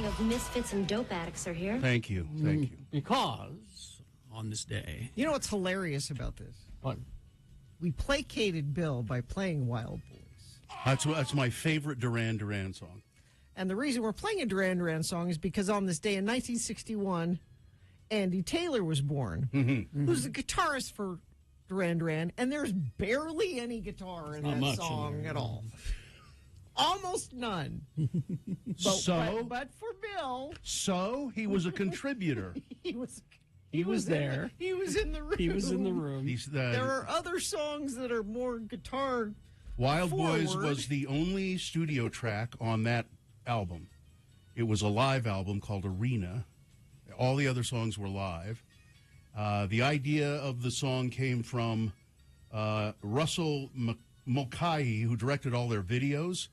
of misfits and dope addicts are here. Thank you. Thank you. Because on this day. You know what's hilarious about this? What? We placated Bill by playing Wild Boys. That's my favorite Duran Duran song. And the reason we're playing a Duran Duran song is because on this day in 1961, Andy Taylor was born, who's the guitarist for Duran Duran, and there's barely any guitar in that song at all. Almost none. But for Bill... So, he was a contributor. He was there. He was in the room. He was in the room. There are other songs that are more guitar Wild forward. Boys was the only studio track on that album. It was a live album called Arena. All the other songs were live. The idea of the song came from Russell Mulcahy, who directed all their videos,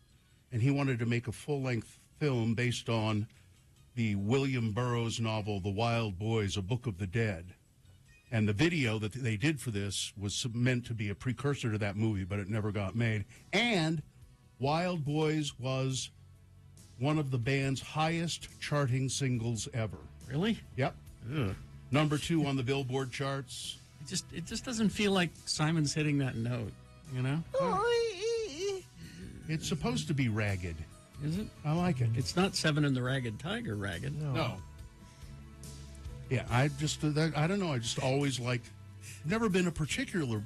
and he wanted to make a full-length film based on the William Burroughs novel, The Wild Boys, A Book of the Dead. And the video that they did for this was meant to be a precursor to that movie, but it never got made. And Wild Boys was one of the band's highest charting singles ever. Really? Yep. Ugh. Number 2 on the Billboard charts. It just doesn't feel like Simon's hitting that note, you know? It's supposed to be ragged. Is it? I like it. It's not Seven and the Ragged Tiger ragged. No. Yeah, I don't know. I just always liked, never been particularly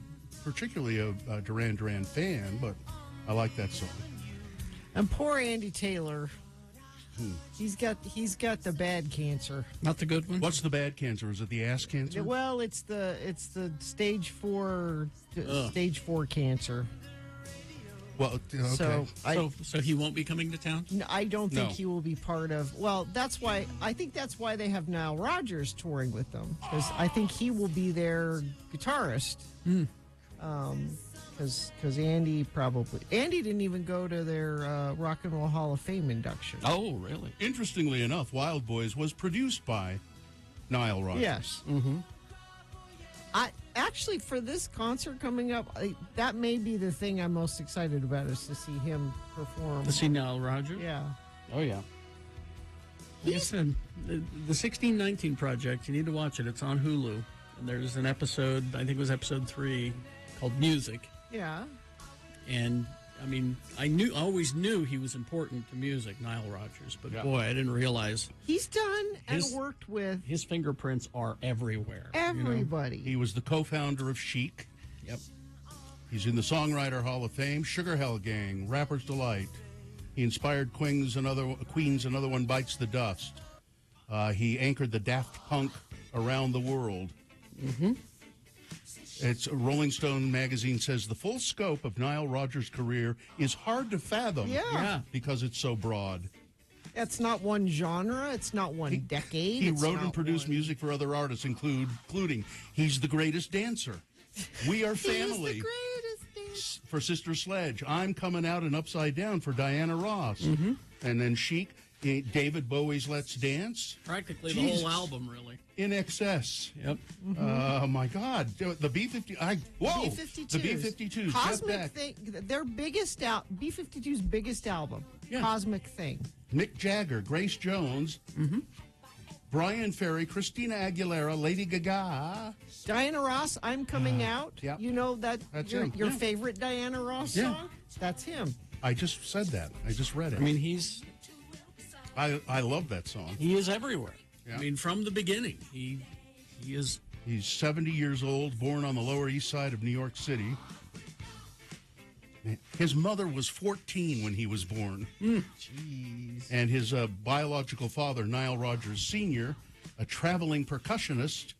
a Duran Duran fan, but I like that song. And poor Andy Taylor, he's got the bad cancer. Not the good one? What's the bad cancer? Is it the ass cancer? Well, it's the stage 4 cancer. Well, okay. So he won't be coming to town? I don't think he will be part of. Well, I think that's why they have Nile Rodgers touring with them, because I think he will be their guitarist. Because Andy didn't even go to their Rock and Roll Hall of Fame induction. Oh, really? Interestingly enough, Wild Boys was produced by Nile Rodgers. Yes. Mm-hmm. Actually, for this concert coming up, that may be the thing I'm most excited about, is to see him perform. To see Nile Rodgers? Yeah. Oh, yeah. Like I said, the 1619 Project, you need to watch it. It's on Hulu. And there's an episode, I think it was episode 3, called Music. Yeah. And, I mean, I always knew he was important to music, Nile Rodgers. But, boy, I didn't realize. He's done and worked with. His fingerprints are everywhere. Everybody. You know? He was the co-founder of Chic. Yep. He's in the Songwriter Hall of Fame, Sugar Hill Gang, Rapper's Delight. He inspired Queen's Another One Bites the Dust. He anchored the Daft Punk Around the World. Mm-hmm. It's Rolling Stone magazine says the full scope of Nile Rodgers' career is hard to fathom. Yeah. Because it's so broad. It's not one genre. It's not one decade. He wrote and produced music for other artists, including He's the Greatest Dancer, We Are Family, He's the greatest dancer. For Sister Sledge, I'm Coming Out and Upside Down for Diana Ross. Mm-hmm. And then Chic, David Bowie's Let's Dance. Practically the whole album, really. In Excess. Yep. Oh, my God. The B-52. Whoa. B-52s. The B-52s. Cosmic Thing. Their biggest B-52's biggest album. Yeah. Cosmic Thing. Mick Jagger, Grace Jones, Brian Ferry, Christina Aguilera, Lady Gaga. Diana Ross, I'm Coming Out. Yep. You know that's him. your favorite Diana Ross song? That's him. I just said that. I just read it. I mean, I love that song. he is everywhere. Yeah. I mean, from the beginning, he is. He's 70 years old, born on the Lower East Side of New York City. His mother was 14 when he was born. Jeez. And his biological father, Nile Rodgers Sr., a traveling percussionist,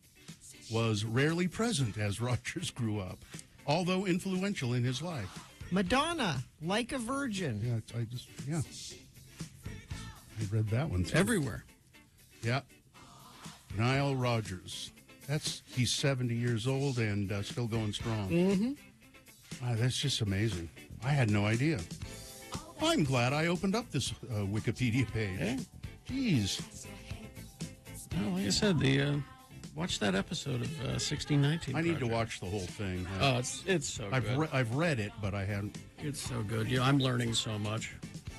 was rarely present as Rodgers grew up, although influential in his life. Madonna, Like a Virgin. I read that one too. Everywhere. Yeah. Nile Rodgers. He's 70 years old and still going strong. Mm-hmm. That's just amazing. I had no idea. I'm glad I opened up this Wikipedia page. Yeah. Jeez. Well, like I said, watch that episode of 1619. I need to watch the whole thing. Oh, it's so good. I've read it, but I haven't. It's so good. I'm learning so much.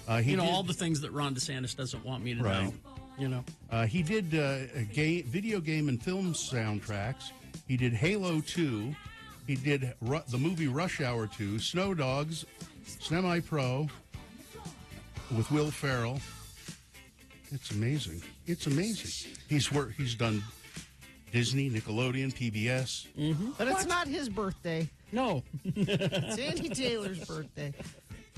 All the things that Ron DeSantis doesn't want me to know. You know, He did video game and film soundtracks. He did Halo 2. He did the movie Rush Hour 2, Snow Dogs, Semi-Pro with Will Ferrell. It's amazing. It's amazing. He's done Disney, Nickelodeon, PBS. But it's not his birthday. no. It's Andy Taylor's birthday.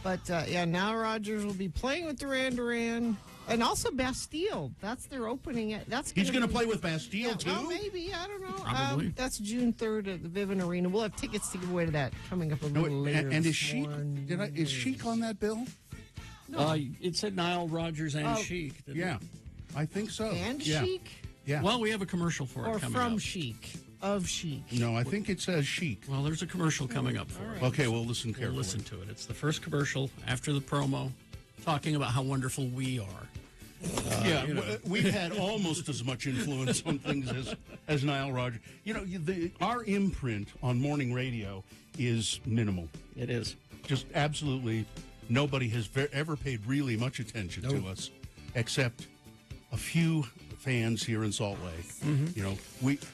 But yeah, now Rogers will be playing with Duran Duran and also Bastille. That's their opening. He's going to play with Bastille, too? Well, maybe. I don't know. Probably. That's June 3rd at the Vivint Arena. We'll have tickets to give away to that coming up a little later. And is this Chic? morning. Is Chic on that bill? It said Nile Rodgers and Chic. didn't Yeah, it? I think so. And yeah. Chic? Yeah. Well, we have a commercial for it Or coming from up. Chic? Of Chic? No, I think it says Chic. Well, there's a commercial coming up for it. Okay, we'll listen We'll carefully. listen to it. It's the first commercial after the promo, talking about how wonderful we are. Yeah, we've had almost as much influence on things as Nile Rodgers. You know, our imprint on morning radio is minimal. It is. Just absolutely nobody has ever paid really much attention to us, except a few fans here in Salt Lake. You know,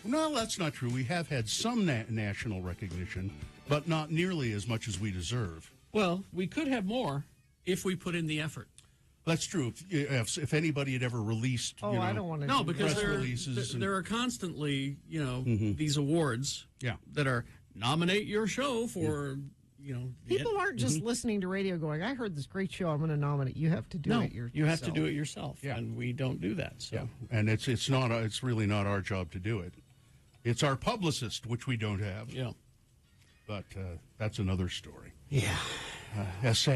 no, that's not true. We have had some national recognition, but not nearly as much as we deserve. Well, we could have more if we put in the effort. That's true. If anybody had ever released, Oh, I don't want to. No, because press releases and- there are constantly, these awards Yeah. that are nominate your show for, People aren't just listening to radio going, I heard this great show, I'm going to nominate. You have to do No, it yourself. you have to do it yourself, Yeah. and we don't do that. So. Yeah, and it's really not our job to do it. It's our publicist, which we don't have. Yeah. But that's another story. Yeah. It's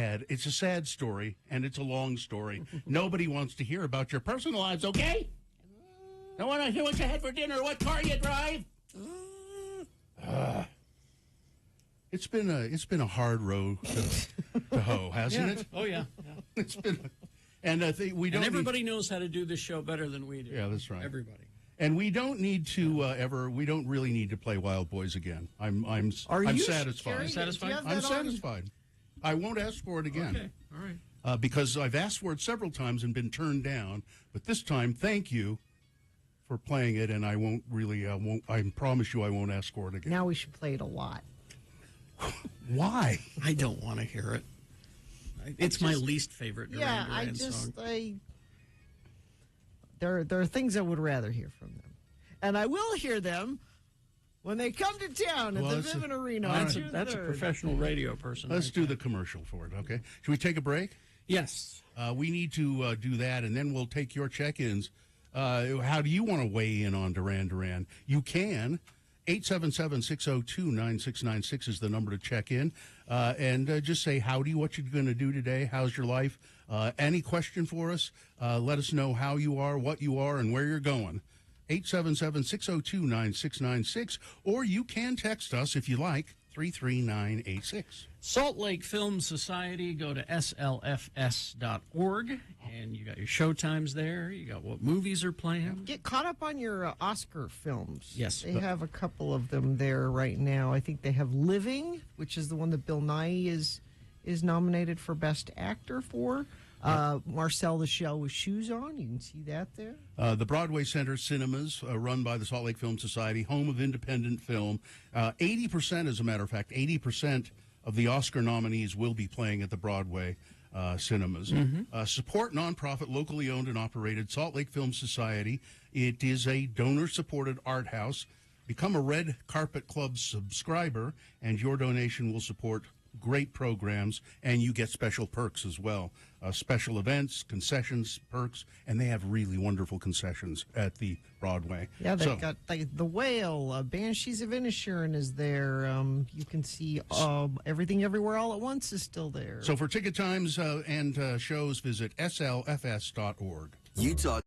a sad story, and it's a long story. Nobody wants to hear about your personal lives, okay? I want to hear what you had for dinner, what car you drive. It's been a hard road to hoe, hasn't it? Oh, yeah. It's been, and I think we don't. And everybody knows how to do this show better than we do. Yeah, that's right. Everybody. And we don't need to we don't really need to play Wild Boys again. I'm satisfied. Carrie, Satisfied? do you have I'm that on? satisfied. I won't ask for it again. Okay. All right. Because I've asked for it several times and been turned down. But this time, thank you for playing it, and I won't really. I promise you, I won't ask for it again. Now we should play it a lot. Why? I don't want to hear it. It's my least favorite Duran Yeah, Duran song. There are things I would rather hear from them, and I will hear them when they come to town at Well, the that's Vivint Arena. all on right. June That's a 3rd. professional radio person. Let's right do there. the commercial for it. Okay. Should we take a break? Yes. We need to do that, and then we'll take your check-ins. How do you want to weigh in on Duran Duran? You can. 877-602-9696 is the number to check in. And just say howdy, what you're going to do today, how's your life. Any question for us, let us know how you are, what you are, and where you're going. 877-602-9696. Or you can text us, if you like, 33986. Salt Lake Film Society, go to slfs.org, and you got your show times there. You got what movies are playing. Get caught up on your Oscar films. Yes. They have a couple of them there right now. I think they have Living, which is the one that Bill Nye is nominated for Best Actor for. Marcel the Shell with Shoes On. You can see that there. The Broadway Center Cinemas, run by the Salt Lake Film Society, home of independent film. 80%, as a matter of fact, 80% of the Oscar nominees will be playing at the Broadway cinemas. Support nonprofit, locally owned and operated Salt Lake Film Society. It is a donor-supported art house. Become a Red Carpet Club subscriber, and your donation will support great programs, and you get special perks as well. Special events, concessions, perks, and they have really wonderful concessions at the Broadway. Yeah, they've got The Whale, Banshees of Inisherin is there. You can see Everything Everywhere All at Once is still there. So for ticket times and shows, visit slfs.org. Utah.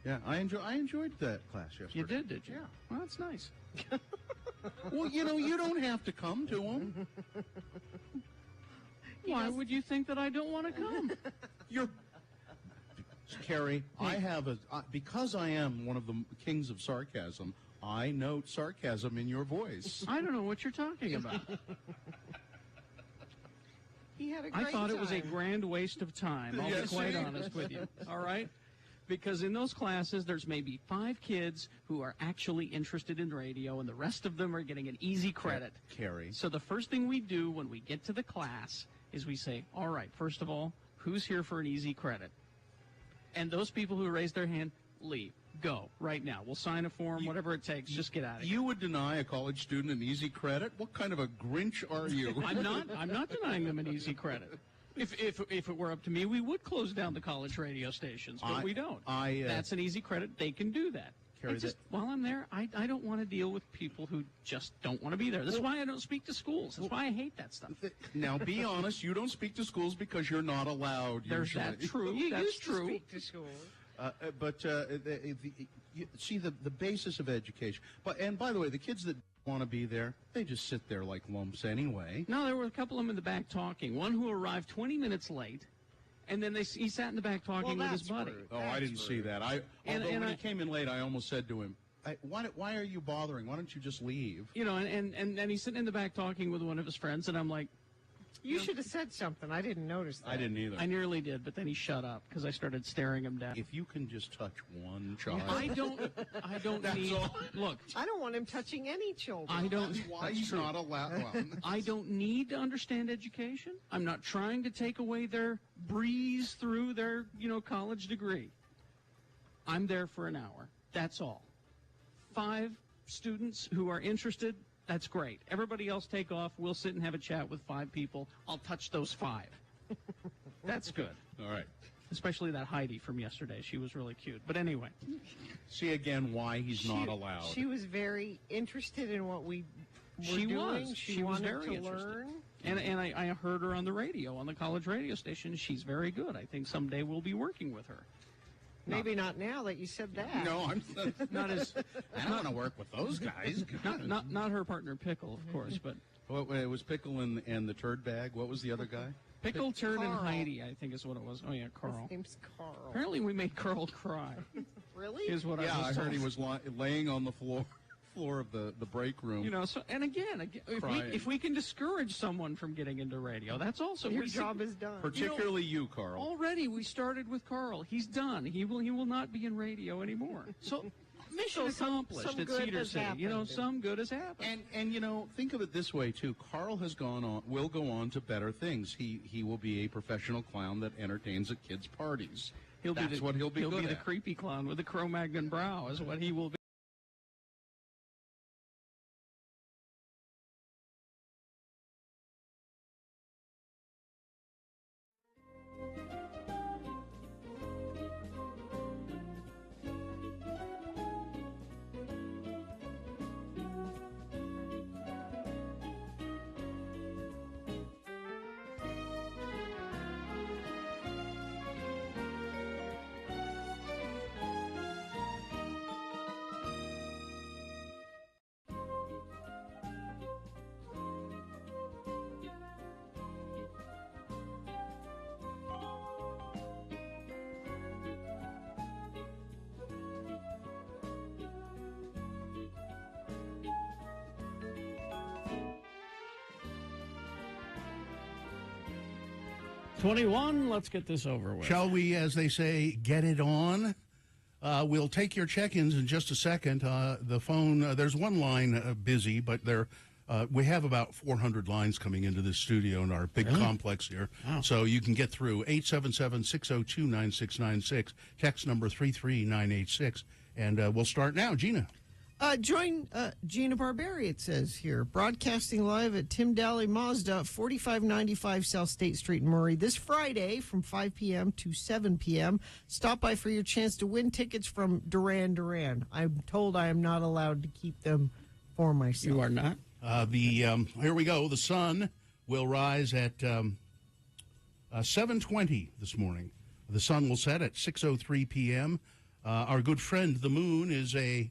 Yeah, I enjoyed that class yesterday. You did you? Yeah. Well, that's nice. Well, you don't have to come to them. Why would you think that I don't want to come? Carrie, I have because I am one of the kings of sarcasm, I note sarcasm in your voice. I don't know what you're talking about. He had a great I thought time. it was a grand waste of time. I'll be quite honest with you. All right? Because in those classes, there's maybe 5 kids who are actually interested in radio, and the rest of them are getting an easy credit. Carrie. So the first thing we do when we get to the class is we say, all right, first of all, who's here for an easy credit? And those people who raise their hand, leave. Go right now. We'll sign a form, whatever it takes. Just get out of here. You would deny a college student an easy credit? What kind of a Grinch are you? I'm not denying them an easy credit. If it were up to me, we would close down the college radio stations, but we don't. That's an easy credit. They can do that. Carrie, While I'm there, I don't want to deal with people who just don't want to be there. That's why I don't speak to schools. That's why I hate that stuff. Now, be honest. You don't speak to schools because you're not allowed. There's usually. that true. You That's used true. to speak to schools. You see the basis of education. And by the way, the kids that want to be there, they just sit there like lumps anyway. No, there were a couple of them in the back talking. One who arrived 20 minutes late, and then he sat in the back talking with his buddy. Oh, I didn't see that. Although when he came in late, I almost said to him, why are you bothering? Why don't you just leave? You know, and he's sitting in the back talking with one of his friends, and I'm like, You should have said something. I didn't notice that. I didn't either. I nearly did, but then he shut up because I started staring him down. If you can just touch one child. I don't need. all. Look, I don't want him touching any children. I don't. Why he's not allowed? Well, I don't need to understand education. I'm not trying to take away their breeze through their, college degree. I'm there for an hour. That's all. 5 students who are interested, that's great. Everybody else take off. We'll sit and have a chat with 5 people. I'll touch those 5. That's good. all right. Especially that Heidi from yesterday. She was really cute. But anyway. See again why he's not allowed. She was very interested in what we were She doing. was. She She was wanted very to interested. learn. And I heard her on the radio, on the college radio station. She's very good. I think someday we'll be working with her. Maybe not now that you said that. No, I'm Not as I don't want to work with those guys. not her partner Pickle, of course, but It was Pickle and the Turd Bag. What was the other guy? Pickle, Turd, and Carl. Heidi, I think is what it was. Oh yeah, Carl. His name's Carl. Apparently we made Carl cry. Really? Is what Yeah, I I was heard told. he was laying on the floor of the break room. So and again, Crying. if we can discourage someone from getting into radio, that's also Your we- job is done. Particularly you, Carl. Already, we started with Carl. He's done. He will not be in radio anymore. So, mission So accomplished some at good Cedar has City. happened. Some good has happened. And think of it this way too. Carl will go on to better things. He will be a professional clown that entertains at kids' parties. That's what he'll be good the at. creepy clown with the Cro-Magnon brow is what he will be. $21. Let's get this over with. Shall we, as they say, get it on? We'll take your check-ins in just a second. The phone, there's one line busy, but we have about 400 lines coming into this studio in our big complex here. Wow. So you can get through 877-602-9696, text number 33986. And we'll start now. Gina. Join Gina Barberi, it says here, broadcasting live at Tim Daly Mazda, 4595 South State Street in Murray, this Friday from 5 p.m. to 7 p.m. Stop by for your chance to win tickets from Duran Duran. I'm told I am not allowed to keep them for myself. You are not? Here we go. The sun will rise at 7:20 this morning. The sun will set at 6:03 p.m. Our good friend, the moon, is a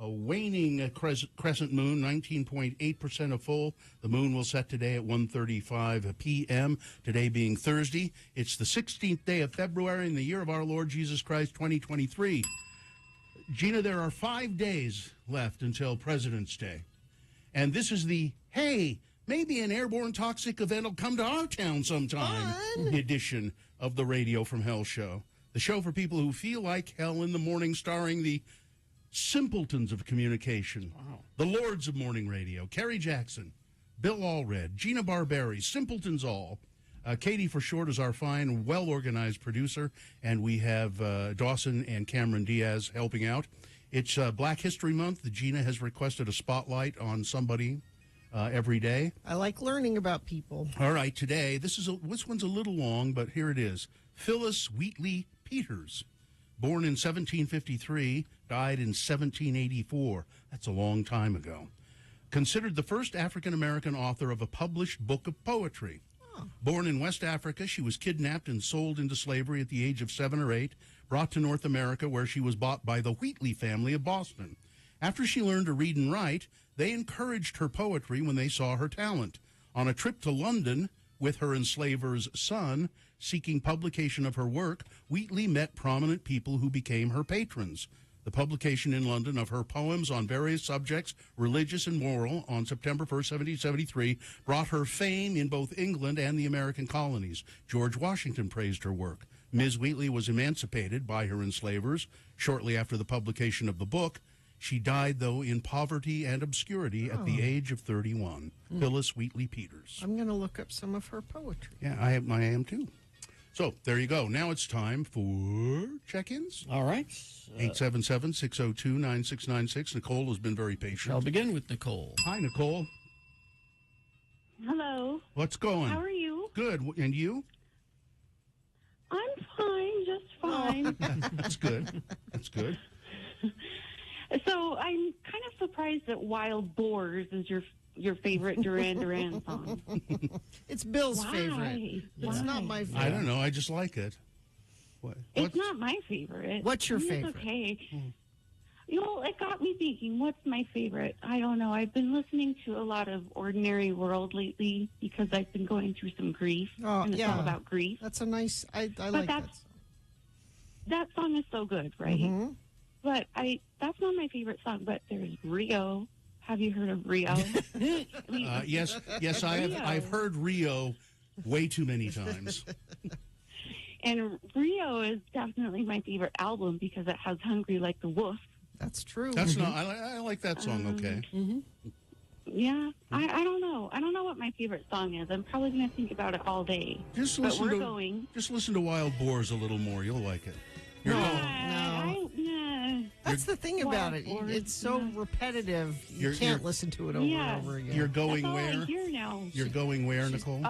waning crescent moon, 19.8% of full. The moon will set today at 1:35 p.m., today being Thursday. It's the 16th day of February in the year of our Lord Jesus Christ, 2023. Gina, there are 5 days left until President's Day. And this is the, hey, maybe an airborne toxic event will come to our town sometime edition of the Radio from Hell show. The show for people who feel like hell in the morning, starring the simpletons of communication, the lords of morning radio, Kerry Jackson, Bill Allred, Gina Barberi, simpletons all. Katie, for short, is our fine, well-organized producer, and we have Dawson and Cameron Diaz helping out. It's Black History Month. Gina has requested a spotlight on somebody every day. I like learning about people. All right, today, this one's a little long, but here it is. Phyllis Wheatley Peters, born in 1753, died in 1784. That's a long time ago. Considered the first African-American author of a published book of poetry. Born in West Africa, she was kidnapped and sold into slavery at the age of 7 or 8, brought to North America, where she was bought by the Wheatley family of Boston. After she learned to read and write, they encouraged her poetry when they saw her talent. On a trip to London with her enslaver's son, seeking publication of her work, Wheatley met prominent people who became her patrons. The publication in London of her poems on various subjects, religious and moral, on September 1st, 1773, brought her fame in both England and the American colonies. George Washington praised her work. Ms. Wheatley was emancipated by her enslavers shortly after the publication of the book. She died, though, in poverty and obscurity at the age of 31. Phyllis Wheatley Peters. I'm going to look up some of her poetry. Yeah, I am too. So there you go. Now it's time for check-ins. All right. 877-602-9696. Nicole has been very patient. I'll begin with Nicole. Hi, Nicole. Hello. What's going? How are you? Good. And you? I'm fine, just fine. That's good. That's good. So I'm kind of surprised that Wild Boars is your favorite Duran Duran song. It's Bill's Why? favorite. It's Why? not my favorite. I don't know. I just like it. It's not my favorite. What's your I mean, favorite? It's okay. You know, it got me thinking, what's my favorite? I don't know. I've been listening to a lot of Ordinary World lately because I've been going through some grief. Oh, and it's yeah. all about grief. That's a nice, I like that song. That song is so good, right? Mm-hmm. But that's not my favorite song, but there's Rio. Have you heard of Rio? Yes, I have. Rio. I've heard Rio way too many times. And Rio is definitely my favorite album because it has Hungry Like the Wolf. That's true. That's not. I like that song. Okay. Yeah, I don't know. I don't know what my favorite song is. I'm probably going to think about it all day. Just but listen we're to going. Just listen to Wild Boars a little more. You'll like it. You're That's the thing about it. Wild Boars, It's so repetitive. You You're- can't listen to it over and over again. You're going That's all where? I hear now. You're going where, Nicole?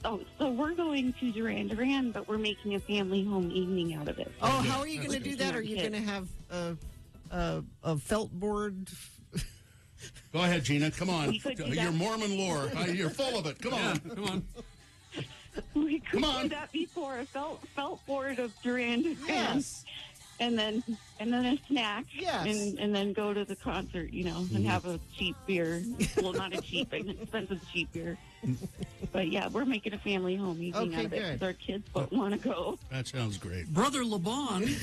So we're going to Duran Duran, but we're making a family home evening out of it. Oh, how are you going to do that? Are you going to have a felt board? Go ahead, Gina. Come on. We could do Your that. Mormon lore. You're full of it. Come on. Come on. We could Come on. do that before a felt board of Duran Duran. Yes. And then a snack. Yes. And then go to the concert, and have a cheap beer. Well, not a cheap, an expensive cheap beer. But yeah, we're making a family home evening Okay, out of it good. because our kids don't want to go. That sounds great. Brother Laban.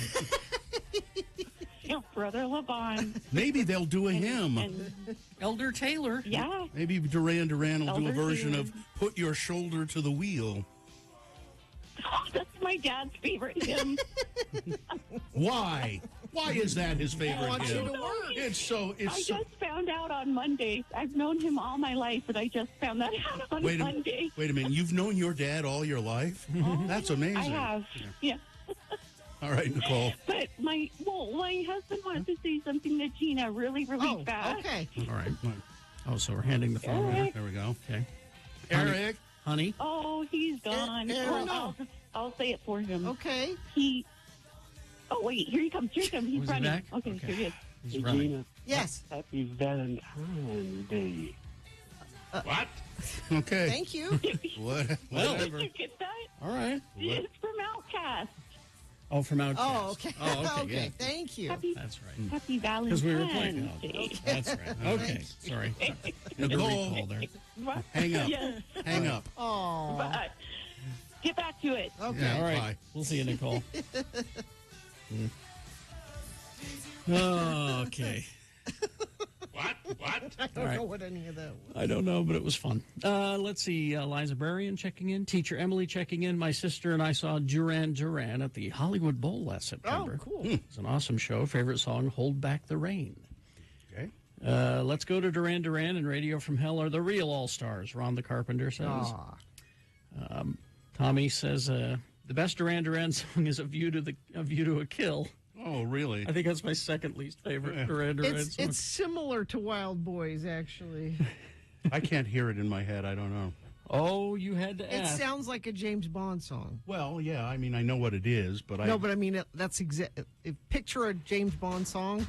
Brother Laban. Maybe they'll do a hymn. And Elder Taylor. yeah. Maybe Duran Duran will do a Elder version Taylor. of "Put Your Shoulder to the Wheel." That's my dad's favorite hymn. Why? Why is that his I favorite want you hymn? to work. I just found out on Monday. I've known him all my life, but I just found that out on Wait Monday. a minute. You've known your dad all your life? That's amazing. I have. Yeah. All right, Nicole. But my husband wanted to say something to Gina really Oh, fast. okay. All right. Oh, so we're handing the phone over. Eric. There we go. Okay. Eric. Honey. Oh, he's gone. Eric. I'll say it for him. Okay. Oh, wait. Here he comes. He's Was he running. back? Okay, Okay. here he is. He's running. Gina, Yes. happy Valentine's Day. What? Okay. Thank you. What? Well, Whatever. Did you get that? all right. It's from Outcast. Oh, from Outcast. Oh, okay. Oh, okay. Okay, Yeah. thank you. Happy, That's right. happy Because Valentine's we were playing. Oh, Day. that's right. Okay. Sorry. Nicole. Recall there. What? Hang up. Yes. Hang up. Oh, But get back to it. okay. Yeah, All right. bye. We'll see you, Nicole. Oh, okay. I don't know what any of that was. I don't know, but it was fun. Let's see. Liza Berrien checking in. Teacher Emily checking in. My sister and I saw Duran Duran at the Hollywood Bowl last September. Oh, cool. It's an awesome show. Favorite song, Hold Back the Rain. Okay. Let's go to Duran Duran and Radio from Hell are the real all-stars, Ron the Carpenter says. Aw. Tommy says the best Duran Duran song is A View to a Kill. Oh, really? I think that's my second least favorite Duran Duran song. It's similar to Wild Boys, actually. I can't hear it in my head. I don't know. Oh, you had to It ask. sounds like a James Bond song. Well, yeah. I mean, I know what it is, but No, but I mean, that's picture a James Bond song.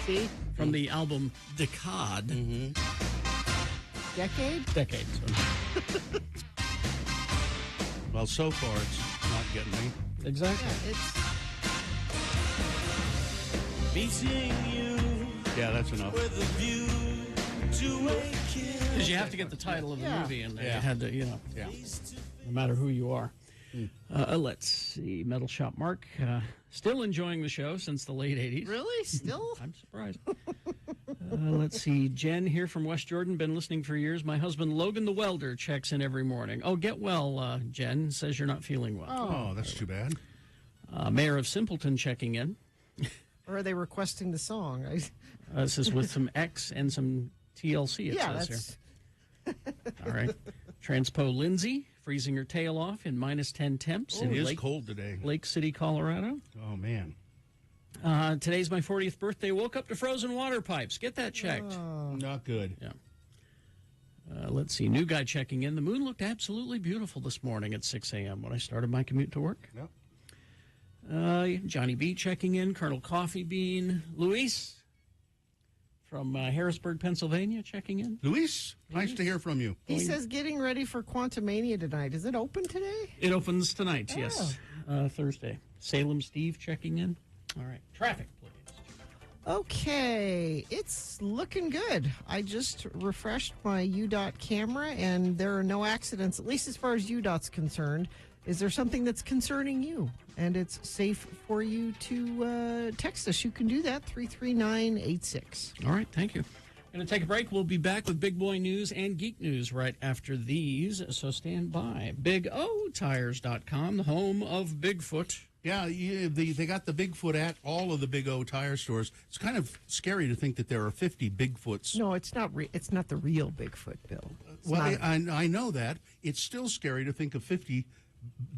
See? From the album Decade. Decade? Decade. So. Well, so far it's not getting me. Exactly. Yeah, it's Yeah, that's enough. Because you have to get the title of the Yeah. movie in there. Yeah. You had to, Yeah. no matter who you are. Let's see. Metal Shop Mark, still enjoying the show since the late 80s. really still. I'm surprised. Let's see. Jen here from West Jordan, been listening for years. My husband, Logan the welder, checks in every morning. Oh, get well, Jen. Says you're not feeling well. Oh, that's too bad. Mayor of Simpleton checking in. Or are they requesting the song? This is with some X and some TLC, it Yeah, says here. All right. Transpo Lindsay, freezing her tail off in minus 10 temps It in is cold today. Lake City, Colorado. Oh, man. Today's my 40th birthday. Woke up to frozen water pipes. Get that checked. Not good. Yeah. Let's see. New guy checking in. The moon looked absolutely beautiful this morning at 6 a.m. when I started my commute to work. Yep. Johnny B checking in. Colonel Coffee Bean. Luis from Harrisburg, Pennsylvania checking in. Luis, nice to hear from you. He says getting ready for Quantumania tonight. Is it open today? It opens tonight, yes. Thursday. Salem Steve checking in. All right. Traffic, please. Okay, it's looking good. I just refreshed my UDOT camera, and there are no accidents, at least as far as UDOT's concerned. Is there something that's concerning you? And it's safe for you to text us. You can do that, 33986. All right, thank you. Going to take a break. We'll be back with Big Boy News and Geek News right after these, so stand by. BigOTires.com, the home of Bigfoot. Yeah, they got the Bigfoot at all of the Big O tire stores. It's kind of scary to think that there are 50 Bigfoots. No, it's not. It's not the real Bigfoot, Bill. It's Well, not- I know that. It's still scary to think of 50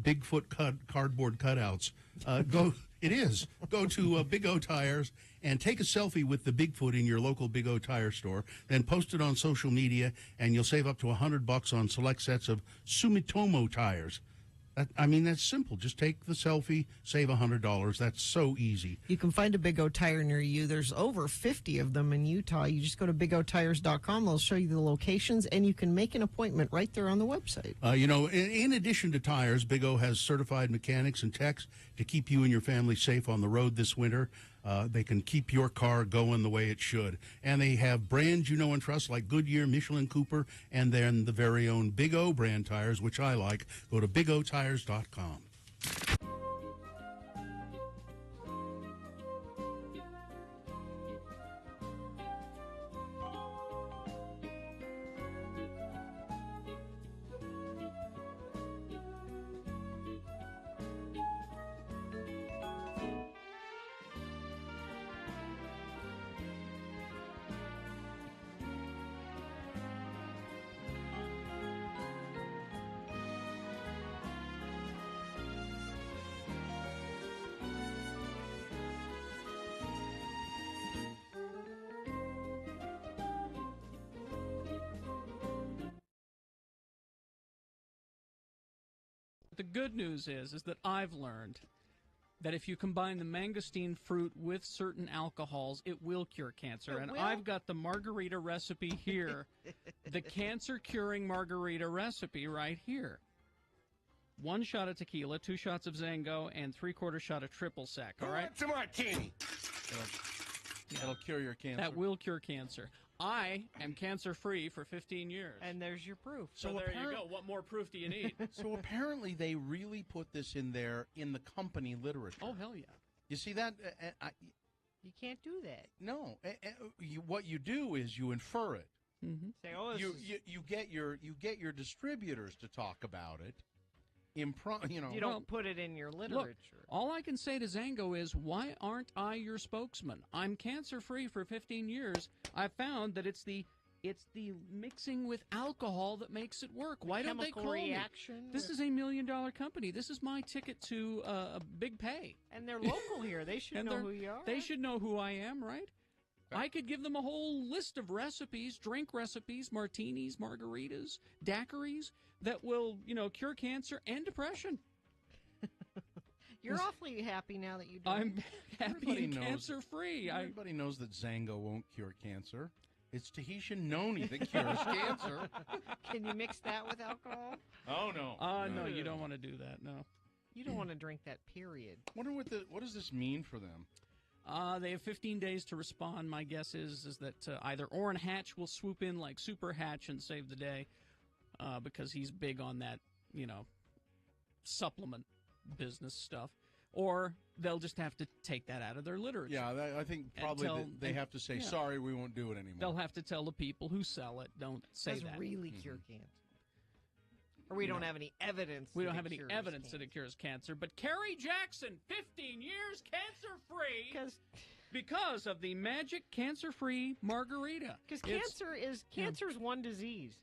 Bigfoot cardboard cutouts. It is. Go to Big O Tires and take a selfie with the Bigfoot in your local Big O Tire store. Then post it on social media, and you'll save up to $100 on select sets of Sumitomo tires. That's simple. Just take the selfie, save $100. That's so easy. You can find a Big O Tire near you. There's over 50 of them in Utah. You just go to bigotires.com. They'll show you the locations, and you can make an appointment right there on the website. In addition to tires, Big O has certified mechanics and techs to keep you and your family safe on the road this winter. They can keep your car going the way it should. And they have brands you know and trust like Goodyear, Michelin, Cooper, and then the very own Big O brand tires, which I like. Go to bigotires.com. The good news is that I've learned that if you combine the mangosteen fruit with certain alcohols, it will cure cancer. And I've got the margarita recipe here, the cancer-curing margarita recipe right here. 1 shot of tequila, 2 shots of Zango, and 3/4 shot of triple sec. All right. It's a martini. That'll cure your cancer. That will cure cancer. I am cancer-free for 15 years. And there's your proof. So there you go. What more proof do you need? So apparently they really put this in there in the company literature. Oh, hell yeah. You see that? You can't do that. No. What you do is you infer it. Mm-hmm. Say, oh, this is... You get your distributors to talk about it. You don't put it in your literature. Look, all I can say to Zango is, why aren't I your spokesman? I'm cancer-free for 15 years. I found that it's the mixing with alcohol that makes it work. Why don't they call reaction me? This is $1 million company. This is my ticket to a big pay. And they're local here. They should know who you are. They should know who I am, right? I could give them a whole list of recipes, drink recipes, martinis, margaritas, daiquiris that will, cure cancer and depression. You're awfully happy now that you do. I'm happy and cancer-free. Everybody knows that Zango won't cure cancer. It's Tahitian noni that cures cancer. Can you mix that with alcohol? Oh, no. No, you don't want to do that, no. You don't want to drink that, period. Wonder what does this mean for them? They have 15 days to respond. My guess is that either Orrin Hatch will swoop in like Super Hatch and save the day because he's big on that, supplement business stuff, or they'll just have to take that out of their literature. Yeah, I think probably they have to say, sorry, we won't do it anymore. They'll have to tell the people who sell it, don't say that. Does really cure cancer. Or we don't have any evidence. We don't have any evidence that it cures cancer. But Kerry Jackson, 15 years cancer-free because of the magic cancer-free margarita. Because cancer's one disease.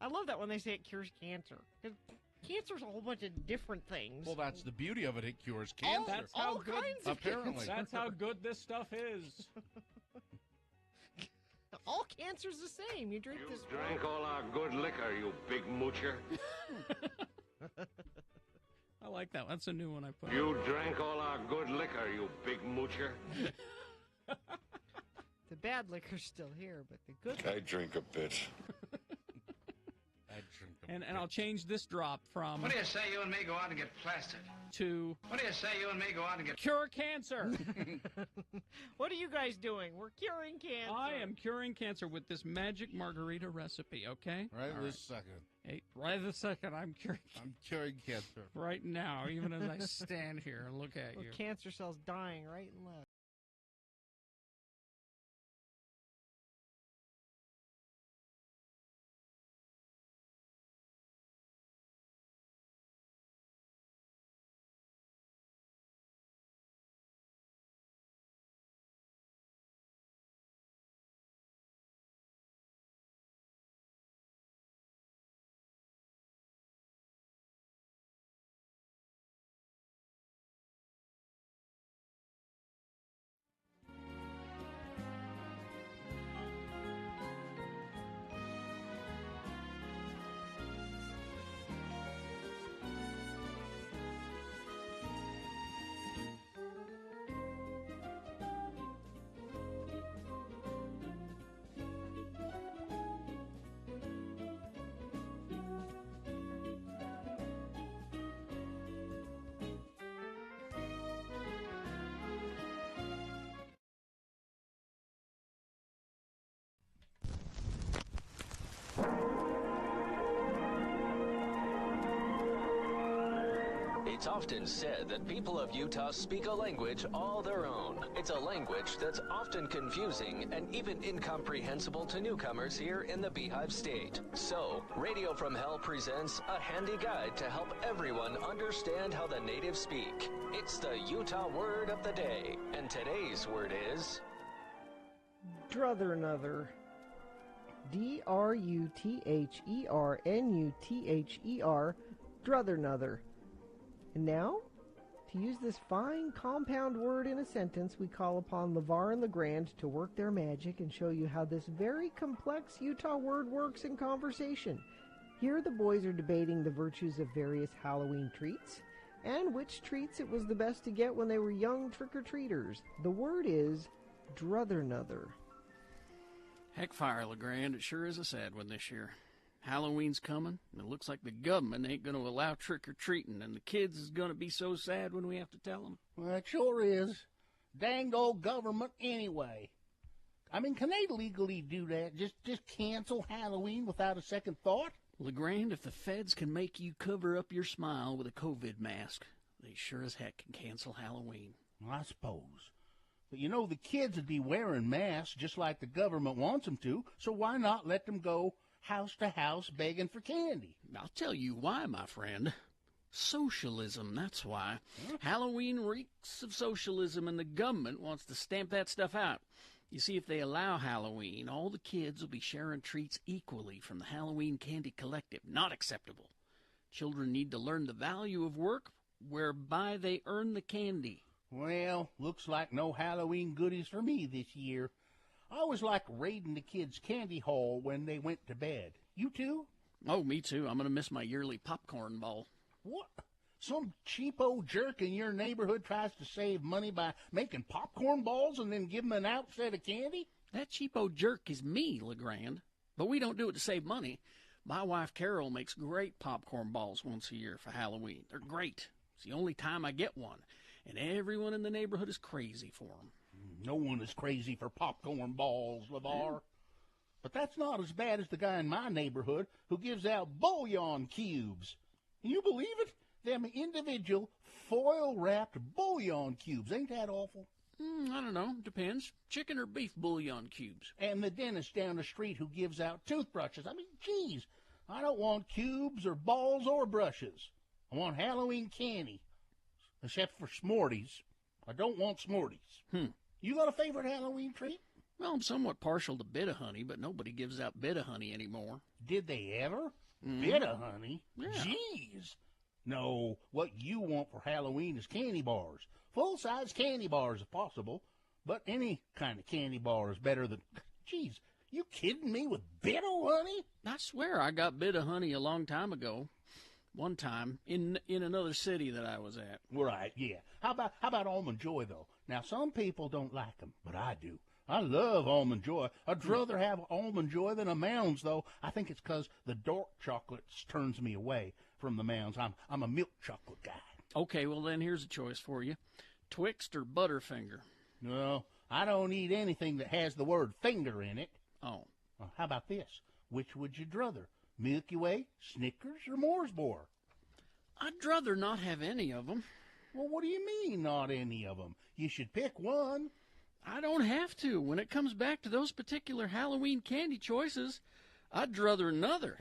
I love that when they say it cures cancer. Cancer's a whole bunch of different things. Well, that's the beauty of it. It cures cancer. That's how good. Apparently, that's how good this stuff is. All cancer's the same. You drink this. You drank all our good liquor, you big moocher. I like that. That's a new one I put. You drank all our good liquor, you big moocher. The bad liquor's still here, but the good. I drink a bit. And I'll change this drop from. What do you say you and me go out and get plastered? To. What do you say you and me go out and get. Cure cancer! What are you guys doing? We're curing cancer. I am curing cancer with this magic margarita recipe, okay? Right this second. Hey, right this second, I'm curing cancer. Right now, even as I stand here and look at you. Cancer cells dying right and left. It's often said that people of Utah speak a language all their own. It's a language that's often confusing and even incomprehensible to newcomers here in the Beehive State. So, Radio from Hell presents a handy guide to help everyone understand how the natives speak. It's the Utah word of the day, and today's word is... Druthernuther. D-R-U-T-H-E-R-N-U-T-H-E-R. Druthernuther. And now, to use this fine compound word in a sentence, we call upon LeVar and LeGrand to work their magic and show you how this very complex Utah word works in conversation. Here the boys are debating the virtues of various Halloween treats and which treats it was the best to get when they were young trick-or-treaters. The word is druthernuther. Heck fire, LeGrand. It sure is a sad one this year. Halloween's coming, and it looks like the government ain't going to allow trick-or-treating, and the kids is going to be so sad when we have to tell them. Well, it sure is. Dang old government anyway. I mean, can they legally do that? Just cancel Halloween without a second thought? LeGrand, if the feds can make you cover up your smile with a COVID mask, they sure as heck can cancel Halloween. I suppose. But you know, the kids would be wearing masks just like the government wants them to, so why not let them go house to house begging for candy? I'll tell you why, my friend. Socialism, that's why. Huh? Halloween reeks of socialism, and the government wants to stamp that stuff out. You see, if they allow Halloween, all the kids will be sharing treats equally from the Halloween Candy Collective. Not acceptable. Children need to learn the value of work whereby they earn the candy. Well, looks like no Halloween goodies for me this year. I always like raiding the kids' candy haul when they went to bed. You too? Oh, me too. I'm going to miss my yearly popcorn ball. What? Some cheapo jerk in your neighborhood tries to save money by making popcorn balls and then give them an outset of candy? That cheapo jerk is me, LeGrand. But we don't do it to save money. My wife, Carol, makes great popcorn balls once a year for Halloween. They're great. It's the only time I get one. And everyone in the neighborhood is crazy for them. No one is crazy for popcorn balls, LeVar. But that's not as bad as the guy in my neighborhood who gives out bouillon cubes. Can you believe it? Them individual foil-wrapped bouillon cubes. Ain't that awful? I don't know. Depends. Chicken or beef bouillon cubes. And the dentist down the street who gives out toothbrushes. I mean, geez, I don't want cubes or balls or brushes. I want Halloween candy, except for Smarties. I don't want Smarties. You got a favorite Halloween treat? Well, I'm somewhat partial to Bit-O-Honey, but nobody gives out Bit-O-Honey anymore. Did they ever? Bit-O-Honey? Yeah. Jeez. No, what you want for Halloween is candy bars. Full-size candy bars if possible, but any kind of candy bar is better than... Jeez, you kidding me with Bit-O-Honey? I swear I got Bit-O-Honey a long time ago. One time in another city that I was at. Right, yeah. How about Almond Joy, though? Now, some people don't like them, but I do. I love Almond Joy. I'd rather have Almond Joy than a Mounds, though. I think it's because the dark chocolate turns me away from the Mounds. I'm a milk chocolate guy. Okay, well then here's a choice for you. Twixt or Butterfinger? No, I don't eat anything that has the word finger in it. Oh. Well, how about this? Which would you druther? Milky Way, Snickers, or Mooresboro? I'd rather not have any of them. Well, what do you mean, not any of them? You should pick one. I don't have to. When it comes back to those particular Halloween candy choices, I'd druther another.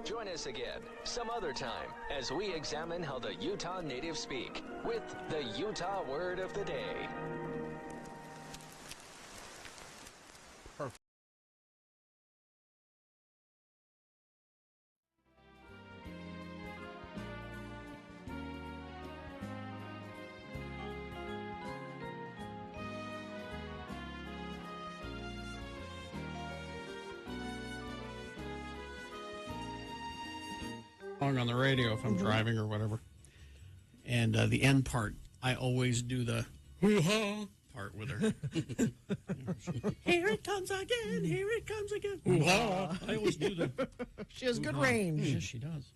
Join us again some other time as we examine how the Utah natives speak with the Utah Word of the Day. Perfect. On the radio if I'm driving or whatever. And the end part, I always do the hoo-ha part with her. Here it comes again, here it comes again. Hoo-ha. I always do the She has good range. Yes, she does.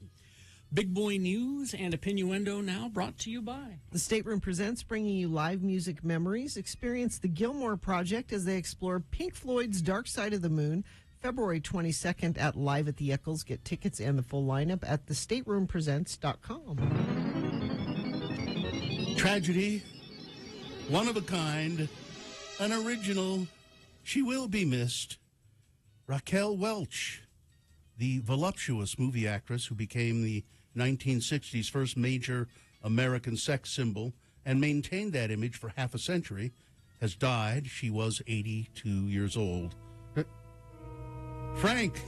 Big Boy News and Opinioendo now brought to you by The Stateroom Presents, bringing you live music memories. Experience the Gilmore Project as they explore Pink Floyd's Dark Side of the Moon, February 22nd at Live at the Eccles. Get tickets and the full lineup at thestateroompresents.com. Tragedy, one of a kind, an original. She will be missed. Raquel Welch, the voluptuous movie actress who became the 1960s first major American sex symbol and maintained that image for half a century, has died. She was 82 years old. Frank.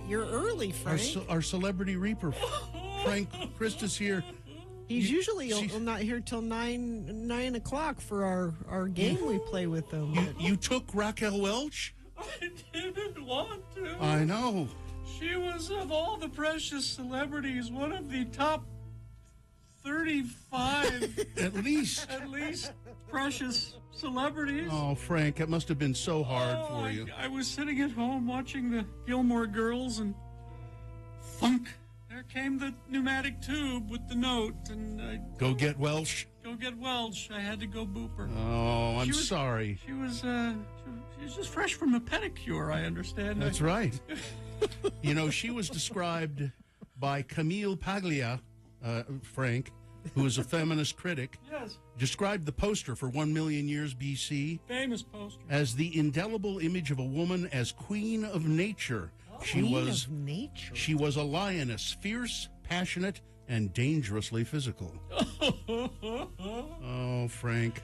You're early, Frank. Our celebrity reaper, Frank Christus here. He's usually not here till 9 o'clock for our game we play with them. You took Raquel Welch? I didn't want to. I know. She was, of all the precious celebrities, one of the top 30 35 At least. precious celebrities. Oh, Frank, it must have been so hard for you. I was sitting at home watching the Gilmore Girls, and thunk, there came the pneumatic tube with the note, and I Go get Welsh. go get Welch. I had to go boop her. Oh, I'm She was- sorry. She was just fresh from a pedicure, I understand. That's right. You know, she was described by Camille Paglia, Frank, who is a feminist critic, Yes, described the poster for 1 million years BC famous poster. as the indelible image of a woman as queen of nature. She Queen was of nature. she was a lioness, fierce, passionate, and dangerously physical. Oh, Frank,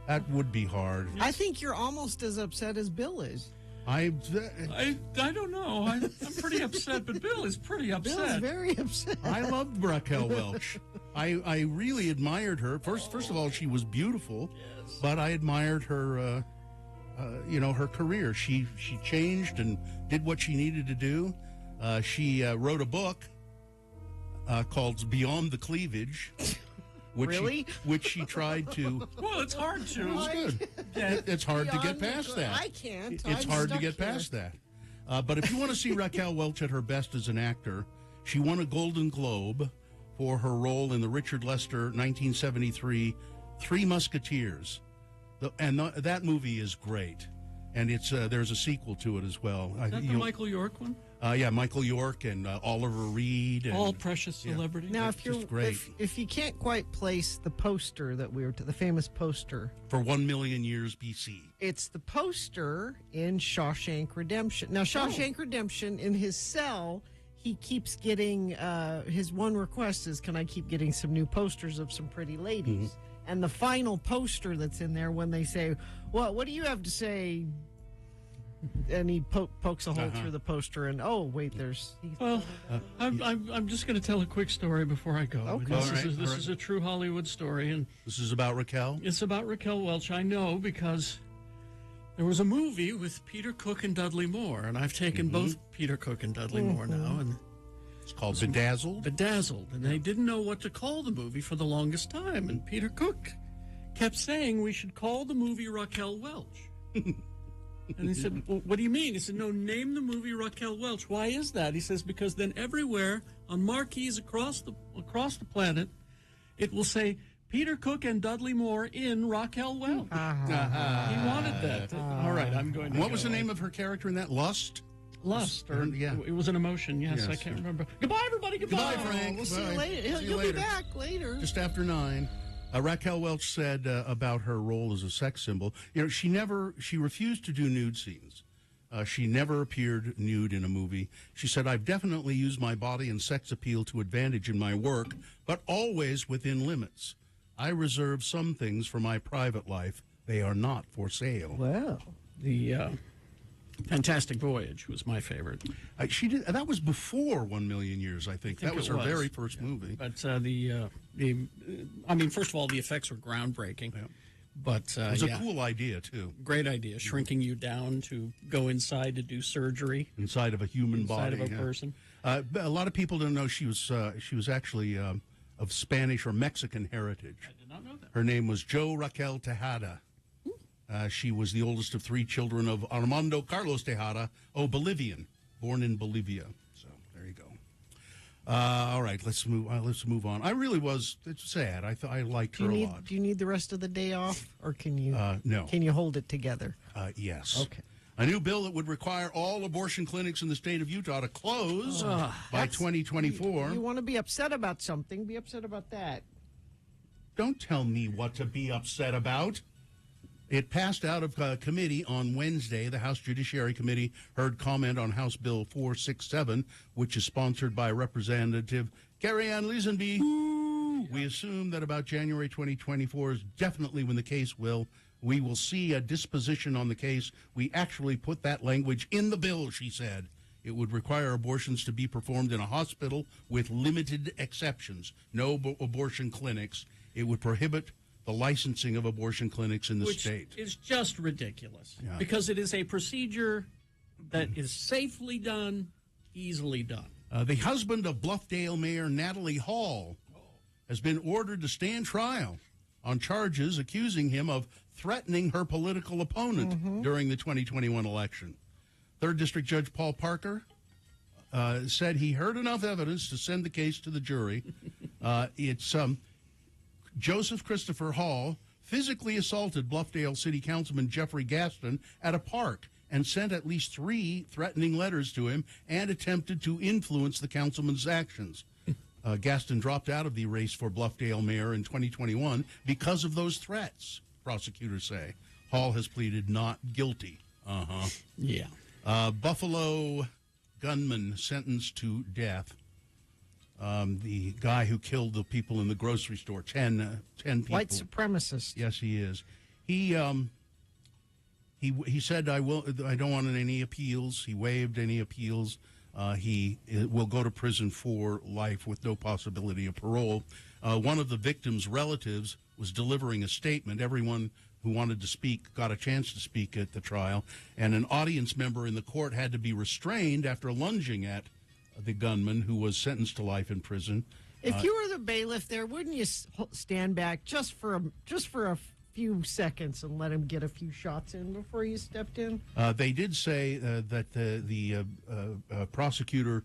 that would be hard. I think you're almost as upset as Bill is. I don't know. I'm pretty upset, but Bill is pretty upset. Bill's very upset. I loved Raquel Welch. I really admired her. First of all, she was beautiful, but I admired her. Her career. She changed and did what she needed to do. She wrote a book called Beyond the Cleavage. Which she tried to. Well, it's hard to. It was good. It's hard to get past that. I can't. It's I'm hard to stuck get here. past that. But if you want to see Raquel Welch at her best as an actor, she won a Golden Globe for her role in the Richard Lester 1973 Three Musketeers. That movie is great. And it's there's a sequel to it as well. Is that the Michael York one? Yeah, Michael York and Oliver Reed. And, All precious celebrities. Now, It's just great. if you can't quite place the poster that we were the famous poster, for 1 million years BC. it's the poster in Shawshank Redemption. Now, Shawshank Redemption, in his cell, he keeps getting his one request is, "Can I keep getting some new posters of some pretty ladies?" And the final poster that's in there, when they say, "Well, what do you have to say?" And he pokes a hole through the poster, and oh wait, there's. Well, I'm just going to tell a quick story before I go. Okay. This is a true Hollywood story, and This is about Raquel? it's about Raquel Welch. I know because there was a movie with Peter Cook and Dudley Moore, and I've taken both Peter Cook and Dudley Moore now, and It's called Bedazzled. Bedazzled, and they didn't know what to call the movie for the longest time, and Peter Cook kept saying we should call the movie Raquel Welch. And he said, "Well, what do you mean?" He said, "No, name the movie Raquel Welch." "Why is that?" He says, "Because then everywhere on marquees across the planet, it will say Peter Cook and Dudley Moore in Raquel Welch." He wanted that. All right, I'm going to What go. was the name of her character in that? Lust? Lust, or Yeah. it was an emotion. Yes, I Yes. can't remember. Goodbye, everybody. Goodbye. Goodbye, Frank. We'll see you Bye. later. See you He'll later. be back later. Just after 9. Raquel Welch said about her role as a sex symbol, she refused to do nude scenes. She never appeared nude in a movie. She said, "I've definitely used my body and sex appeal to advantage in my work, but always within limits. I reserve some things for my private life. They are not for sale." Wow. The Fantastic Voyage was my favorite. She did. That was before 1 million years, I think. That was it her was. very first movie. But I mean, first of all, the effects were groundbreaking. Yeah. But It was a cool idea, too. great idea, shrinking you down to go inside to do surgery Inside of a human inside body. of a yeah. person. But a lot of people don't know she was actually of Spanish or Mexican heritage. I did not know that. Her name was Jo Raquel Tejada. She was the oldest of 3 children of Armando Carlos Tejada, Bolivian, born in Bolivia. So there you go. All right, let's move on. I really was. It's sad. I liked her a lot. Do you need the rest of the day off, or can you? No. Can you hold it together? Yes. Okay. A new bill that would require all abortion clinics in the state of Utah to close by 2024. You want to be upset about something? Be upset about that. Don't tell me what to be upset about. It passed out of committee on Wednesday. The House Judiciary Committee heard comment on House Bill 467, which is sponsored by Representative Carrie Ann Lisenby. We assume that about January 2024 is definitely when the case we will see a disposition on the case. We actually put that language in the bill, she said. It would require abortions to be performed in a hospital with limited exceptions. No abortion clinics. It would prohibit the licensing of abortion clinics in the state. Which is just ridiculous. Yeah. Because it is a procedure that is safely done, easily done. The husband of Bluffdale Mayor Natalie Hall has been ordered to stand trial on charges accusing him of threatening her political opponent during the 2021 election. 3rd District Judge Paul Parker said he heard enough evidence to send the case to the jury. It's Joseph Christopher Hall physically assaulted Bluffdale City Councilman Jeffrey Gaston at a park and sent at least 3 threatening letters to him and attempted to influence the councilman's actions. Gaston dropped out of the race for Bluffdale mayor in 2021 because of those threats, prosecutors say. Hall has pleaded not guilty. Yeah. Buffalo gunman sentenced to death. The guy who killed the people in the grocery store, 10 people. White supremacist. Yes, he is. He said, I don't want any appeals. He waived any appeals. He will go to prison for life with no possibility of parole. One of the victim's relatives was delivering a statement. Everyone who wanted to speak got a chance to speak at the trial, and an audience member in the court had to be restrained after lunging at the gunman, who was sentenced to life in prison. If you were the bailiff there, wouldn't you stand back just for a few seconds and let him get a few shots in before you stepped in? They did say that the prosecutor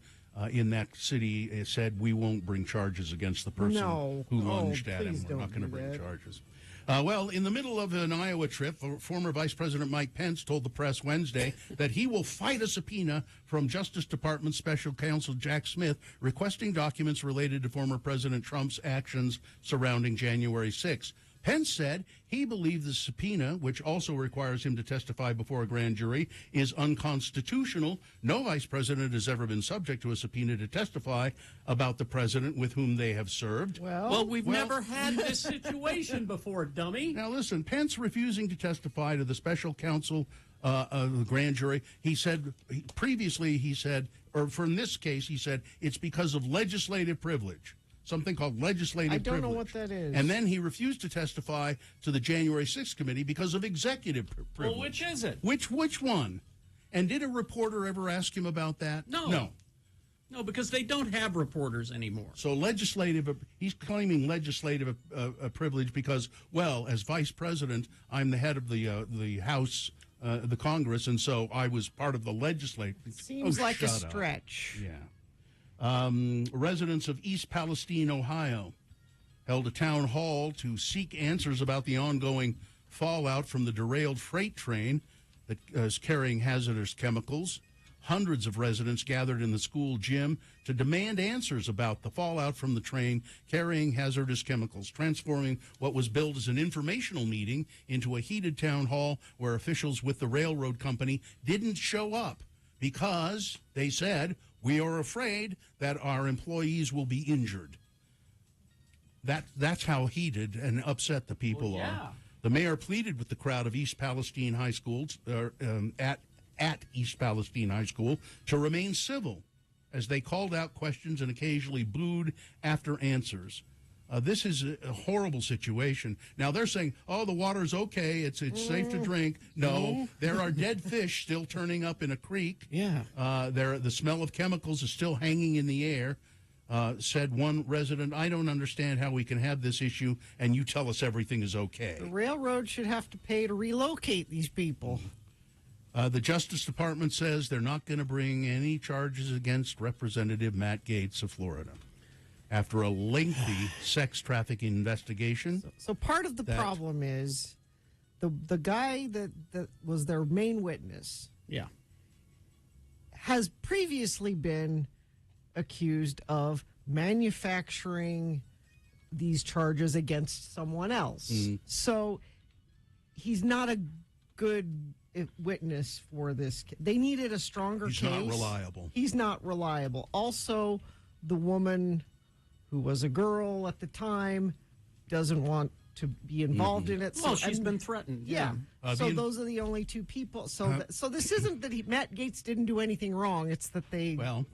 in that city said, we won't bring charges against the person who lunged at him. We're not going to bring charges. Well, in the middle of an Iowa trip, former Vice President Mike Pence told the press Wednesday that he will fight a subpoena from Justice Department Special Counsel Jack Smith requesting documents related to former President Trump's actions surrounding January 6th. Pence said he believed the subpoena, which also requires him to testify before a grand jury, is unconstitutional. No vice president has ever been subject to a subpoena to testify about the president with whom they have served. Well, we've never had this situation before, dummy. Now, listen, Pence refusing to testify to the special counsel of the grand jury, he said, previously he said, or for in this case, he said, it's because of legislative privilege. Something called legislative privilege. I don't know what that is. And then he refused to testify to the January 6th committee because of executive privilege. Well, which is it? Which one? And did a reporter ever ask him about that? No. No, because they don't have reporters anymore. So he's claiming legislative privilege because, well, as vice president, I'm the head of the House, the Congress, and so I was part of the legislature. Seems like a stretch. Yeah. Residents of East Palestine, Ohio, held a town hall to seek answers about the ongoing fallout from the derailed freight train that is carrying hazardous chemicals. Hundreds of residents gathered in the school gym to demand answers about the fallout from the train carrying hazardous chemicals, transforming what was billed as an informational meeting into a heated town hall where officials with the railroad company didn't show up because, they said, we are afraid that our employees will be injured. That's how heated and upset the people are. The mayor pleaded with the crowd of East Palestine High School, at East Palestine High School, to remain civil as they called out questions and occasionally booed after answers. This is a horrible situation. Now, they're saying, oh, the water's okay, it's safe to drink. No, there are dead fish still turning up in a creek. Yeah. The smell of chemicals is still hanging in the air, said one resident. I don't understand how we can have this issue and you tell us everything is okay. The railroad should have to pay to relocate these people. The Justice Department says they're not going to bring any charges against Representative Matt Gaetz of Florida after a lengthy sex trafficking investigation. So part of the problem is the guy that was their main witness has previously been accused of manufacturing these charges against someone else. So he's not a good witness for this. They needed a stronger case. He's not reliable. He's not reliable. Also, the woman who was a girl at the time doesn't want to be involved in it. Well, she's been threatened. Yeah. So those are the only two people. So so this isn't that Matt Gaetz didn't do anything wrong. It's that they... Well,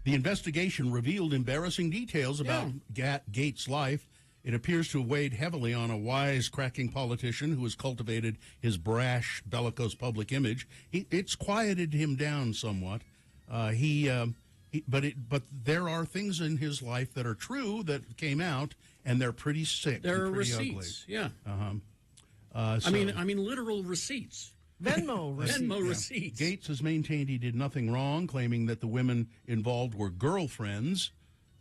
the investigation revealed embarrassing details about Gaetz' life. It appears to have weighed heavily on a wisecracking politician who has cultivated his brash, bellicose public image. It's quieted him down somewhat. But there are things in his life that are true that came out, and they're pretty sick. There are and pretty receipts. ugly. Yeah. So- I mean, literal receipts. Venmo receipts. Venmo receipts. Gates has maintained he did nothing wrong, claiming that the women involved were girlfriends.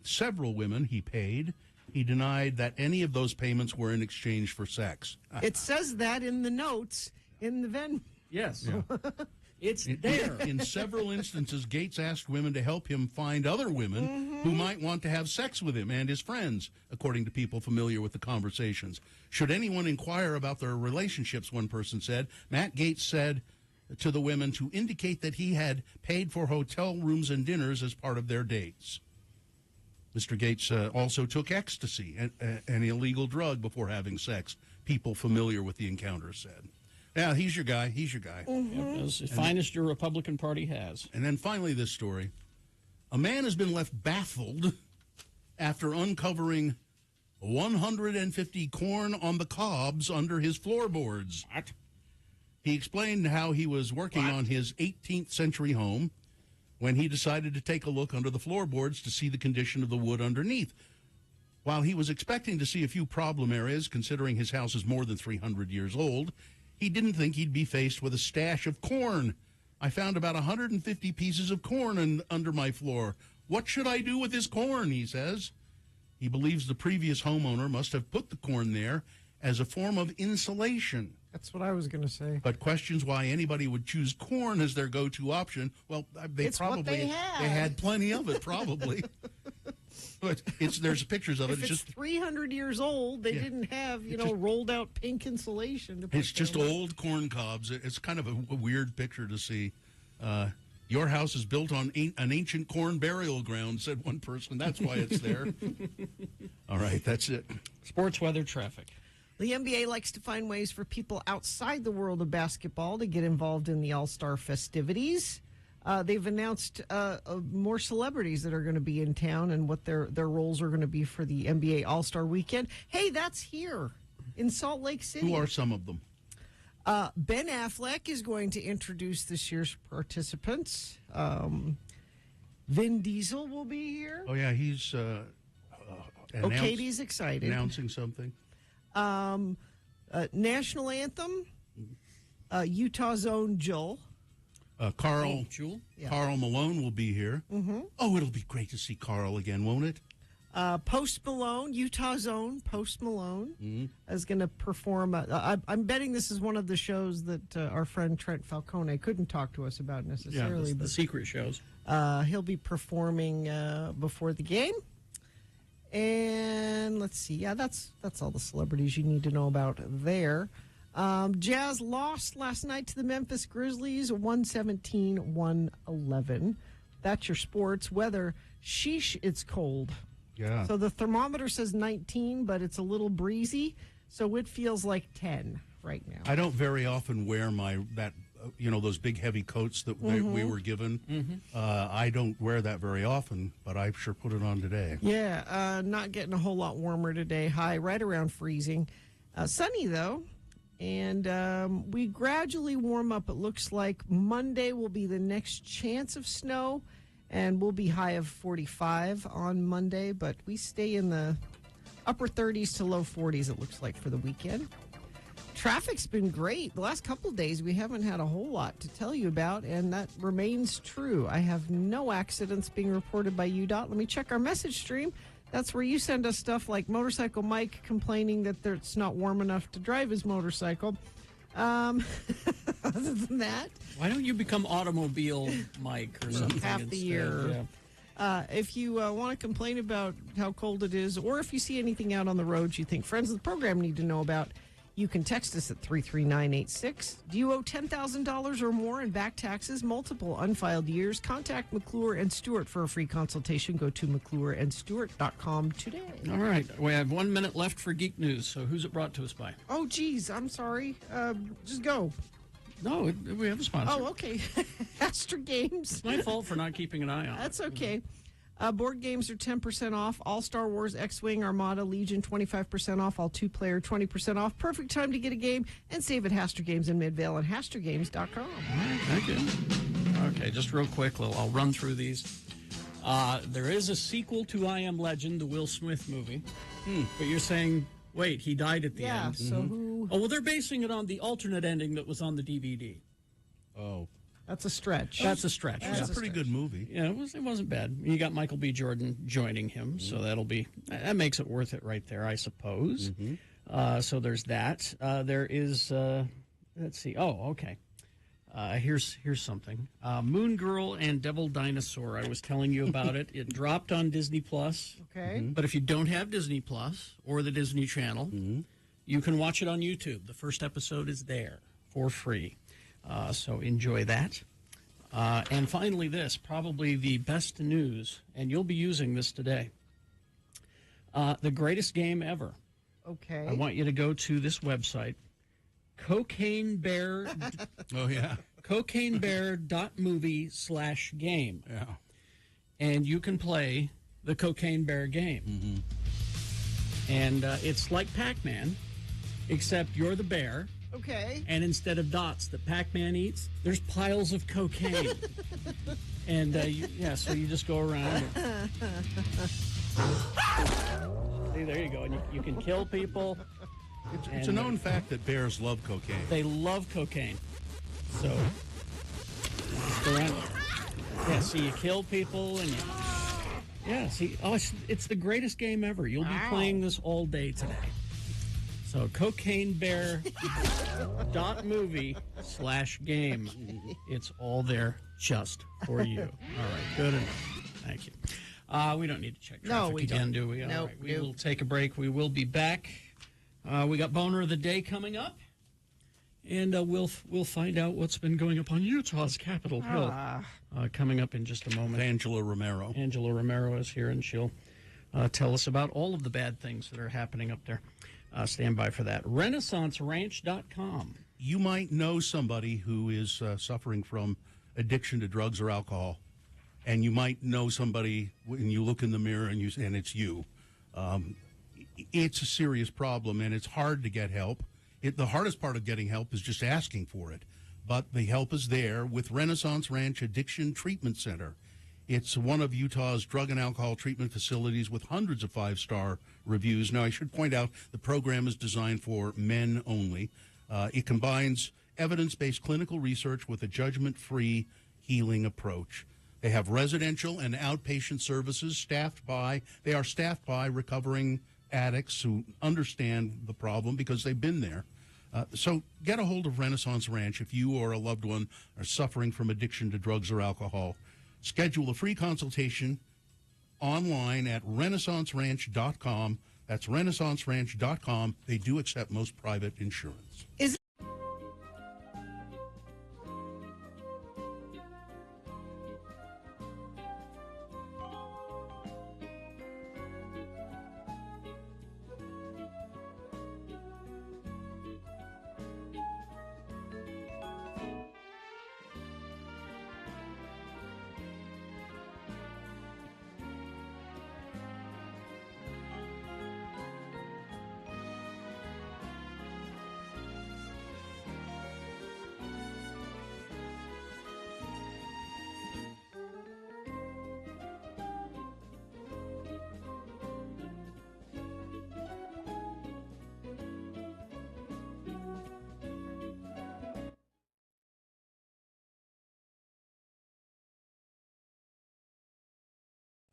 Several women he paid. He denied that any of those payments were in exchange for sex. It says that in the notes in the Venmo. Yes. Yeah. It's there. In several instances, Gates asked women to help him find other women who might want to have sex with him and his friends, according to people familiar with the conversations. Should anyone inquire about their relationships, one person said, Matt Gates said to the women to indicate that he had paid for hotel rooms and dinners as part of their dates. Mr. Gates also took ecstasy, an illegal drug, before having sex, people familiar with the encounter said. Yeah, he's your guy. He's your guy. As finest your Republican Party has. And then finally this story. A man has been left baffled after uncovering 150 corn on the cobs under his floorboards. What? He explained how he was working on his 18th century home when he decided to take a look under the floorboards to see the condition of the wood underneath. While he was expecting to see a few problem areas, considering his house is more than 300 years old, he didn't think he'd be faced with a stash of corn. I found about 150 pieces of corn under my floor. What should I do with this corn, he says. He believes the previous homeowner must have put the corn there as a form of insulation. That's what I was going to say. But questions why anybody would choose corn as their go-to option. Well, It's what they had. They had plenty of it, probably. But there's pictures of it. If it's just 300 years old, they didn't have, rolled out pink insulation. It's just old corn cobs. It's kind of a weird picture to see. Your house is built on an ancient corn burial ground, said one person. That's why it's there. All right, that's it. Sports, weather, traffic. The NBA likes to find ways for people outside the world of basketball to get involved in the All-Star festivities. They've announced more celebrities that are going to be in town and what their roles are going to be for the NBA All-Star Weekend. Hey, that's here in Salt Lake City. Who are some of them? Ben Affleck is going to introduce this year's participants. Vin Diesel will be here. Oh, yeah, he's Katie's excited. Announcing something. National Anthem, Utah's own Joel. Carl Yeah. Carl Malone will be here. Mm-hmm. Oh, it'll be great to see Carl again, won't it? Post Malone, Utah's own Post Malone, is going to perform. I'm betting this is one of the shows that our friend Trent Falcone couldn't talk to us about necessarily. Yeah, the secret shows. He'll be performing before the game. And let's see. Yeah, that's all the celebrities you need to know about there. Jazz lost last night to the Memphis Grizzlies, 117-111. That's your sports. Weather, sheesh, it's cold. Yeah. So the thermometer says 19, but it's a little breezy, so it feels like 10 right now. I don't very often wear those big heavy coats that we were given. I don't wear that very often, but I sure put it on today. Yeah, not getting a whole lot warmer today. High right around freezing. Sunny, though. And we gradually warm up. It looks like Monday will be the next chance of snow, and we'll be high of 45 on Monday, but we stay in the upper 30s to low 40s, it looks like, for the weekend. Traffic's been great. The last couple of days, we haven't had a whole lot to tell you about, and that remains true. I have no accidents being reported by UDOT. Let me check our message stream. That's where you send us stuff like Motorcycle Mike complaining that it's not warm enough to drive his motorcycle. Other than that, why don't you become Automobile Mike or something? Half the year. Yeah. If you want to complain about how cold it is, or if you see anything out on the roads you think friends of the program need to know about, you can text us at 33986. Do you owe $10,000 or more in back taxes, multiple unfiled years? Contact McClure and Stewart for a free consultation. Go to McClureandStewart.com today. All right. We have 1 minute left for Geek News. So who's it brought to us by? Oh, geez. I'm sorry. Just go. No, we have a sponsor. Oh, okay. Astra Games. It's my fault for not keeping an eye on it. That's okay. Board games are 10% off. All Star Wars, X-Wing, Armada, Legion, 25% off. All two-player, 20% off. Perfect time to get a game and save at Hastra Games in Midvale and HastraGames.com. All right, thank you. Okay, just real quick, I'll run through these. There is a sequel to I Am Legend, the Will Smith movie. But you're saying, wait, he died at the end. Yeah, so who... Oh, well, they're basing it on the alternate ending that was on the DVD. Oh. That's a stretch. That's a stretch. It's a pretty good movie. Yeah, it wasn't bad. You got Michael B. Jordan joining him, so that makes it worth it right there, I suppose. So there's that. There is, let's see. Oh, okay. Here's something. Moon Girl and Devil Dinosaur. I was telling you about it. It dropped on Disney Plus. Okay. But if you don't have Disney Plus or the Disney Channel, you can watch it on YouTube. The first episode is there for free. So enjoy that. And finally, this, probably the best news, and you'll be using this today. The greatest game ever. Okay. I want you to go to this website, Cocaine Bear. Oh, yeah. CocaineBear.movie/game. Yeah. And you can play the Cocaine Bear game. And it's like Pac-Man, except you're the bear. Okay. And instead of dots that Pac-Man eats, there's piles of cocaine. And, so you just go around. See, there you go. And you can kill people. It's a known fact that bears love cocaine. They love cocaine. So, just go around. Yeah, see, you kill people and you... Yeah, see, it's the greatest game ever. You'll be playing this all day today. So, CocaineBear.movie/game. It's all there just for you. All right, good enough. Thank you. We don't need to check traffic again, do we? All right, we will take a break. We will be back. We got Boner of the Day coming up, and we'll find out what's been going up on Utah's Capitol Hill coming up in just a moment. Angela Romero. Angela Romero is here, and she'll tell us about all of the bad things that are happening up there. Stand by for that. RenaissanceRanch.com. You might know somebody who is suffering from addiction to drugs or alcohol, and you might know somebody when you look in the mirror and it's you. It's a serious problem, and it's hard to get help. The hardest part of getting help is just asking for it, but the help is there with Renaissance Ranch Addiction Treatment Center. It's one of Utah's drug and alcohol treatment facilities with hundreds of five-star reviews. Now, I should point out the program is designed for men only. It combines evidence-based clinical research with a judgment-free healing approach. They have residential and outpatient services they are staffed by recovering addicts who understand the problem because they've been there. So get a hold of Renaissance Ranch if you or a loved one are suffering from addiction to drugs or alcohol. Schedule a free consultation online at RenaissanceRanch.com. That's RenaissanceRanch.com. They do accept most private insurance.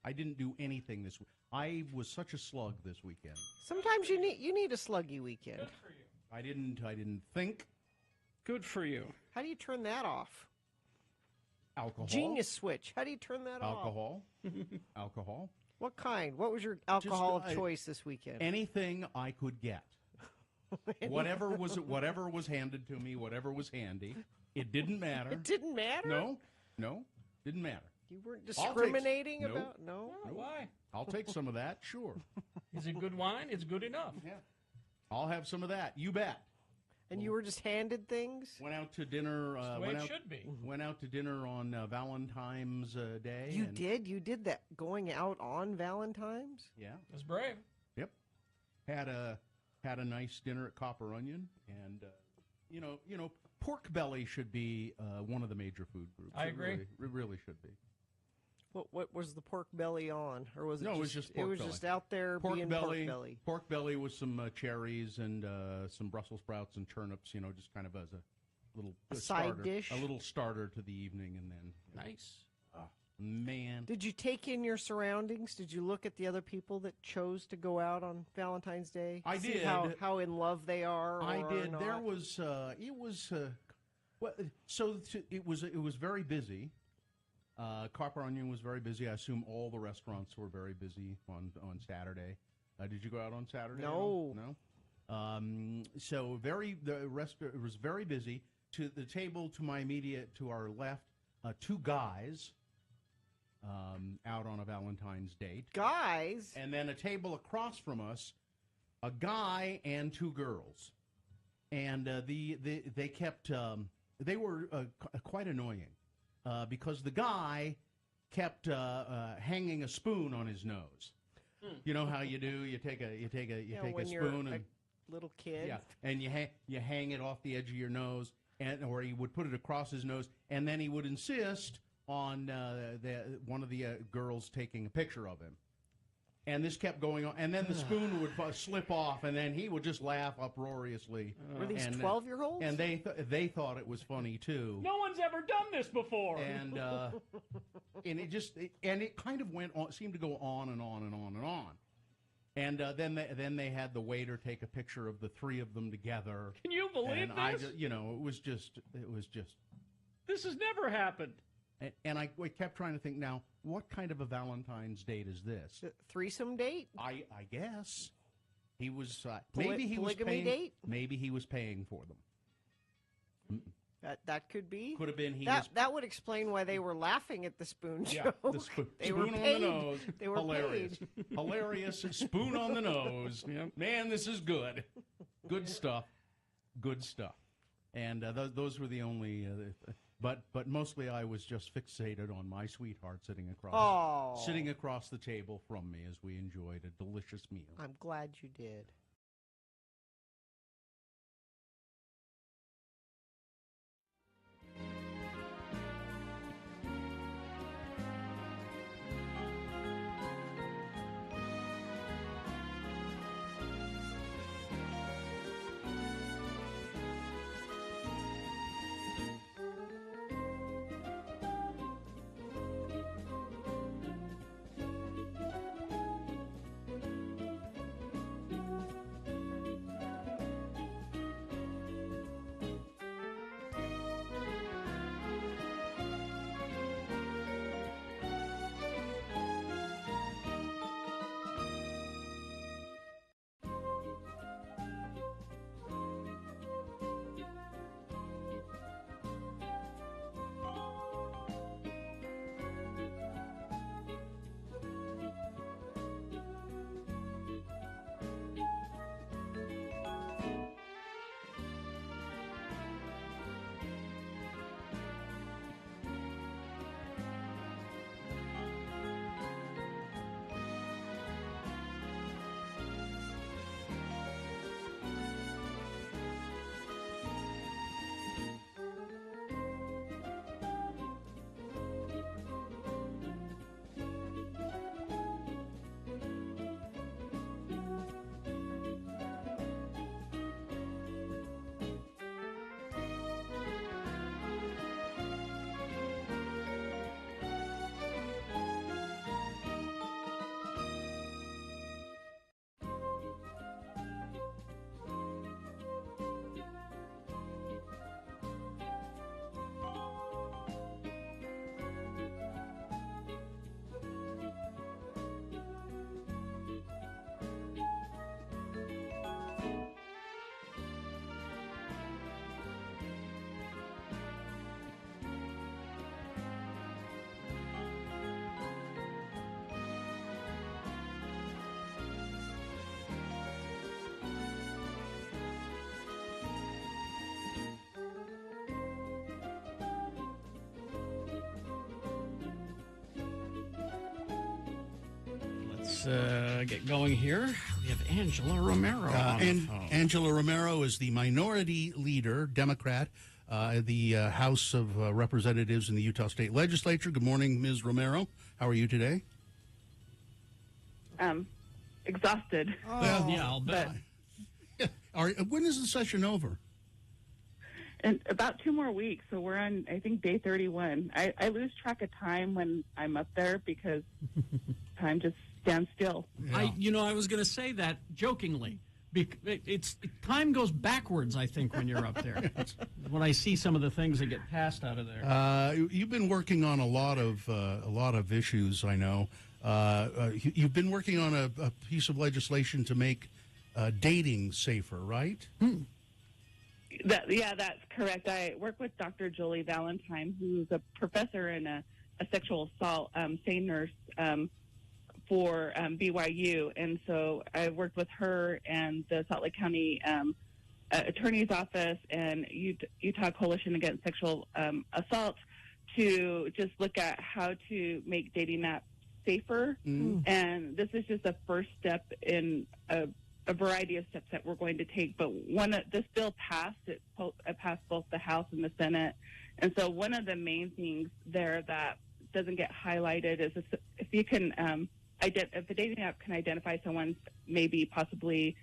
I didn't do anything this week. I was such a slug this weekend. Sometimes you need a sluggy weekend. Good for you. I didn't think. Good for you. How do you turn that off? Alcohol. Genius switch. How do you turn that off? Alcohol. What kind? What was your alcohol of choice this weekend? Anything I could get. Whatever was handed to me, whatever was handy. It didn't matter. It didn't matter? No, didn't matter. You weren't discriminating about? No. Why? I'll take some of that, sure. Is it good wine? It's good enough. Yeah. I'll have some of that. You bet. And you were just handed things? Went out to dinner. That's the way it should be. Went out to dinner on Valentine's Day. You did? You did that going out on Valentine's? Yeah. That's brave. Yep. Had a nice dinner at Copper Onion, and you know, pork belly should be one of the major food groups. I agree. It really should be. What was the pork belly on, or was it? No, just, it was just pork It was belly. just out there being pork belly. Pork belly with some cherries and some Brussels sprouts and turnips. Just kind of as a little side starter, dish, a little starter to the evening, and then nice. Man, did you take in your surroundings? Did you look at the other people that chose to go out on Valentine's Day? I See did. How in love they are. I or did. Not? There was. It was. Well, so it was. It was very busy. Copper Onion was very busy. I assume all the restaurants were very busy on Saturday. Did you go out on Saturday? No. No. So it was very busy. To the table to our left, two guys out on a Valentine's date. Guys? And then a table across from us, a guy and two girls. And they kept, they were quite annoying because the guy kept hanging a spoon on his nose. You know how you do? You take a spoon and little kid. Yeah, and you hang it off the edge of your nose, or he would put it across his nose, and then he would insist on one of the girls taking a picture of him. And this kept going on, and then the spoon would slip off, and then he would just laugh uproariously. Were these 12-year-olds? And they thought it was funny too. No one's ever done this before. And it kind of went on, seemed to go on and on and on and on. And then they had the waiter take a picture of the three of them together. Can you believe this? It was just. This has never happened. And I kept trying to think, now, what kind of a Valentine's date is this? Threesome date? I guess. He was, polygamy date? Maybe he was paying for them. That could be. Could have been that would explain why they were laughing at the spoon joke. The spoon were on paid. the nose. They were hilarious. paid. Hilarious. Spoon on the nose. Man, this is good. Good stuff. Good stuff. And those were the only... But mostly I was just fixated on my sweetheart sitting across the table from me as we enjoyed a delicious meal. I'm glad you did. Get going here. We have Angela Romero on the phone. Angela Romero is the minority leader, Democrat, the House of Representatives in the Utah State Legislature. Good morning, Ms. Romero. How are you today? Exhausted. I'll bet. When is the session over? In about 2 more weeks, so we're on, I think, day 31. I lose track of time when I'm up there because time just stands still. Yeah. I was going to say that jokingly. Time goes backwards, I think, when you're up there. When I see some of the things that get passed out of there. You've been working on a lot of issues, I know. You've been working on a piece of legislation to make dating safer, right? That's correct. I work with Dr. Julie Valentine, who's a professor and a sexual assault SANE nurse for BYU. And so I worked with her and the Salt Lake County Attorney's Office and Utah Coalition Against Sexual Assault to just look at how to make dating apps safer. And this is just a first step in a variety of steps that we're going to take. But this bill passed. It passed both the House and the Senate. And so one of the main things there that doesn't get highlighted is if you can, if a dating app can identify someone maybe possibly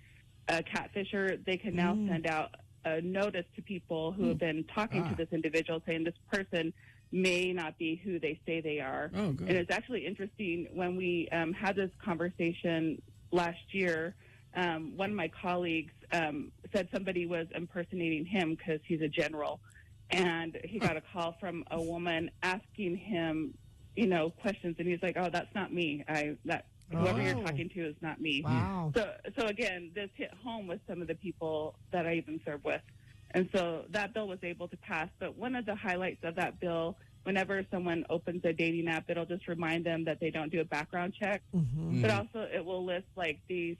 a catfisher, they can now send out a notice to people who have been talking to this individual saying this person may not be who they say they are. Oh, good. And it's actually interesting when we had this conversation last year. One of my colleagues said somebody was impersonating him because he's a general, and he got a call from a woman asking him, questions, and he's like, "Oh, that's not me. Whoever you're talking to is not me." Wow. So again, this hit home with some of the people that I even serve with, and so that bill was able to pass. But one of the highlights of that bill, whenever someone opens a dating app, it'll just remind them that they don't do a background check, but also it will list like these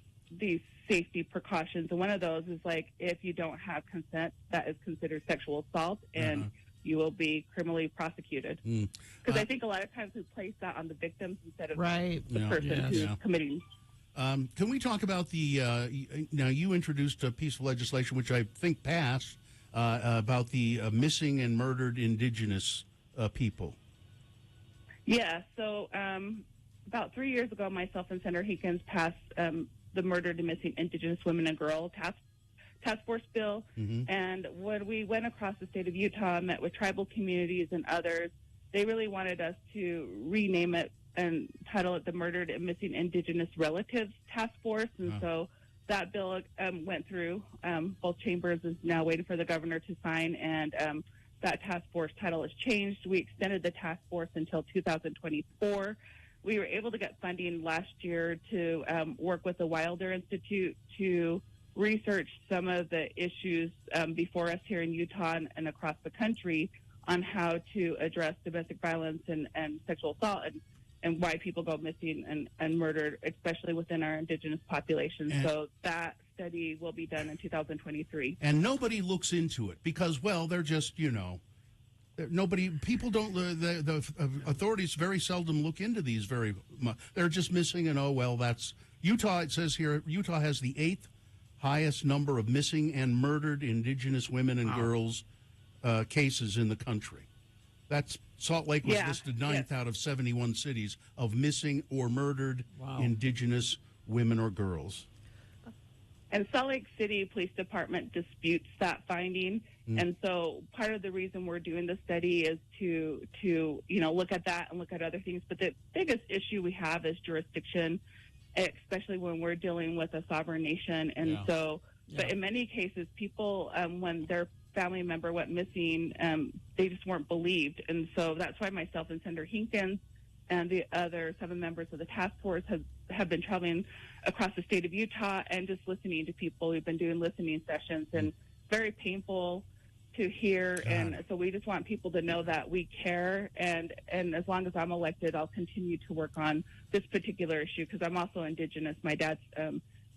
safety precautions. And one of those is like, if you don't have consent, that is considered sexual assault and you will be criminally prosecuted. Because I think a lot of times we place that on the victims instead of the person who's committing. Can we talk about now you introduced a piece of legislation which I think passed about the missing and murdered indigenous people. Yeah, so about 3 years ago, myself and Senator Hinkins passed the Murdered and Missing Indigenous Women and Girls Task Force Bill. And when we went across the state of Utah, met with tribal communities and others, they really wanted us to rename it and title it the Murdered and Missing Indigenous Relatives Task Force. And so that bill went through both chambers, is now waiting for the governor to sign, and that task force title has changed. We extended the task force until 2024. We were able to get funding last year to work with the Wilder Institute to research some of the issues before us here in Utah and across the country on how to address domestic violence and sexual assault and why people go missing and murdered, especially within our indigenous population. So that study will be done in 2023. And nobody looks into it because, well, they're just, people don't, the authorities very seldom look into these very much. They're just missing and, that's Utah. It says here, Utah has the 8th highest number of missing and murdered indigenous women and girls cases in the country. That's Salt Lake was listed 9th out of 71 cities of missing or murdered indigenous women or girls. And Salt Lake City Police Department disputes that finding. And so part of the reason we're doing the study is to look at that and look at other things. But the biggest issue we have is jurisdiction, especially when we're dealing with a sovereign nation. And but in many cases, people, when their family member went missing, they just weren't believed. And so that's why myself and Senator Hinkins and the other 7 members of the task force have been traveling across the state of Utah and just listening to people. We've been doing listening sessions, and very painful to hear. And so we just want people to know that we care. And as long as I'm elected, I'll continue to work on this particular issue because I'm also Indigenous. My dad's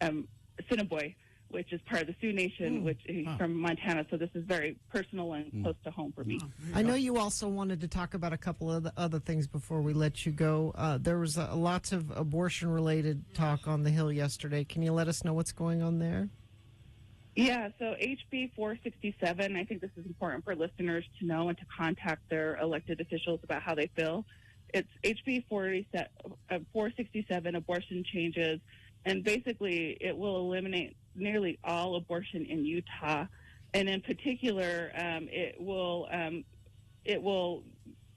Assiniboine, which is part of the Sioux Nation, which he's from Montana. So this is very personal and close to home for me. I know you also wanted to talk about a couple of the other things before we let you go. There was lots of abortion-related talk on the Hill yesterday. Can you let us know what's going on there? Yeah, so HB 467, I think this is important for listeners to know and to contact their elected officials about how they feel. it's HB 467, abortion changes, and basically it will eliminate nearly all abortion in Utah, and in particular, it will,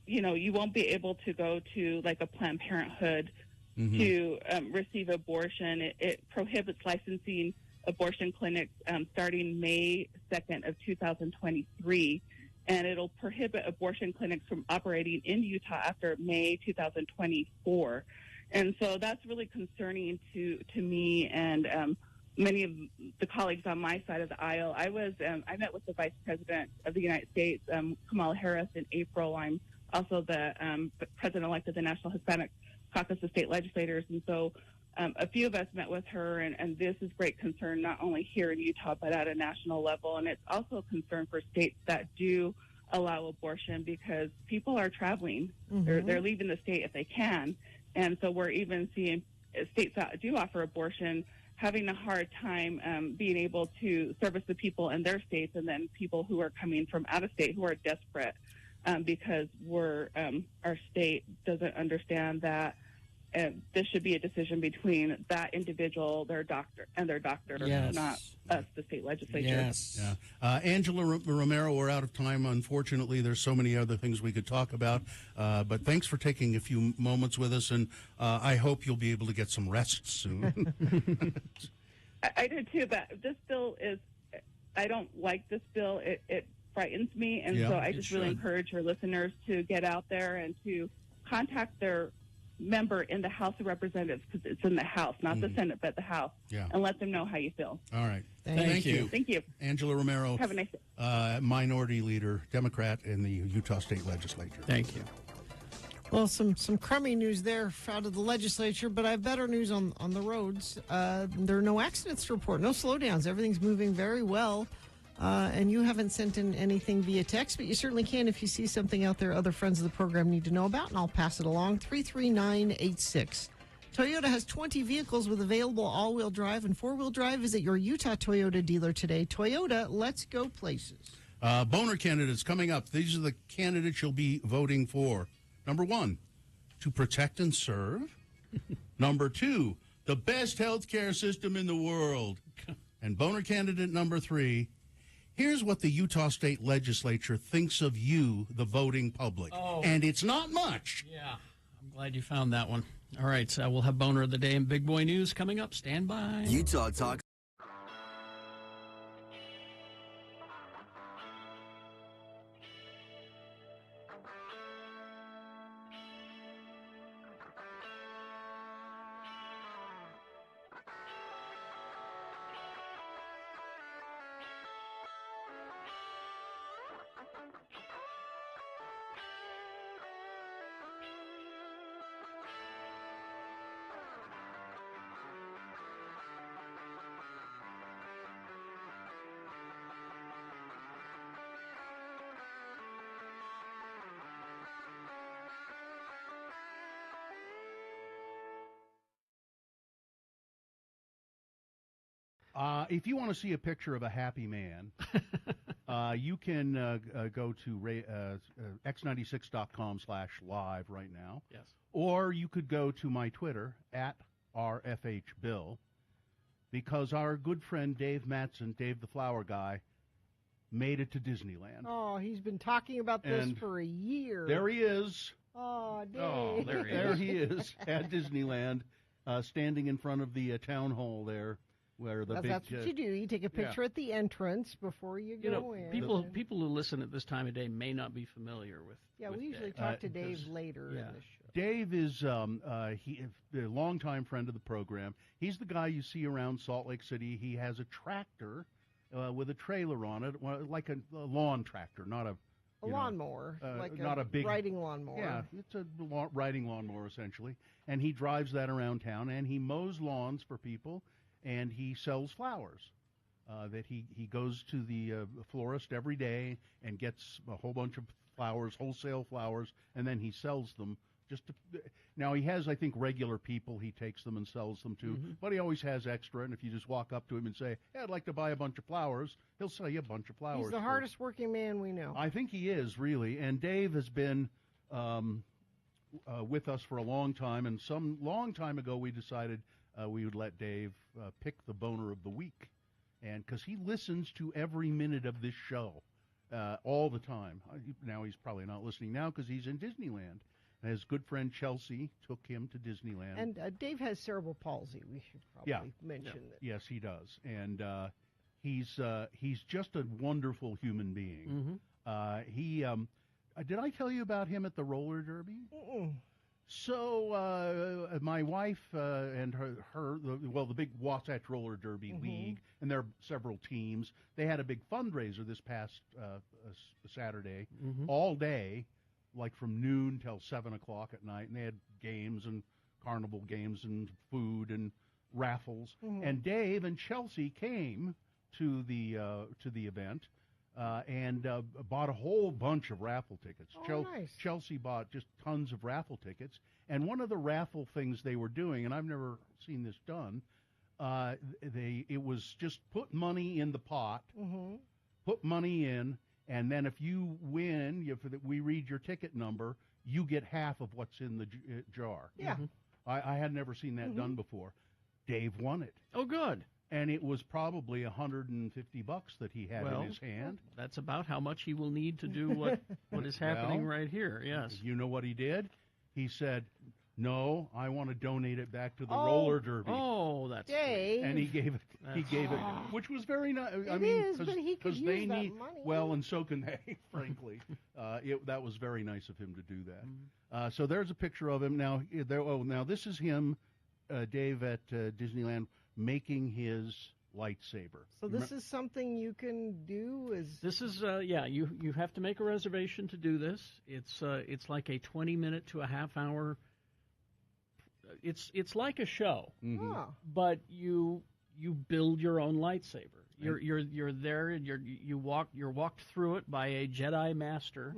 you won't be able to go to like a Planned Parenthood to receive abortion. It prohibits licensing abortion clinics starting May 2nd of 2023, and it'll prohibit abortion clinics from operating in Utah after May 2024. And so that's really concerning to me and many of the colleagues on my side of the aisle. I met with the Vice President of the United States, Kamala Harris, in April. I'm also the President-elect of the National Hispanic Caucus of State Legislators, and so a few of us met with her, and this is great concern not only here in Utah but at a national level, and it's also a concern for states that do allow abortion because people are traveling. They're leaving the state if they can, and so we're even seeing states that do offer abortion having a hard time being able to service the people in their states, and then people who are coming from out of state who are desperate because our state doesn't understand that this should be a decision between that individual, their doctor, not us, the state legislature. Yes. Yeah. Angela Romero, we're out of time, unfortunately. There's so many other things we could talk about, but thanks for taking a few moments with us, and I hope you'll be able to get some rest soon. I do too, but this bill I don't like this bill. It frightens me, and so I just really encourage your listeners to get out there and to contact their member in the House of Representatives, because it's in the House, not the Senate, but the House, and let them know how you feel. All right. Thank you. Thank you. Angela Romero, have a nice day. Minority Leader, Democrat in the Utah State Legislature. Thank you. Well, some crummy news there out of the legislature, but I have better news on the roads. There are no accidents to report, no slowdowns. Everything's moving very well. And you haven't sent in anything via text, but you certainly can if you see something out there other friends of the program need to know about, and I'll pass it along. 33986. Toyota has 20 vehicles with available all-wheel drive and four-wheel drive. Visit your Utah Toyota dealer today. Toyota, let's go places. Boner candidates coming up. These are the candidates you'll be voting for. Number 1, to protect and serve. Number 2, the best health care system in the world. And boner candidate number 3, here's what the Utah State Legislature thinks of you, the voting public. Oh. And it's not much. Yeah, I'm glad you found that one. All right, so we'll have Boner of the Day and Big Boy News coming up. Stand by. Utah Talk. If you want to see a picture of a happy man, you can go to x96.com/live right now. Yes. Or you could go to my Twitter, @RFHBill, because our good friend Dave Mattson, Dave the Flower Guy, made it to Disneyland. Oh, he's been talking about this for a year. There he is. Oh, Dave. Oh, there he is. There he is at Disneyland, standing in front of the town hall there. Where the that's what you do. You take a picture at the entrance before you go in. People who listen at this time of day may not be familiar with. Yeah, with we usually Dave. talk to Dave later in the show. Dave is a longtime friend of the program. He's the guy you see around Salt Lake City. He has a tractor with a trailer on it, like a lawn tractor, not a lawnmower, not a big riding lawnmower. Yeah, it's a riding lawnmower essentially, and he drives that around town and he mows lawns for people. And he sells flowers. That he goes to the florist every day and gets a whole bunch of flowers, wholesale flowers, and then he sells them. Now he has, I think, regular people he takes them and sells them to, but he always has extra. And if you just walk up to him and say, "Hey, I'd like to buy a bunch of flowers," he'll sell you a bunch of flowers. He's the hardest working man we know. I think he is, really. And Dave has been with us for a long time, and some long time ago we decided we would let Dave pick the boner of the week, and because he listens to every minute of this show all the time. Now he's probably not listening now because he's in Disneyland. His good friend Chelsea took him to Disneyland. And Dave has cerebral palsy. We should probably mention that. Yes, he does, and he's just a wonderful human being. He did I tell you about him at the roller derby? So my wife and the big Wasatch Roller Derby League, and there are several teams. They had a big fundraiser this past Saturday, all day, like from noon till 7 o'clock at night, and they had games and carnival games and food and raffles. And Dave and Chelsea came to the event. And bought a whole bunch of raffle tickets. Nice. Chelsea bought just tons of raffle tickets. And one of the raffle things they were doing, and I've never seen this done, it was just put money in the pot, put money in, and then if you win, if we read your ticket number, you get half of what's in the jar. Yeah. I had never seen that done before. Dave won it. Oh, good. And it was probably $150 that he had in his hand. That's about how much he will need to do what is happening right here. Yes. You know what he did? He said, "No, I want to donate it back to the roller derby." Oh, that's Dave. And he gave it. He gave it, which was very nice. I mean, but he could use they that need money. well, and so can they. Frankly, that was very nice of him to do that. So there's a picture of him now. Now this is him, Dave at Disneyland, making his lightsaber. So this is something you can do? This is you have to make a reservation to do this. It's like a 20-minute to a half-hour. It's like a show, but you build your own lightsaber. You're there and you're walked through it by a Jedi master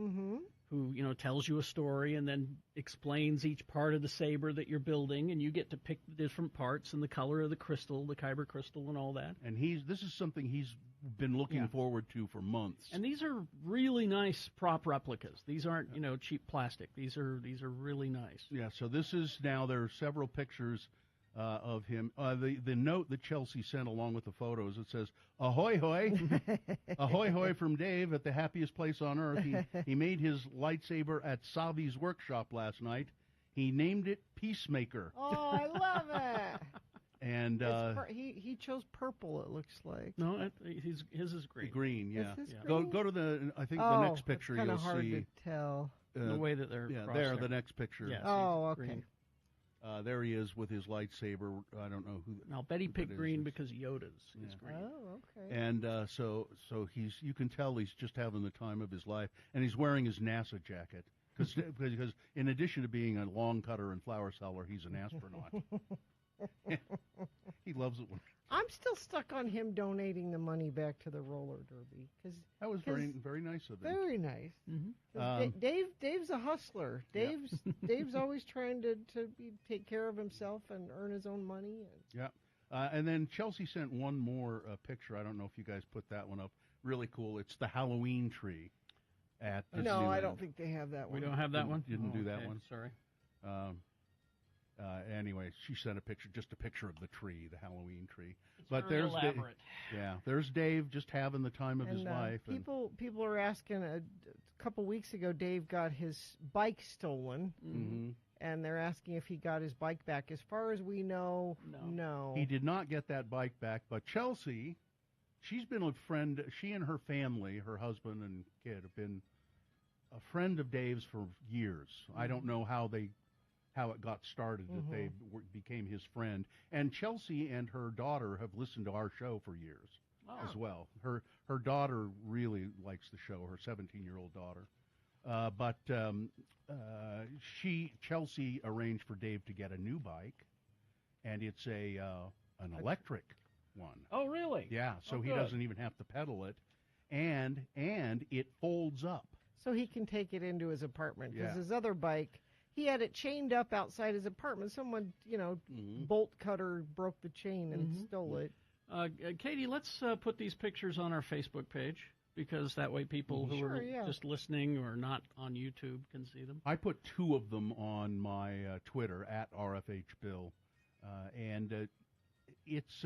who tells you a story and then explains each part of the saber that you're building, and you get to pick the different parts and the color of the crystal, the kyber crystal, and all that. And this is something he's been looking forward to for months. And these are really nice prop replicas. These aren't cheap plastic. These are really nice. Yeah. So this is now there are several pictures of him. The note that Chelsea sent along with the photos, it says, "Ahoy hoy, ahoy hoy from Dave at the happiest place on earth. He made his lightsaber at Savi's workshop last night. He named it Peacemaker." Oh, I love it. And he chose purple. It looks like. No, his is green. Green, yeah. Is his green? Go to the the next picture. It's You'll hard see to tell the way that they're there. The next picture. Yes, okay. Green. There he is with his lightsaber. I don't know who. Now Betty picked green because Yoda's is green. Oh, okay. And so you can tell he's just having the time of his life, and he's wearing his NASA jacket because in addition to being a lawn cutter and flower seller, he's an astronaut. He loves it when. I'm still stuck on him donating the money back to the roller derby because that was very nice of him. Very nice. Dave's a hustler. Dave's always trying to take care of himself and earn his own money. Yeah, and then Chelsea sent one more picture. I don't know if you guys put that one up. Really cool. It's the Halloween tree at Disneyland. No, I don't think they have that one. We don't have that one. Didn't do that one. Sorry. Anyway, she sent just a picture of the tree, the Halloween tree. It's but very there's elaborate. there's Dave just having the time of his life. People are asking. A couple weeks ago, Dave got his bike stolen, and they're asking if he got his bike back. As far as we know, no. He did not get that bike back. But Chelsea, she's been a friend. She and her family, her husband and kid, have been a friend of Dave's for years. I don't know how it got started, that they became his friend. And Chelsea and her daughter have listened to our show for years as well. Her daughter really likes the show, her 17-year-old daughter. But Chelsea arranged for Dave to get a new bike, and it's an electric one. Oh, really? Yeah, so he doesn't even have to pedal it. And it folds up. So he can take it into his apartment, because his other bike, he had it chained up outside his apartment. Someone, bolt cutter broke the chain and stole it. Katie, let's put these pictures on our Facebook page. because that way people who Sure, are yeah. just listening or not on YouTube can see them? I put 2 of them on my Twitter at RFHBill, and it's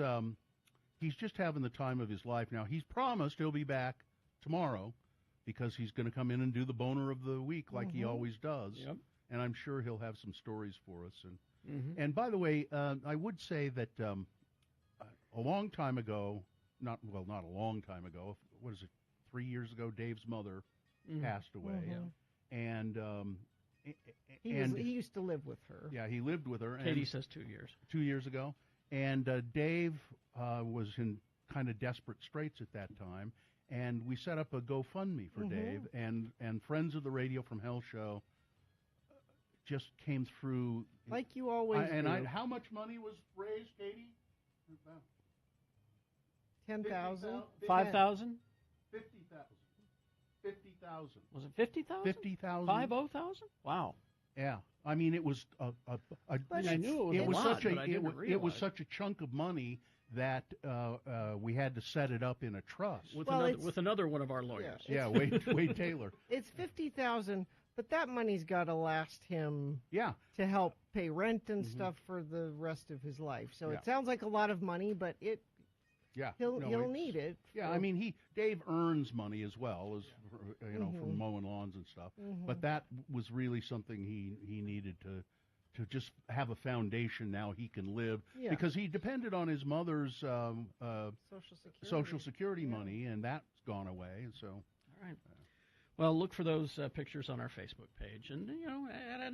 he's just having the time of his life now. He's promised he'll be back tomorrow because he's going to come in and do the boner of the week like he always does. Yep. And I'm sure he'll have some stories for us. And by the way, I would say that a long time ago, not a long time ago, what is it, 3 years ago, Dave's mother passed away. And He used to live with her. yeah, he lived with her. Katie and says 2 years. 2 years ago. And Dave was in kind of desperate straits at that time. And we set up a GoFundMe for Dave. And friends of the Radio from Hell show just came through. Like you always do. How much money was raised, Katie? 10,000? 5,000? 50,000. 50,000. Was it 50,000? 50,000. 50,000? Wow. Yeah. I mean, it was I knew it was a lot, but I didn't it was realize. such a chunk of money that we had to set it up in a trust. With another one of our lawyers. Yeah, Wade Taylor. It's 50,000, but that money's got to last him. Yeah. To help pay rent and stuff for the rest of his life. So Yeah. it sounds like a lot of money, but he'll need it. Yeah, I mean, Dave earns money as well as from mowing lawns and stuff. But that was really something he needed to just have a foundation. Now he can live because he depended on his mother's Social Security money, and that's gone away. So, all right. Well, look for those pictures on our Facebook page, and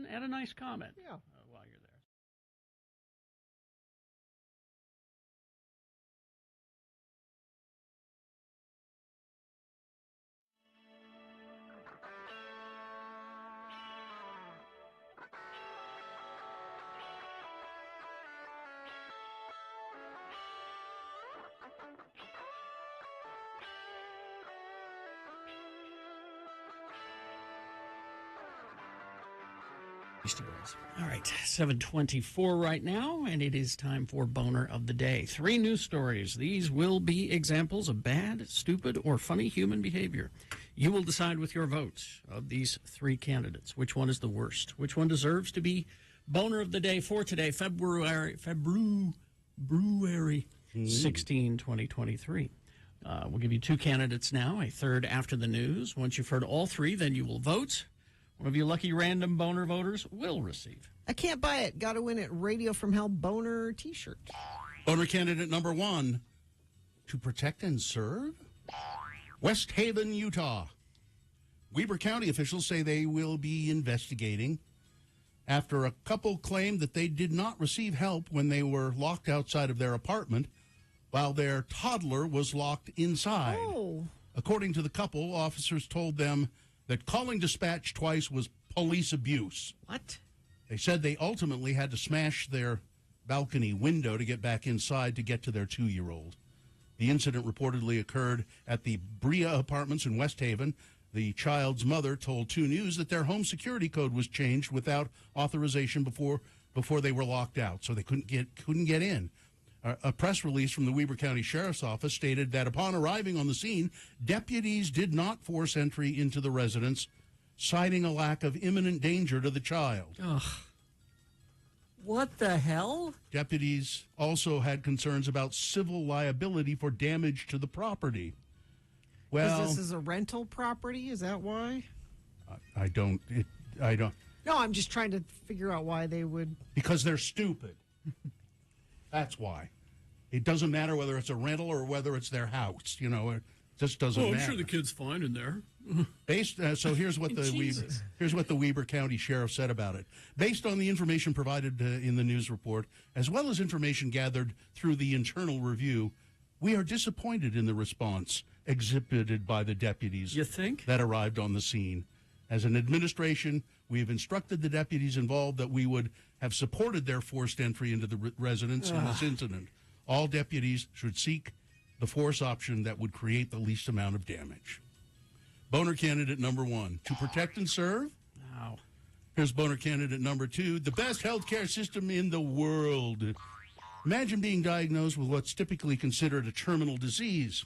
add a nice comment. Yeah. While you're there. All right, 7:24 right now, and it is time for Boner of the Day. 3 news stories. These will be examples of bad, stupid, or funny human behavior. You will decide with your votes of these 3 candidates which one is the worst, which one deserves to be Boner of the Day for today, February 16, 2023. We'll give you 2 candidates now, a third after the news. Once you've heard all 3, then you will vote. One of you lucky random boner voters will receive. I can't buy it. Got to win it. Radio from Hell boner T-shirt. Boner candidate number 1, to protect and serve? West Haven, Utah. Weber County officials say they will be investigating after a couple claimed that they did not receive help when they were locked outside of their apartment while their toddler was locked inside. Oh. According to the couple, officers told them that calling dispatch twice was police abuse. What? They said they ultimately had to smash their balcony window to get back inside to get to their 2-year-old. The incident reportedly occurred at the Bria Apartments in West Haven. The child's mother told 2 News that their home security code was changed without authorization before they were locked out, so they couldn't get in. A press release from the Weber County Sheriff's Office stated that upon arriving on the scene, deputies did not force entry into the residence, citing a lack of imminent danger to the child. Ugh. What the hell? Deputies also had concerns about civil liability for damage to the property. Well, Because this is a rental property? Is that why? I don't. No, I'm just trying to figure out why they would. Because they're stupid. That's why. It doesn't matter whether it's a rental or whether it's their house. It just doesn't matter. I'm sure the kid's fine in there. So here's what the Weber County Sheriff said about it. Based on the information provided in the news report, as well as information gathered through the internal review, we are disappointed in the response exhibited by the deputies. You think? That arrived on the scene. As an administration, we have instructed the deputies involved that we would have supported their forced entry into the residence in this incident. All deputies should seek the force option that would create the least amount of damage. Boner candidate number 1, to protect and serve? Wow. Here's boner candidate number 2, the best healthcare system in the world. Imagine being diagnosed with what's typically considered a terminal disease.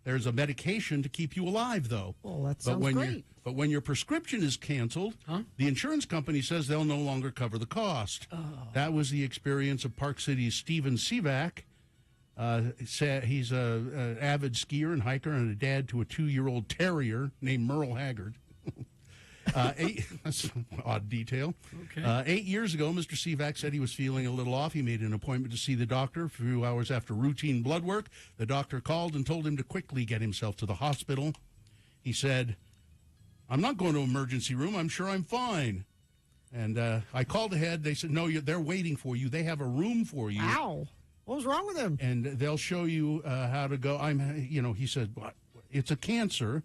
There's a medication to keep you alive, though. Well, that sounds great. But when your prescription is canceled, the insurance company says they'll no longer cover the cost. That was the experience of Park City's Steven Sivak. He's an avid skier and hiker and a dad to a 2-year-old terrier named Merle Haggard. That's an odd detail. Okay. 8 years ago, Mr. Sivak said he was feeling a little off. He made an appointment to see the doctor. A few hours after routine blood work, the doctor called and told him to quickly get himself to the hospital. He said, "I'm not going to emergency room. I'm sure I'm fine." And I called ahead. They said, "No, they're waiting for you. They have a room for you." Wow. What was wrong with him? And they'll show you how to go. He said, it's a cancer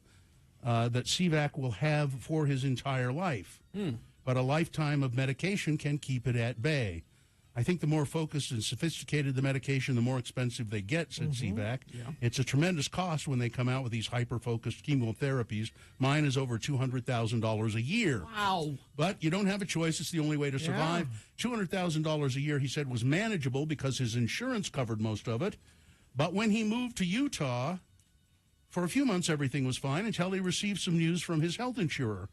that Sivak will have for his entire life. But a lifetime of medication can keep it at bay. I think the more focused and sophisticated the medication, the more expensive they get, said Sivak. Yeah. It's a tremendous cost when they come out with these hyper-focused chemotherapies. Mine is over $200,000 a year. Wow. But you don't have a choice. It's the only way to survive. $200,000 a year, he said, was manageable because his insurance covered most of it. But when he moved to Utah, for a few months everything was fine until he received some news from his health insurer.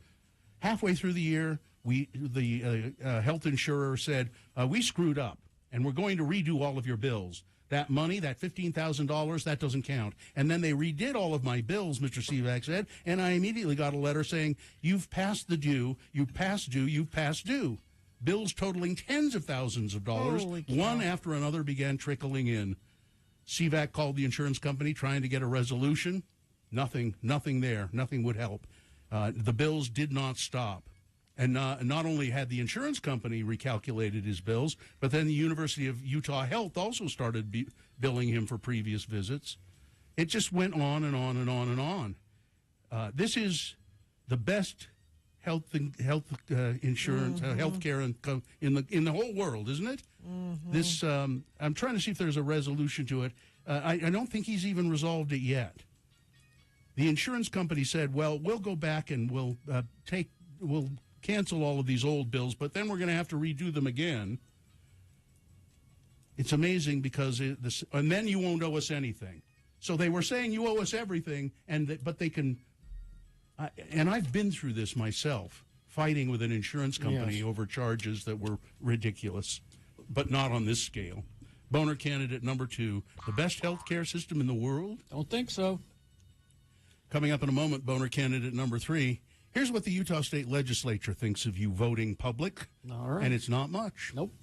Halfway through the year, the health insurer said, we screwed up, and we're going to redo all of your bills. That money, that $15,000, that doesn't count. And then they redid all of my bills, Mr. Sivak said, and I immediately got a letter saying, you've passed the due, you've passed due, you've passed due. Bills totaling tens of thousands of dollars, one after another, began trickling in. Sivak called the insurance company trying to get a resolution. Nothing there. Nothing would help. The bills did not stop. And not only had the insurance company recalculated his bills, but then the University of Utah Health also started billing him for previous visits. It just went on and on and on and on. This is the best health insurance, healthcare in the whole world, isn't it? This I'm trying to see if there's a resolution to it. I don't think he's even resolved it yet. The insurance company said, "Well, we'll go back and we'll cancel all of these old bills, but then we're going to have to redo them again." It's amazing because and then you won't owe us anything. So they were saying you owe us everything, but they can. And I've been through this myself, fighting with an insurance company over charges that were ridiculous, but not on this scale. Boner candidate number 2, the best health care system in the world? Don't think so. Coming up in a moment, boner candidate number 3. Here's what the Utah State Legislature thinks of you voting public. All right. And it's not much. Nope.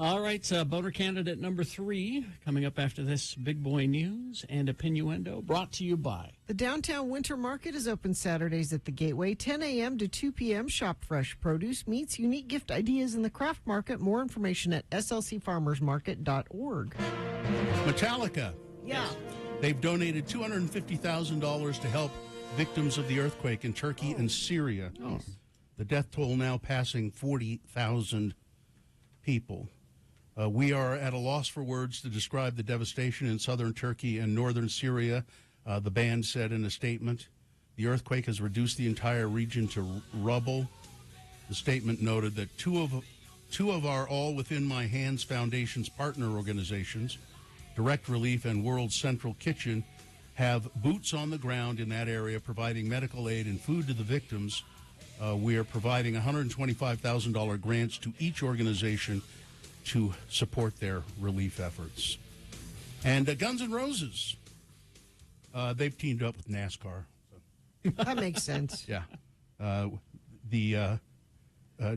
All right, boner candidate number 3, coming up after this big boy news and Opinioendo, brought to you by. The Downtown Winter Market is open Saturdays at the Gateway, 10 a.m. to 2 p.m. Shop fresh produce, meats, unique gift ideas in the craft market. More information at slcfarmersmarket.org. Metallica. Yeah. They've donated $250,000 to help victims of the earthquake in Turkey and Syria. Oh. The death toll now passing 40,000 people. We are at a loss for words to describe the devastation in southern Turkey and northern Syria, the band said in a statement. The earthquake has reduced the entire region to rubble. The statement noted that two of our All Within My Hands Foundation's partner organizations, Direct Relief and World Central Kitchen, have boots on the ground in that area providing medical aid and food to the victims. We are providing $125,000 grants to each organization to support their relief efforts. And Guns N' Roses, they've teamed up with NASCAR. That makes sense. Yeah. The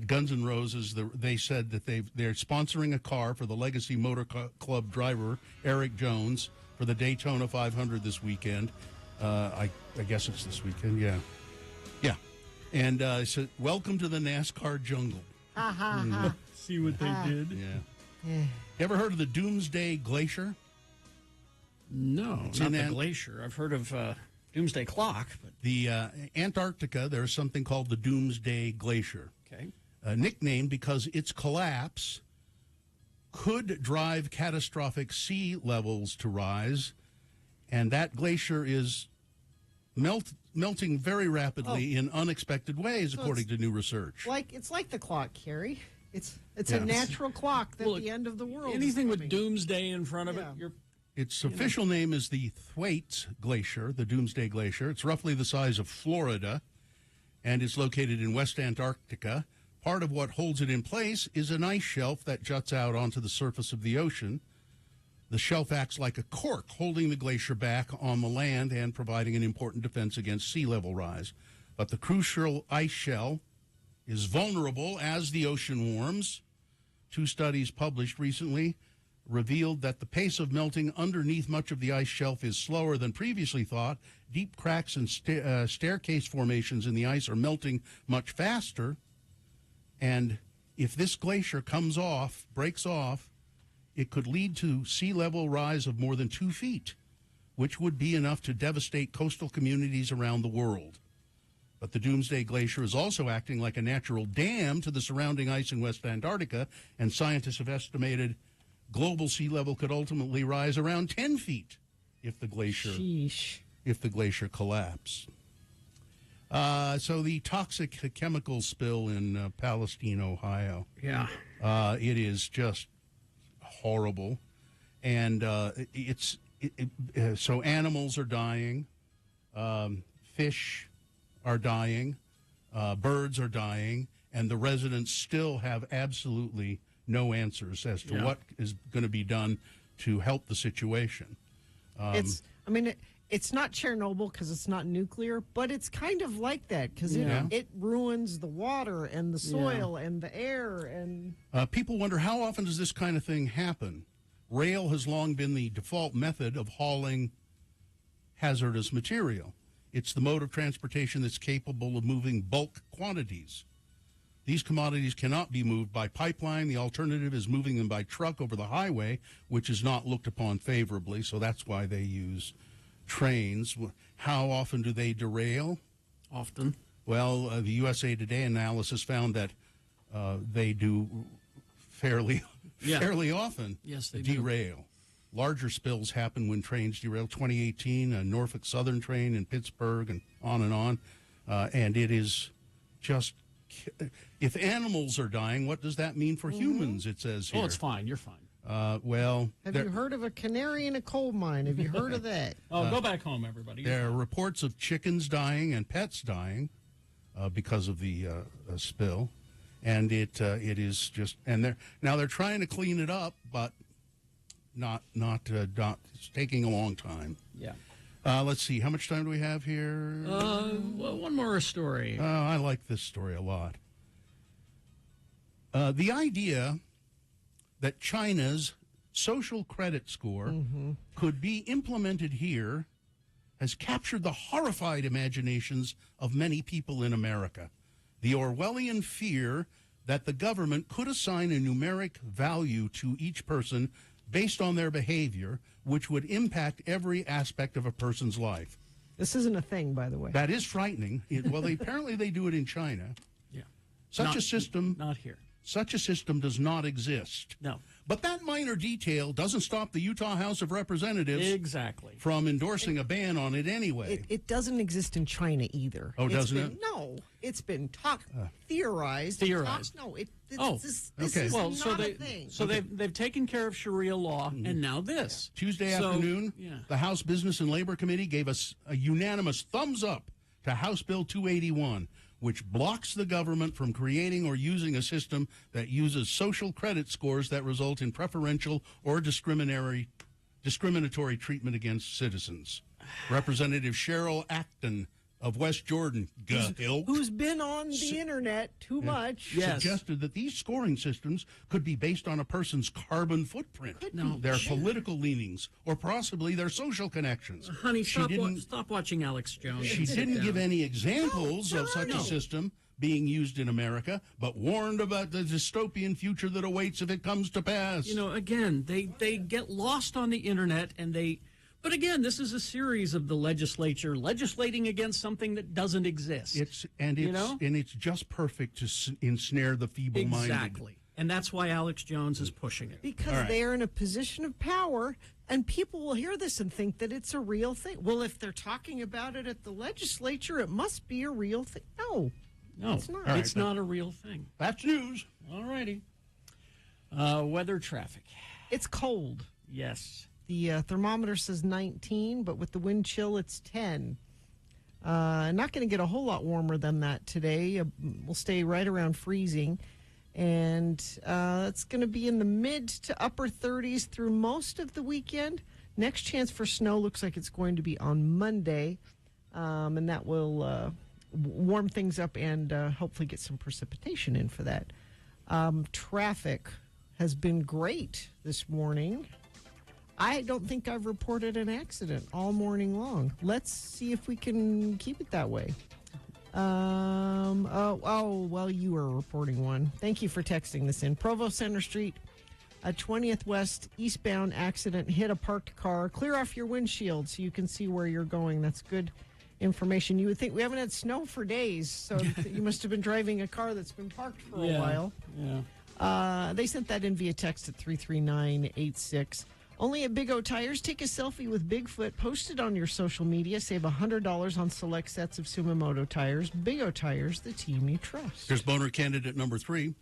Guns N' Roses, they said that they're sponsoring a car for the Legacy Motor Club driver, Eric Jones, for the Daytona 500 this weekend. I guess it's this weekend, yeah. Yeah. And said, welcome to the NASCAR jungle. Ha, ha, ha. See what they did? Yeah. You ever heard of the Doomsday Glacier? No, not the glacier. I've heard of Doomsday Clock. But the Antarctica, there's something called the Doomsday Glacier. Okay. Nicknamed because its collapse could drive catastrophic sea levels to rise, and that glacier is melting very rapidly in unexpected ways, so according to new research. It's like the clock, Carrie. It's a natural clock that the end of the world. Anything with doomsday in front of it, you're Its official name is the Thwaites Glacier, the Doomsday Glacier. It's roughly the size of Florida, and it's located in West Antarctica. Part of what holds it in place is an ice shelf that juts out onto the surface of the ocean. The shelf acts like a cork, holding the glacier back on the land and providing an important defense against sea level rise. But the crucial ice shell is vulnerable as the ocean warms. 2 studies published recently revealed that the pace of melting underneath much of the ice shelf is slower than previously thought. Deep cracks and staircase formations in the ice are melting much faster. And if this glacier breaks off, it could lead to sea level rise of more than 2 feet, which would be enough to devastate coastal communities around the world. But the Doomsday Glacier is also acting like a natural dam to the surrounding ice in West Antarctica, and scientists have estimated global sea level could ultimately rise around 10 feet if the glacier collapsed. So the toxic chemical spill in Palestine, Ohio. Yeah. It is just horrible. And so animals are dying, fish are dying, birds are dying, and the residents still have absolutely no answers as to what is going to be done to help the situation. It's not Chernobyl because it's not nuclear, but it's kind of like that because it ruins the water and the soil and the air. And people wonder, how often does this kind of thing happen? Rail has long been the default method of hauling hazardous material. It's the mode of transportation that's capable of moving bulk quantities. These commodities cannot be moved by pipeline. The alternative is moving them by truck over the highway, which is not looked upon favorably, so that's why they use trains. How often do they derail? Often. Well, the USA Today analysis found that they do fairly often. Yes, they derail. Larger spills happen when trains derail. 2018, a Norfolk Southern train in Pittsburgh, and on. And it is just, if animals are dying, what does that mean for humans, it says here. Oh, it's fine. You're fine. Have you heard of a canary in a coal mine? Have you heard of that? Go back home, everybody. There are reports of chickens dying and pets dying because of the spill. And it is just, and they're trying to clean it up, but not it's taking a long time. Yeah. Let's see, how much time do we have here? One more story. I like this story a lot. The idea that China's social credit score could be implemented here has captured the horrified imaginations of many people in America. The Orwellian fear that the government could assign a numeric value to each person based on their behavior, which would impact every aspect of a person's life. This isn't a thing, by the way. That is frightening. Apparently they do it in China. Yeah. Such a system... Not here. Such a system does not exist. No. But that minor detail doesn't stop the Utah House of Representatives from endorsing a ban on it anyway. It doesn't exist in China either. Oh, doesn't it? No. It's been theorized. Theorized. This is not a thing. So they've taken care of Sharia law, and now this. Tuesday afternoon, the House Business and Labor Committee gave us a unanimous thumbs up to House Bill 281, which blocks the government from creating or using a system that uses social credit scores that result in preferential or discriminatory treatment against citizens. Representative Cheryl Acton of West Jordan, who's been on the internet too much, suggested that these scoring systems could be based on a person's carbon footprint, their political leanings, or possibly their social connections. Honey, stop watching Alex Jones. She didn't give any examples of such a system being used in America, but warned about the dystopian future that awaits if it comes to pass. Again, they get lost on the internet, and But again, this is a series of the legislature legislating against something that doesn't exist. It's just perfect to ensnare the feeble-minded. Exactly. And that's why Alex Jones is pushing it. Because they're in a position of power, and people will hear this and think that it's a real thing. Well, if they're talking about it at the legislature, it must be a real thing. No, it's not. It's not a real thing. That's news. All righty. Weather traffic. It's cold. Yes. The thermometer says 19, but with the wind chill, it's 10. Not going to get a whole lot warmer than that today. We'll stay right around freezing. And it's going to be in the mid to upper 30s through most of the weekend. Next chance for snow looks like it's going to be on Monday. And that will warm things up and hopefully get some precipitation in for that. Traffic has been great this morning. I don't think I've reported an accident all morning long. Let's see if we can keep it that way. Well, you were reporting one. Thank you for texting this in. Provo Center Street, a 20th West eastbound accident hit a parked car. Clear off your windshield so you can see where you're going. That's good information. You would think we haven't had snow for days, so you must have been driving a car that's been parked for a while. Yeah. They sent that in via text at 33986. Only at Big O Tires. Take a selfie with Bigfoot. Post it on your social media. Save $100 on select sets of Sumamoto tires. Big O Tires, the team you trust. Here's boner candidate number 3.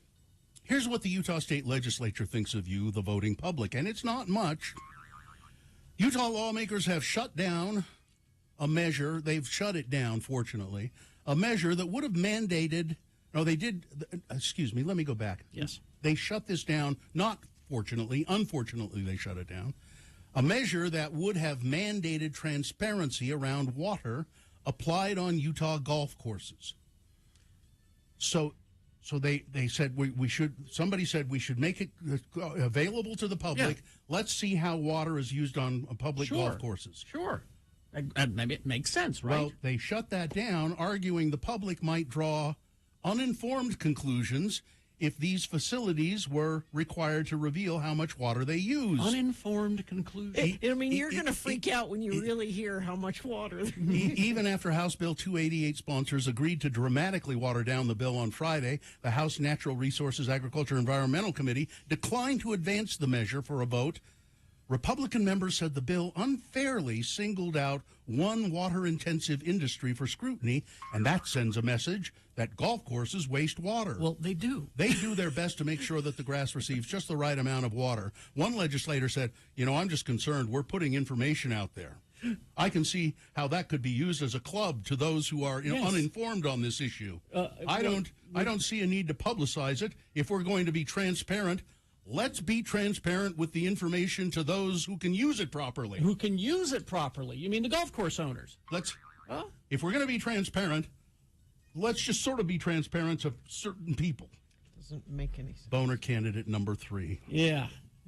Here's what the Utah State Legislature thinks of you, the voting public, and it's not much. Utah lawmakers have shut down a measure. They've shut it down, fortunately. A measure that would have mandated. No, they did. Excuse me. Let me go back. Yes. They shut this down, not fortunately. Unfortunately, they shut it down. A measure that would have mandated transparency around water applied on Utah golf courses. So they said we should. Somebody said we should make it available to the public. Yeah. Let's see how water is used on public golf courses. Sure. Maybe it makes sense, right? Well, they shut that down, arguing the public might draw uninformed conclusions if these facilities were required to reveal how much water they use. Uninformed conclusion. I mean, you're going to freak out when you really hear how much water. Even after House Bill 288 sponsors agreed to dramatically water down the bill on Friday, the House Natural Resources, Agriculture, and Environmental Committee declined to advance the measure for a vote. Republican members said the bill unfairly singled out one water-intensive industry for scrutiny, and that sends a message that golf courses waste water. Well, they do. They do their best to make sure that the grass receives just the right amount of water. One legislator said, I'm just concerned we're putting information out there. I can see how that could be used as a club to those who are uninformed on this issue. I don't see a need to publicize it. If we're going to be transparent, let's be transparent with the information to those who can use it properly. Who can use it properly? You mean the golf course owners? If we're going to be transparent, let's just sort of be transparent to certain people. Doesn't make any sense. Boner candidate number 3. Yeah.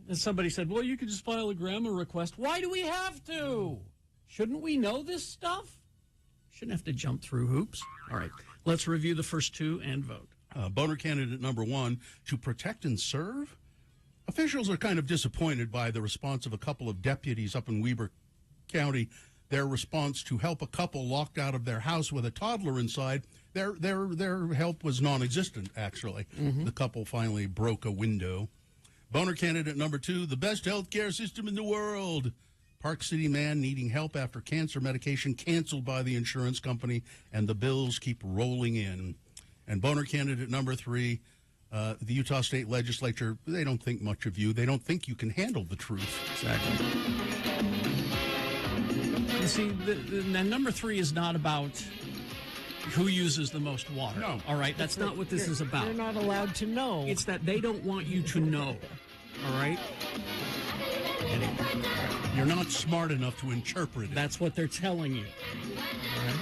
And somebody said, well, you could just file a grammar request. Why do we have to? Shouldn't we know this stuff? Shouldn't have to jump through hoops. All right. Let's review the first two and vote. Boner candidate number 1, to protect and serve? Officials are kind of disappointed by the response of a couple of deputies up in Weber County. Their response to help a couple locked out of their house with a toddler inside, their help was non-existent, actually. Mm-hmm. The couple finally broke a window. Boner candidate number 2, the best health care system in the world. Park City man needing help after cancer medication canceled by the insurance company, and the bills keep rolling in. And boner candidate number 3, the Utah State Legislature, they don't think much of you. They don't think you can handle the truth. Exactly. You see, the number 3 is not about who uses the most water. No. All right? That's not what this is about. They're not allowed to know. It's that they don't want you to know. All right? Anyway. You're not smart enough to interpret it. That's what they're telling you. All right?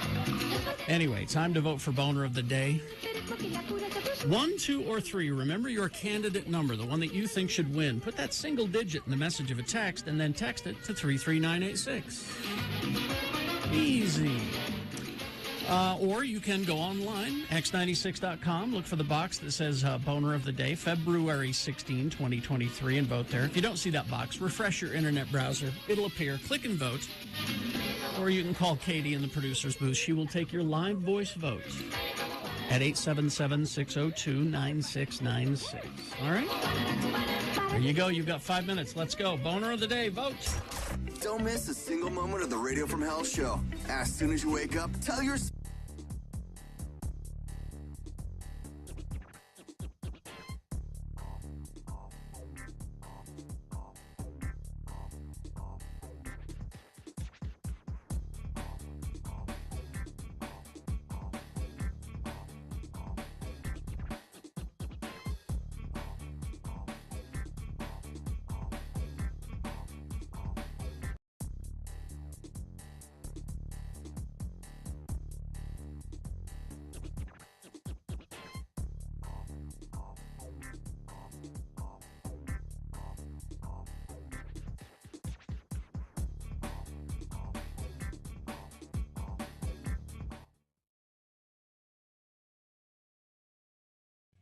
Anyway, time to vote for Boner of the Day. 1, 2, or 3. Remember your candidate number, the one that you think should win. Put that single digit in the message of a text and then text it to 33986. Easy. Or you can go online, x96.com, look for the box that says Boner of the Day, February 16, 2023, and vote there. If you don't see that box, refresh your internet browser. It'll appear. Click and vote. Or you can call Katie in the producer's booth. She will take your live voice vote at 877-602-9696. All right? There you go. You've got 5 minutes. Let's go. Boner of the Day. Vote. Don't miss a single moment of the Radio from Hell show. As soon as you wake up, tell your...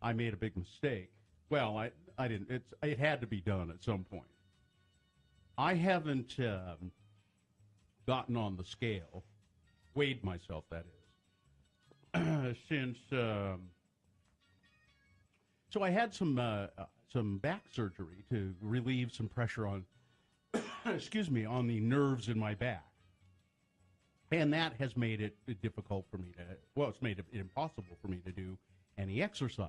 I made a big mistake. Well, I didn't. It had to be done at some point. I haven't gotten on the scale, weighed myself, that is, since. So I had some back surgery to relieve some pressure on, excuse me, on the nerves in my back. And that has made it difficult for me to, well, it's made it impossible for me to do any exercise.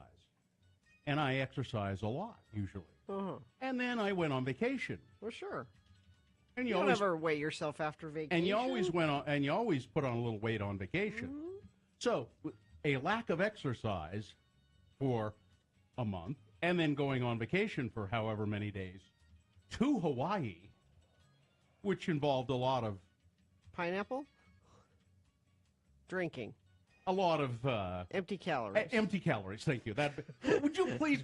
And I exercise a lot, usually. Uh-huh. And then I went on vacation. Well, sure. And you don't ever weigh yourself after vacation. And you always put on a little weight on vacation. Mm-hmm. So a lack of exercise for a month, and then going on vacation for however many days to Hawaii, which involved a lot of pineapple, drinking, a lot of empty calories. Empty calories. Thank you. That would you please?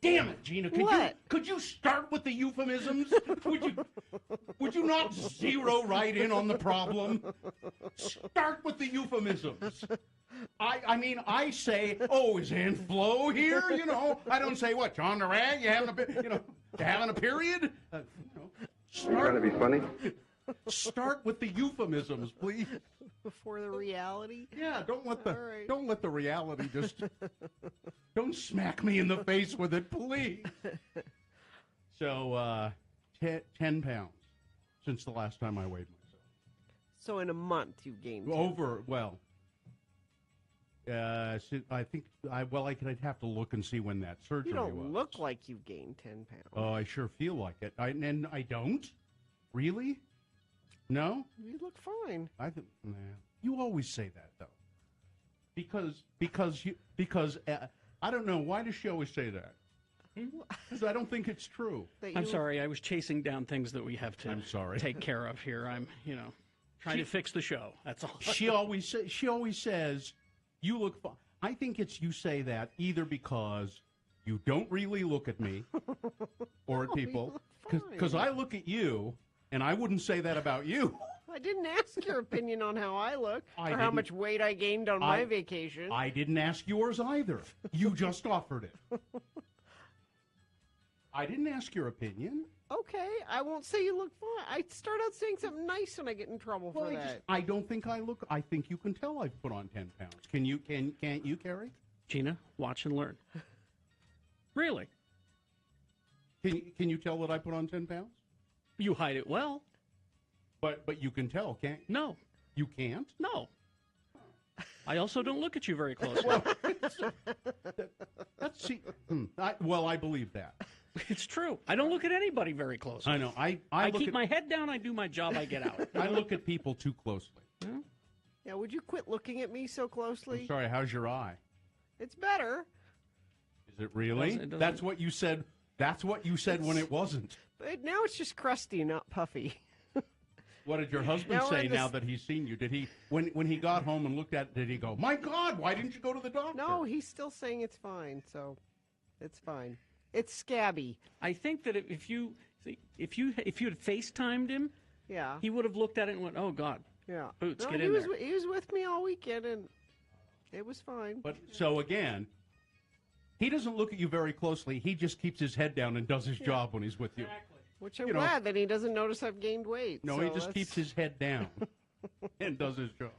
Damn it, Gina! Could you start with the euphemisms? Would you not zero right in on the problem? Start with the euphemisms. I mean, I say, oh, is Aunt Flo here? You know, I don't say, what, John the Rag? You having a period? You're trying to be funny? Start with the euphemisms, please. Before the reality? Yeah, don't let the reality just don't smack me in the face with it, please. So 10 pounds since the last time I weighed myself. So in a month you've gained 10. I'd have to look and see when that surgery was. You don't look like you've gained 10 pounds. Oh, I sure feel like it. And I don't? Really? No? You look fine. You always say that, though. Because I don't know, why does she always say that? Because I don't think it's true. I'm sorry, I was chasing down things that we have to take care of here. I'm, trying to fix the show. That's all. She always says, you look fine. I think it's you say that either because you don't really look at me or at people. Because I look at you, and I wouldn't say that about you. I didn't ask your opinion on how I look or how much weight I gained on my vacation. I didn't ask yours either. You just offered it. I didn't ask your opinion. Okay, I won't say you look fine. I start out saying something nice and I get in trouble for that. I don't think I look. I think you can tell I've put on 10 pounds. Can't you, Carrie? Gina, watch and learn. Really? Can you tell that I put on 10 pounds? You hide it well. But you can tell, can't you? No. You can't? No. I also don't look at you very closely. I believe that. It's true. I don't look at anybody very closely. I know. I keep my head down, I do my job, I get out. I look at people too closely. Yeah, would you quit looking at me so closely? I'm sorry, how's your eye? It's better. Is it really? It doesn't. That's what you said. That's what you said when it wasn't. But now it's just crusty, not puffy. What did your husband say now that he's seen you? Did he, when he got home and looked at it, did he go, my God, why didn't you go to the doctor? No, he's still saying it's fine, so it's fine. It's scabby. I think that if you had FaceTimed him, yeah, he would have looked at it and went, "Oh God, yeah, Boots, no, get in there." He was with me all weekend, and it was fine. But so again, he doesn't look at you very closely. He just keeps his head down and does his job when he's with you. Exactly. Which I'm glad that he doesn't notice I've gained weight. No, so he just keeps his head down and does his job.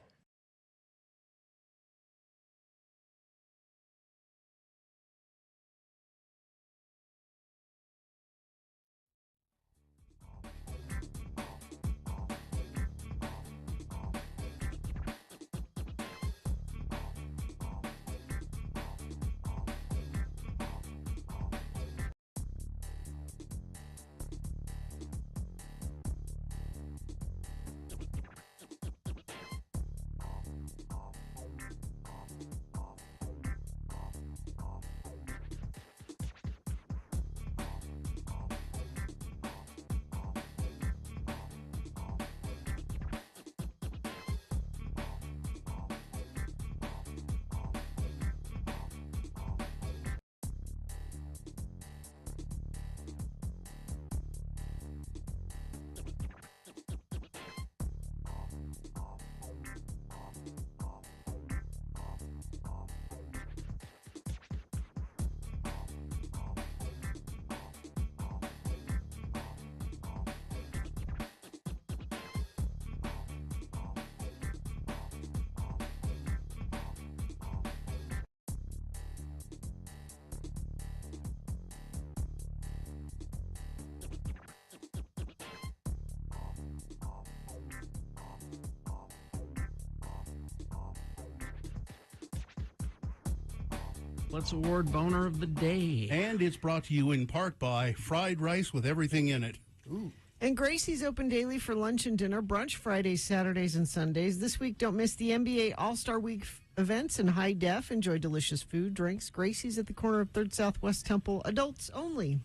let's award Boner of the Day. And it's brought to you in part by fried rice with everything in it. Ooh. And Gracie's open daily for lunch and dinner, brunch Fridays, Saturdays, and Sundays. This week, don't miss the NBA All-Star Week events in high def. Enjoy delicious food, drinks. Gracie's at the corner of 3rd Southwest Temple. Adults only.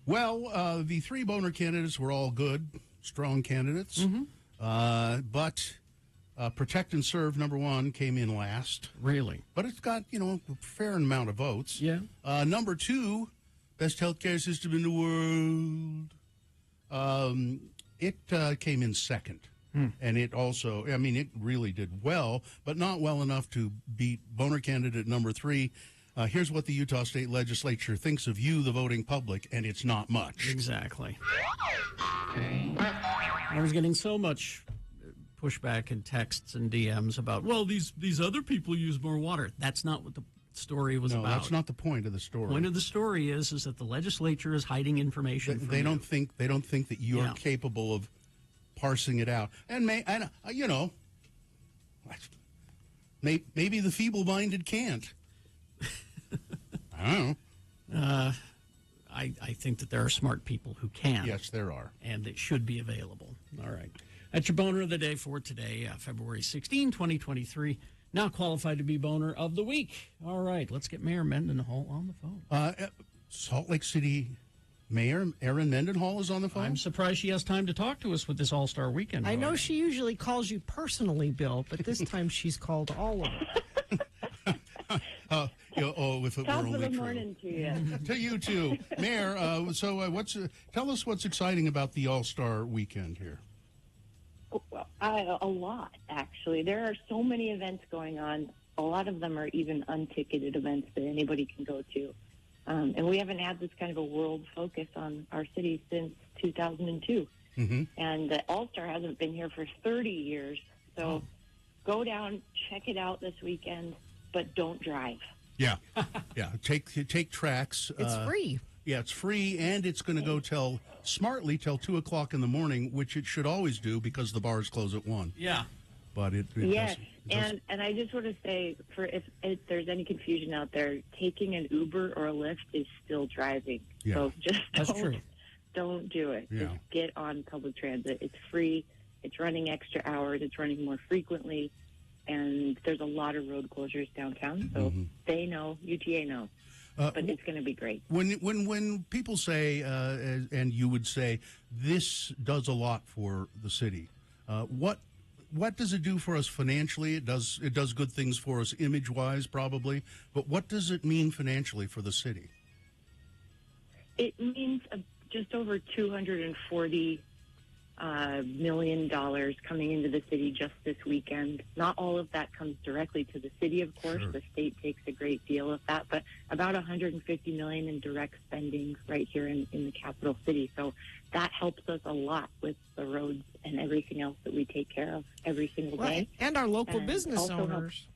Well, the 3 Boner candidates were all good, strong candidates. But Protect and Serve, number 1, came in last. Really? But it's got, a fair amount of votes. Yeah. Number 2, best healthcare system in the world. It came in second. And it also, it really did well, but not well enough to beat Boner candidate number 3. Here's what the Utah State Legislature thinks of you, the voting public, and it's not much. Exactly. I was getting so much pushback and texts and DMs about, well, these other people use more water. That's not what the story was about. No, that's not the point of the story. The point of the story is that the legislature is hiding information from they you. don't think that you are capable of parsing it out. And maybe the feeble-minded can't. I don't know. I think that there are smart people who can. Yes, there are. And it should be available. All right. That's your Boner of the Day for today, February 16, 2023. Now qualified to be Boner of the Week. All right, let's get Mayor Mendenhall on the phone. Salt Lake City Mayor Erin Mendenhall is on the phone? I'm surprised she has time to talk to us with this All-Star Weekend. I know she usually calls you personally, Bill, but this time she's called all of us. If it Top were of only the true. morning to you. To you too, Mayor. Tell us what's exciting about the All-Star Weekend here. Well, a lot, actually. There are so many events going on. A lot of them are even unticketed events that anybody can go to. And we haven't had this kind of a world focus on our city since 2002. And the All-Star hasn't been here for 30 years. So go down, check it out this weekend, but don't drive. Yeah. Take tracks. It's free. Yeah, it's free, and it's going to go till 2 o'clock in the morning, which it should always do because the bars close at 1. Yeah. But it yes, doesn't. And I just want to say, if there's any confusion out there, taking an Uber or a Lyft is still driving. Yeah. So just That's true. don't do it. Yeah. Just get on public transit. It's free. It's running extra hours. It's running more frequently. And there's a lot of road closures downtown, so they know, UTA knows. But it's going to be great. When people say, and you would say, this does a lot for the city, what does it do for us financially? It does good things for us image-wise, probably. But what does it mean financially for the city? It means just over $240 million coming into the city just this weekend. Not all of that comes directly to the city, of course. Sure. The state takes a great deal of that, but about $150 million in direct spending right here in the capital city. So that helps us a lot with the roads and everything else that we take care of every single day. And our local business also owners.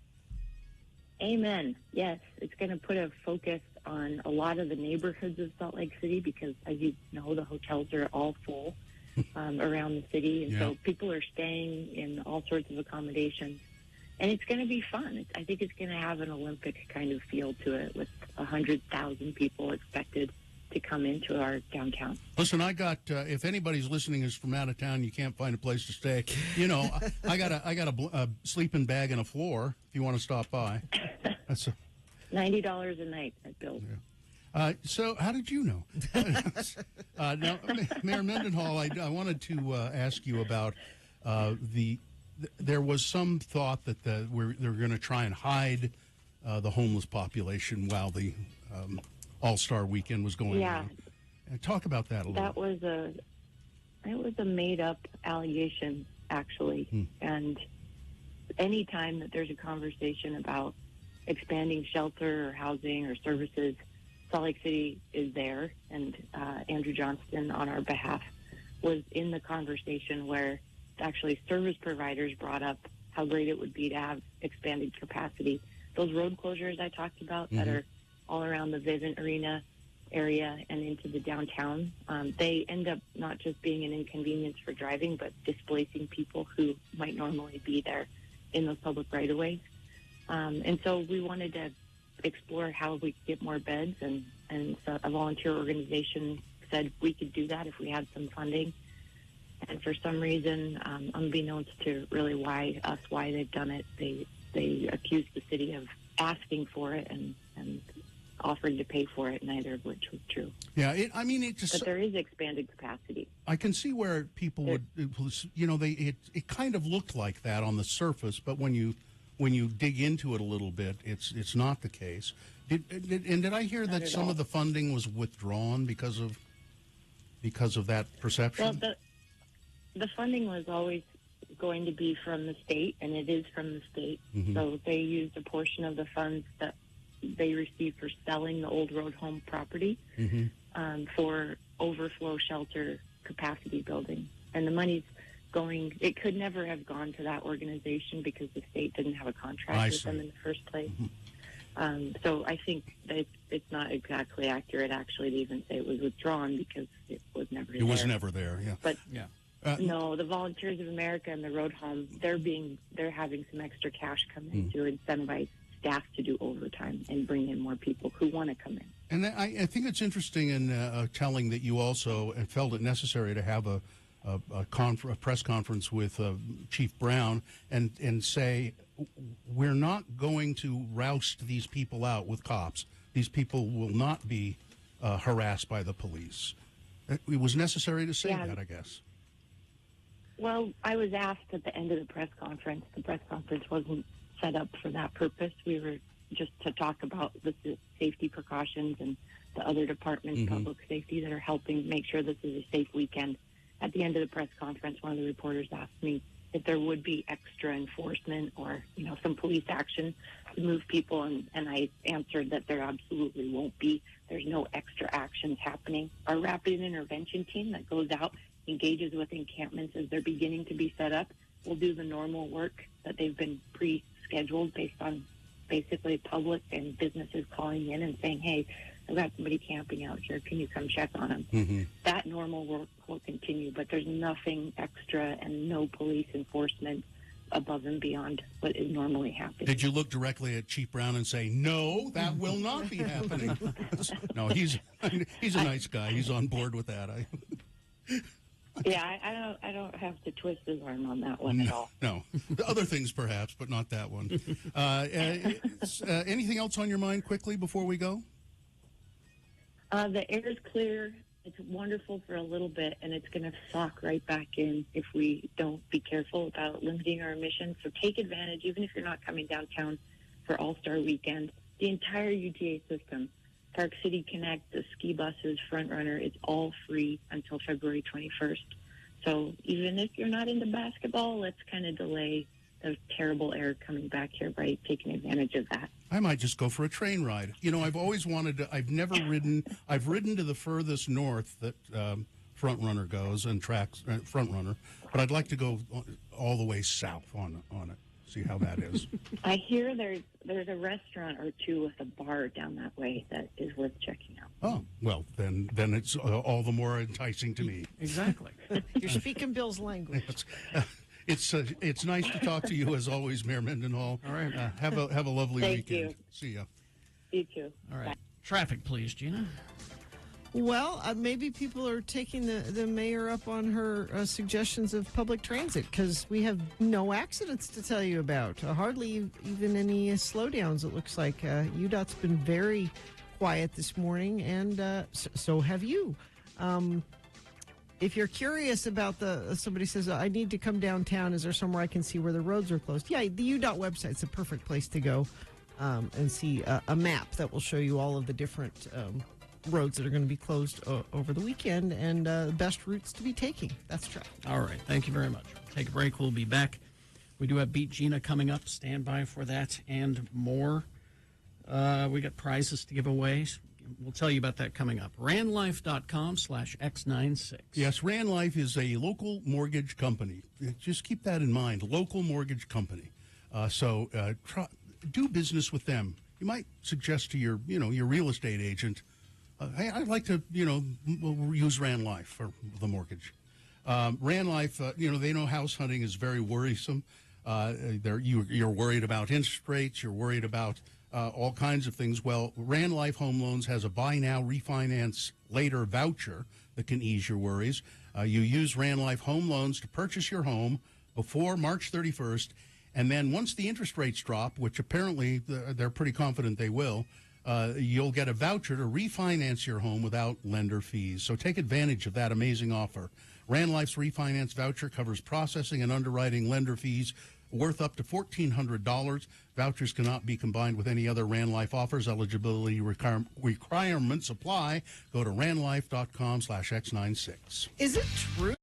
Amen. Yes, it's going to put a focus on a lot of the neighborhoods of Salt Lake City because, as you know, the hotels are all full around the city. And so people are staying in all sorts of accommodations. And it's going to be fun. I think it's going to have an Olympic kind of feel to it with 100,000 people expected to come into our downtown. Listen, I got. If anybody's listening is from out of town, you can't find a place to stay. I got a sleeping bag and a floor. If you want to stop by, that's $90 a night at Bill's. Yeah. So, how did you know? Now, Mayor Mendenhall, I wanted to ask you about there was some thought that they're going to try and hide the homeless population while the All-Star Weekend was going on. And talk about that a little. It was a made-up allegation, actually. And any time that there's a conversation about expanding shelter or housing or services, Salt Lake City is there, and Andrew Johnston, on our behalf, was in the conversation where actually service providers brought up how great it would be to have expanded capacity. Those road closures I talked about that are all around the Vivint Arena area and into the downtown, they end up not just being an inconvenience for driving, but displacing people who might normally be there in those public right-of-ways. And so we wanted to explore how we could get more beds, and so a volunteer organization said we could do that if we had some funding. And for some reason, unbeknownst to really why they've done it, they accused the city of asking for it and offering to pay for it, neither of which was true. Yeah, it just. But there is expanded capacity. I can see where people would, it kind of looked like that on the surface, but when you dig into it a little bit, it's not the case. Did I hear that some of the funding was withdrawn because of that perception? Well, the funding was always going to be from the state, and it is from the state. Mm-hmm. So they used a portion of the funds that they received for selling the old road home property for overflow shelter capacity building. And the money's going, it could never have gone to that organization because the state didn't have a contract with them in the first place. So I think that it's not exactly accurate, actually, to even say it was withdrawn because it was never there. It was never there, yeah. But no, the Volunteers of America and the Road Home, they're having some extra cash come in to incentivize staff to do overtime and bring in more people who want to come in. And I think it's interesting and telling that you also felt it necessary to have a press conference with Chief Brown and say, we're not going to roust these people out with cops. These people will not be harassed by the police. It was necessary to say that, I guess. Well, I was asked at the end of the press conference. The press conference wasn't set up for that purpose. We were just to talk about the safety precautions and the other departments, public safety, that are helping make sure this is a safe weekend. At the end of the press conference, one of the reporters asked me if there would be extra enforcement or, some police action to move people, and I answered that there absolutely won't be. There's no extra actions happening. Our rapid intervention team that goes out, engages with encampments as they're beginning to be set up, will do the normal work that they've been pre-scheduled based on basically public and businesses calling in and saying, hey, I've got somebody camping out here. Can you come check on them? That normal work will continue, but there's nothing extra and no police enforcement above and beyond what is normally happening. Did you look directly at Chief Brown and say, no, that will not be happening? No, he's a nice guy. He's on board with that. Yeah, I don't have to twist his arm on that one at all. No. Other things perhaps, but not that one. Anything else on your mind quickly before we go? The air is clear. It's wonderful for a little bit, and it's going to suck right back in if we don't be careful about limiting our emissions. So take advantage, even if you're not coming downtown for All-Star Weekend. The entire UTA system, Park City Connect, the ski buses, Front Runner, it's all free until February 21st. So even if you're not into basketball, let's kind of delay the terrible air coming back here by taking advantage of that. I might just go for a train ride. I've always wanted to. I've never ridden. I've ridden to the furthest north that Front Runner goes and tracks Front Runner, but I'd like to go all the way south on it. See how that is. I hear there's a restaurant or two with a bar down that way that is worth checking out. Oh, well, then it's all the more enticing to me. Exactly. You're speaking Bill's language. It's nice to talk to you as always, Mayor Mendenhall. All right. Have a lovely Thank weekend. you. See ya. You too. All right. Traffic, please, Gina. Well, maybe people are taking the mayor up on her suggestions of public transit because we have no accidents to tell you about. Hardly even any slowdowns, it looks like. UDOT's been very quiet this morning, and so have you. If you're curious about somebody says, I need to come downtown, is there somewhere I can see where the roads are closed? Yeah, the UDOT website's a perfect place to go and see a map that will show you all of the different roads that are going to be closed over the weekend and best routes to be taking. That's traffic. All right. Thank you very much. We'll take a break. We'll be back. We do have Beat Gina coming up. Stand by for that and more. We got prizes to give away. We'll tell you about that coming up. RandLife.com/X96. Yes, Rand Life is a local mortgage company. Just keep that in mind. Local mortgage company. So do business with them. You might suggest to your real estate agent, hey, I'd like to, use Rand Life for the mortgage. Rand Life, they know house hunting is very worrisome. You're worried about interest rates. You're worried about all kinds of things. Well, Rand Life Home Loans has a buy now, refinance later voucher that can ease your worries. You use Rand Life Home Loans to purchase your home before March 31st, and then once the interest rates drop, which apparently they're pretty confident they will, you'll get a voucher to refinance your home without lender fees. So take advantage of that amazing offer. Rand Life's refinance voucher covers processing and underwriting lender fees worth up to $1,400. Vouchers cannot be combined with any other Rand Life offers. Eligibility requirements apply. Go to randlife.com/X96. Is it true?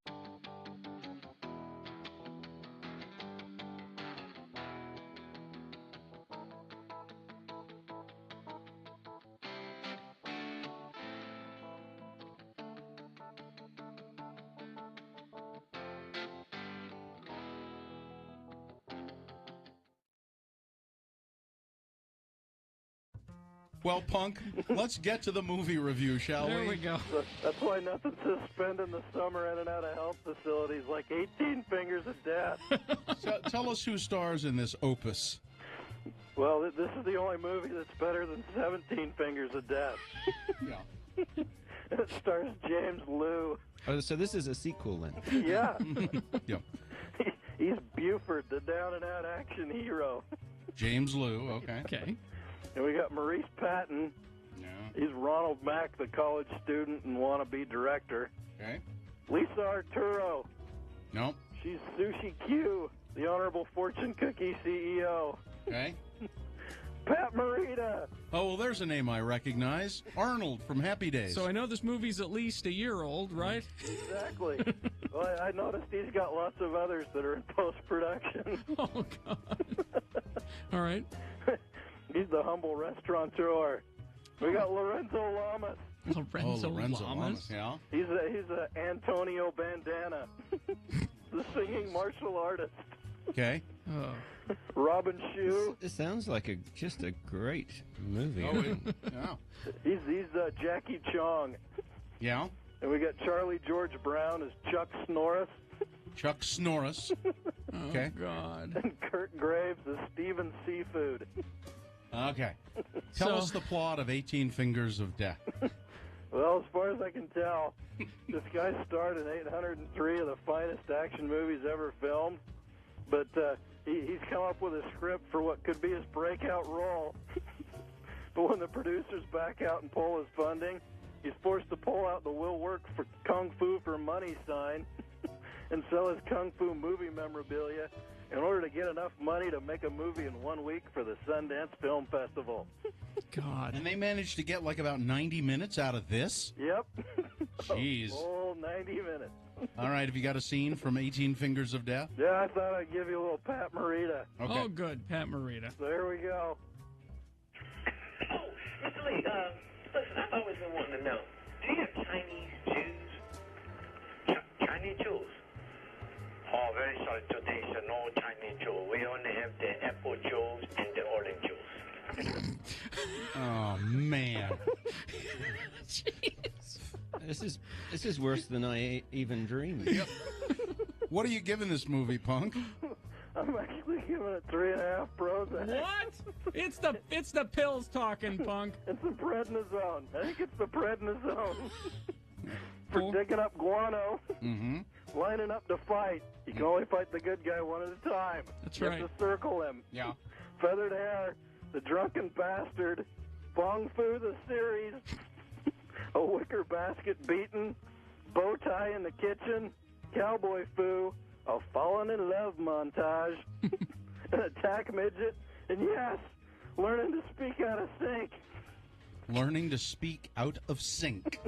Well, Punk, let's get to the movie review, shall we? There we go. That's why nothing to spend in the summer in and out of health facilities like 18 Fingers of Death. So, tell us who stars in this opus. Well, this is the only movie that's better than 17 Fingers of Death. Yeah. It stars James Liu. Oh, so this is a sequel then? Yeah. Yeah. He's Buford, the down-and-out action hero. James Liu, okay. Okay. And we got Maurice Patton. Yeah. He's Ronald Mack, the college student and wannabe director. Okay. Lisa Arturo. Nope. She's Sushi Q, the Honorable Fortune Cookie CEO. Okay. Pat Morita. Oh, well, there's a name I recognize. Arnold from Happy Days. So I know this movie's at least a year old, right? Exactly. Well, I noticed he's got lots of others that are in post-production. Oh, God. All right. He's the humble restaurateur. We got Lorenzo Lamas. Lorenzo Lamas? Yeah. He's a Antonio Bandana, the singing martial artist. Okay. Oh. Robin Shue. It sounds like just a great movie. Oh, yeah. He's Jackie Chong. Yeah. And we got Charlie George Brown as Chuck Snorris. Chuck Snorris. Okay. Oh, God. And Kurt Graves as Steven Seafood. Okay. Tell us the plot of 18 Fingers of Death. Well, as far as I can tell, this guy starred in 803 of the finest action movies ever filmed, but he's come up with a script for what could be his breakout role. But when the producers back out and pull his funding, he's forced to pull out the "will work for Kung Fu for money" sign and sell his Kung Fu movie memorabilia in order to get enough money to make a movie in 1 week for the Sundance Film Festival. God. And they managed to get like about 90 minutes out of this? Yep. Jeez. Oh, 90 minutes. All right, have you got a scene from 18 Fingers of Death? Yeah, I thought I'd give you a little Pat Morita. Okay. Oh, good. Pat Morita. So here we go. Oh, Mr. Lee, listen, I've always been wanting to know, do you have Chinese Jews? Chinese Jews? Oh, very sorry, today, so no Chinese Jew. We only have the apple Jews and the orange Jews. Oh, man. This is worse than I even dreamed. Yep. What are you giving this movie, Punk? I'm actually giving it 3.5 Prozac. What? It's the pills talking, Punk. It's the prednisone. I think it's the prednisone. For digging up guano, lining up to fight. You can only fight the good guy one at a time. That's you right. have to circle him. Yeah. Feathered hair, the drunken bastard, Bong Fu the series, a wicker basket beaten, bow tie in the kitchen, cowboy Fu, a fallen in love montage, an attack midget, and yes, learning to speak out of sync. Learning to speak out of sync.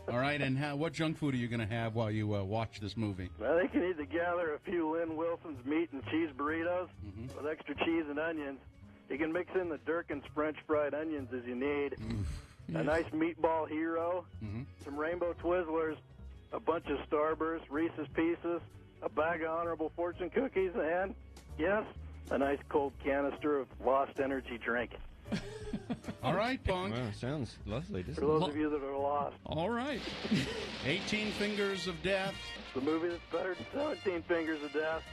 All right, and what junk food are you going to have while you watch this movie? I think you need to gather a few Lynn Wilson's meat and cheese burritos with extra cheese and onions. You can mix in the Durkin's French fried onions as you need. A nice meatball hero, some Rainbow Twizzlers, a bunch of Starburst, Reese's Pieces, a bag of Honorable Fortune cookies, and, yes, a nice cold canister of Lost Energy drink. All right, Punk. Wow, sounds lovely. For those of you that are lost. All right. 18 Fingers of Death. The movie that's better than 17 Fingers of Death.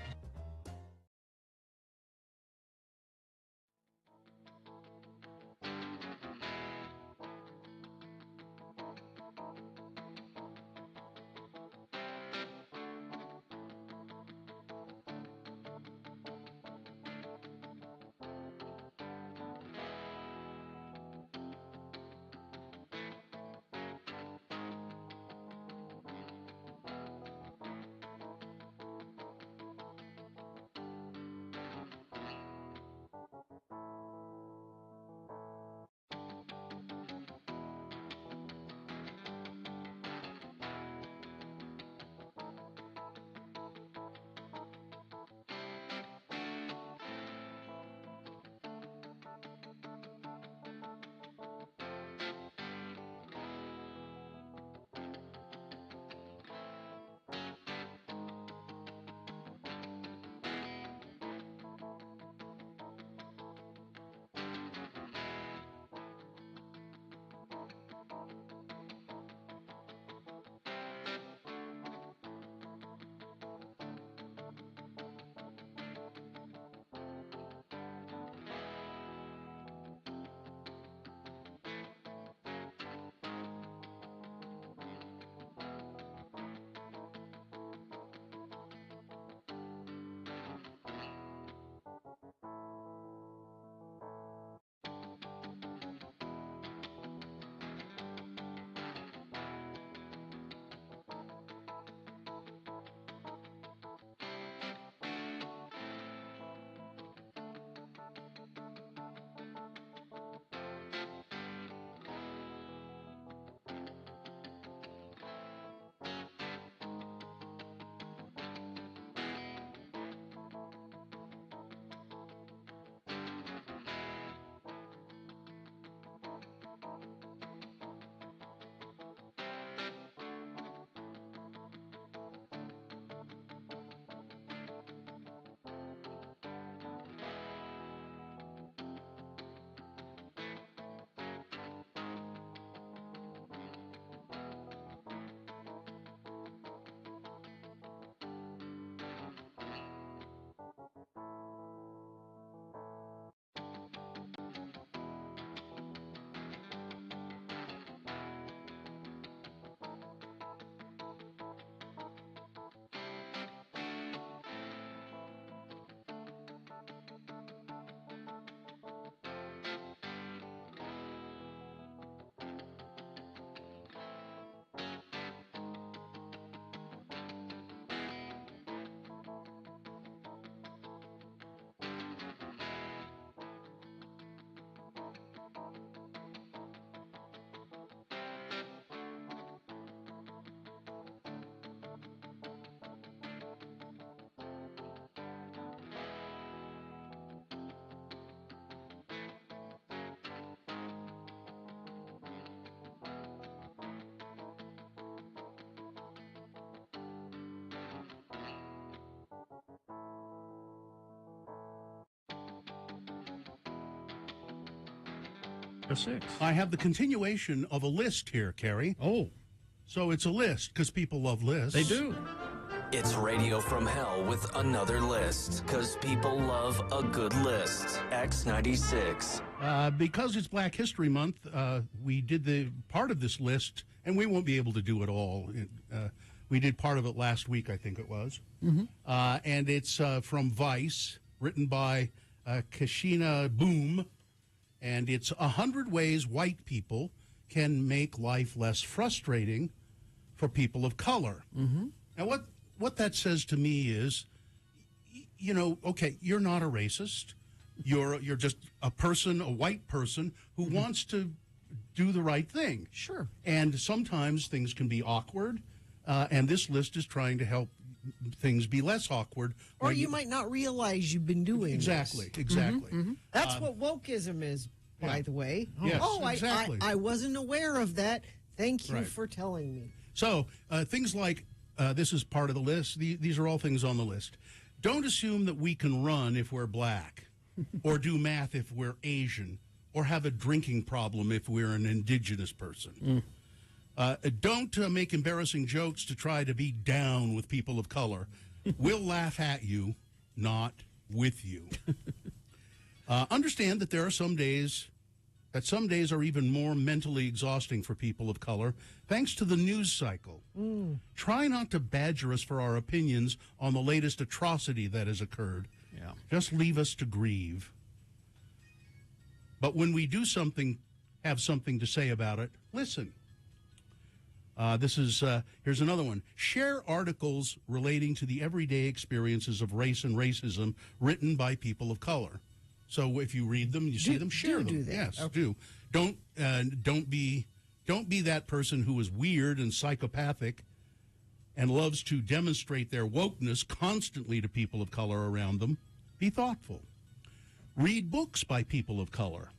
A 6. I have the continuation of a list here, Carrie. Oh. So it's a list, because people love lists. They do. It's Radio from Hell with another list, because people love a good list. X96. Because it's Black History Month, we did the part of this list, and we won't be able to do it all. We did part of it last week, I think it was. Mm-hmm. And it's from Vice, written by Kashina Boom, and it's 100 Ways White People Can Make Life Less Frustrating for People of Color. Mm-hmm. Now, what that says to me is, okay, you're not a racist. You're just a person, a white person, who wants to do the right thing. Sure. And sometimes things can be awkward, and this list is trying to help things be less awkward. Or you might not realize you've been doing exactly, this. exactly. Mm-hmm. That's what wokeism is, by the way. Yes, exactly. I wasn't aware of that. Thank you Right. for telling me. So things like this is part of the list. These are all things on the list. Don't assume that we can run if we're black, or do math if we're Asian, or have a drinking problem if we're an indigenous person. Don't make embarrassing jokes to try to be down with people of color. We'll laugh at you, not with you. Understand that there are some days are even more mentally exhausting for people of color, thanks to the news cycle. Try not to badger us for our opinions on the latest atrocity that has occurred. Yeah. Just leave us to grieve. But when we do have something to say about it, listen. Here's another one. Share articles relating to the everyday experiences of race and racism written by people of color. So if you read them, you see them, share them. Do that. Yes, Okay. do. Don't be that person who is weird and psychopathic and loves to demonstrate their wokeness constantly to people of color around them. Be thoughtful. Read books by people of color.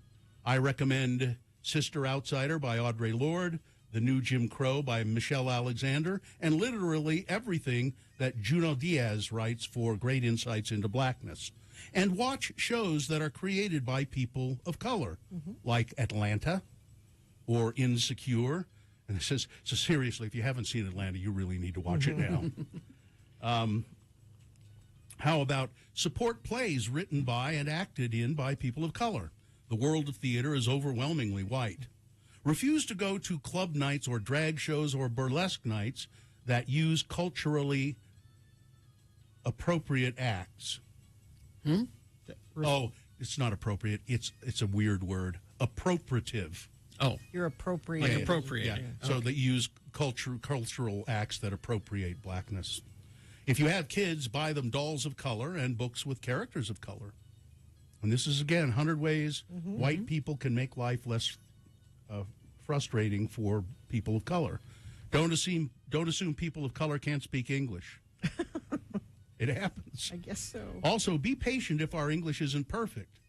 I recommend Sister Outsider by Audre Lorde, The New Jim Crow by Michelle Alexander, and literally everything that Junot Diaz writes for great insights into blackness. And watch shows that are created by people of color, like Atlanta or Insecure. And it says, so seriously, if you haven't seen Atlanta, you really need to watch it now. How about support plays written by and acted in by people of color? The world of theater is overwhelmingly white. Refuse to go to club nights or drag shows or burlesque nights that use culturally appropriate acts. Oh, it's not appropriate. It's a weird word. Appropriative. Oh. You're appropriate. Like appropriate. Yeah. Yeah. So Okay. they use cultural acts that appropriate blackness. If you have kids, buy them dolls of color and books with characters of color. And this is, again, 100 ways white people can make life less frustrating for people of color. Don't assume people of color can't speak English. It happens. I guess so. Also, be patient if our English isn't perfect.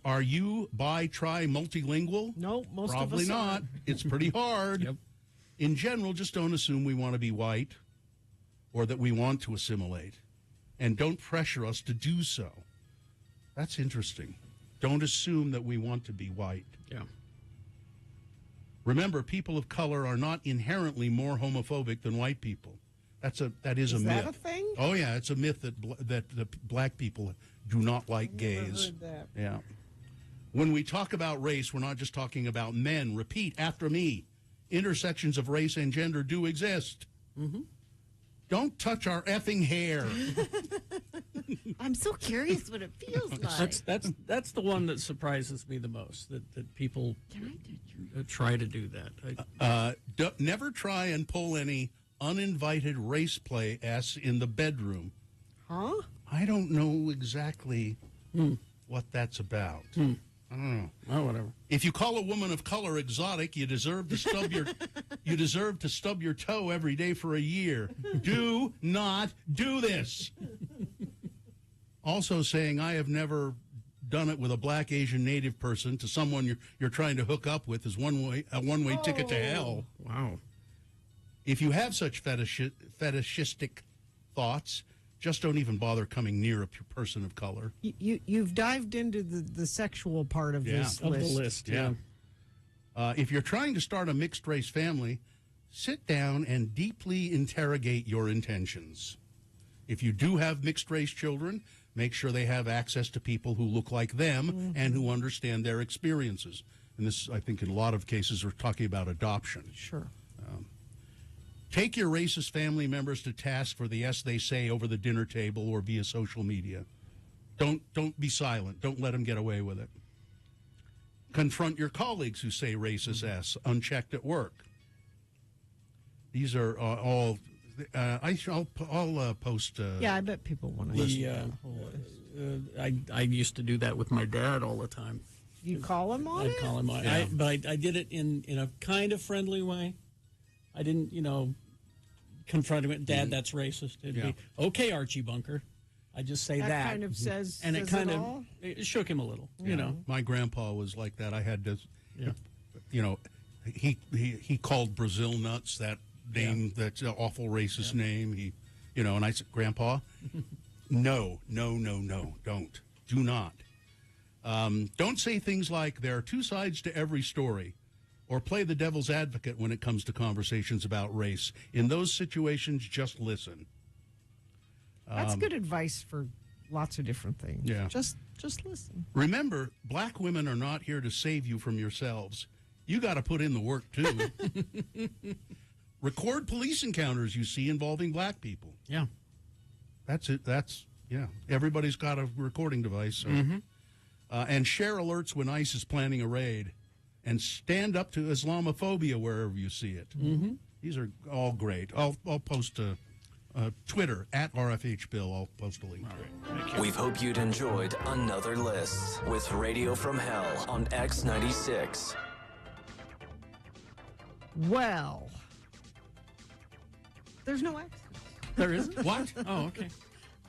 Are you, try multilingual? No, most Probably of us not. aren't. It's pretty hard. Yep. In general, just don't assume we want to be white or that we want to assimilate. And don't pressure us to do so. That's interesting. Don't assume that we want to be white. Yeah. Remember, people of color are not inherently more homophobic than white people. That is a myth. Is that a thing? Oh yeah, it's a myth that the black people do not like gays. Heard that. Yeah. When we talk about race, we're not just talking about men. Repeat after me. Intersections of race and gender do exist. Don't touch our effing hair. I'm so curious what it feels like. That's the one that surprises me the most. That people try to do that. Never try and pull any uninvited race play in the bedroom. Huh? I don't know exactly what that's about. I don't know. Oh, whatever. If you call a woman of color exotic, you deserve to stub your toe every day for a year. Do not do this. Also, saying I have never done it with a black Asian native person to someone you're trying to hook up with is a one-way ticket to hell. Wow. If you have such fetishistic thoughts, just don't even bother coming near a person of color. You've dived into the sexual part of this of list. the list. Yeah. If you're trying to start a mixed race family, sit down and deeply interrogate your intentions. If you do have mixed race children, make sure they have access to people who look like them and who understand their experiences. And this, I think, in a lot of cases, we're talking about adoption. Sure. Take your racist family members to task for the yes they say over the dinner table or via social media. Don't be silent. Don't let them get away with it. Confront your colleagues who say racist S unchecked at work. These are all. I'll post. Yeah, I bet people want to. I used to do that with my dad all the time. You call him on I'd it? call him on. Yeah. But I did it in a kind of friendly way. I didn't, confront him. Dad, that's racist. It'd be okay, Archie Bunker. I just say that. Kind of says, and says it kind it of all? it shook him a little. My grandpa was like that. I had to, he called Brazil nuts that name, that awful racist name. He, and I said, Grandpa, no, don't, do not. Don't say things like there are two sides to every story, or play the devil's advocate when it comes to conversations about race. In those situations, just listen. That's good advice for lots of different things. Yeah. Just listen. Remember, black women are not here to save you from yourselves. You got to put in the work, too. Record police encounters you see involving black people. Yeah. That's it. Everybody's got a recording device. So. And share alerts when ICE is planning a raid. And stand up to Islamophobia wherever you see it. These are all great. I'll post Twitter at RFH Bill. I'll post a link to it. We hope you'd enjoyed another list with Radio from Hell on X96. Well, there's no accident. There isn't? What? Oh, okay.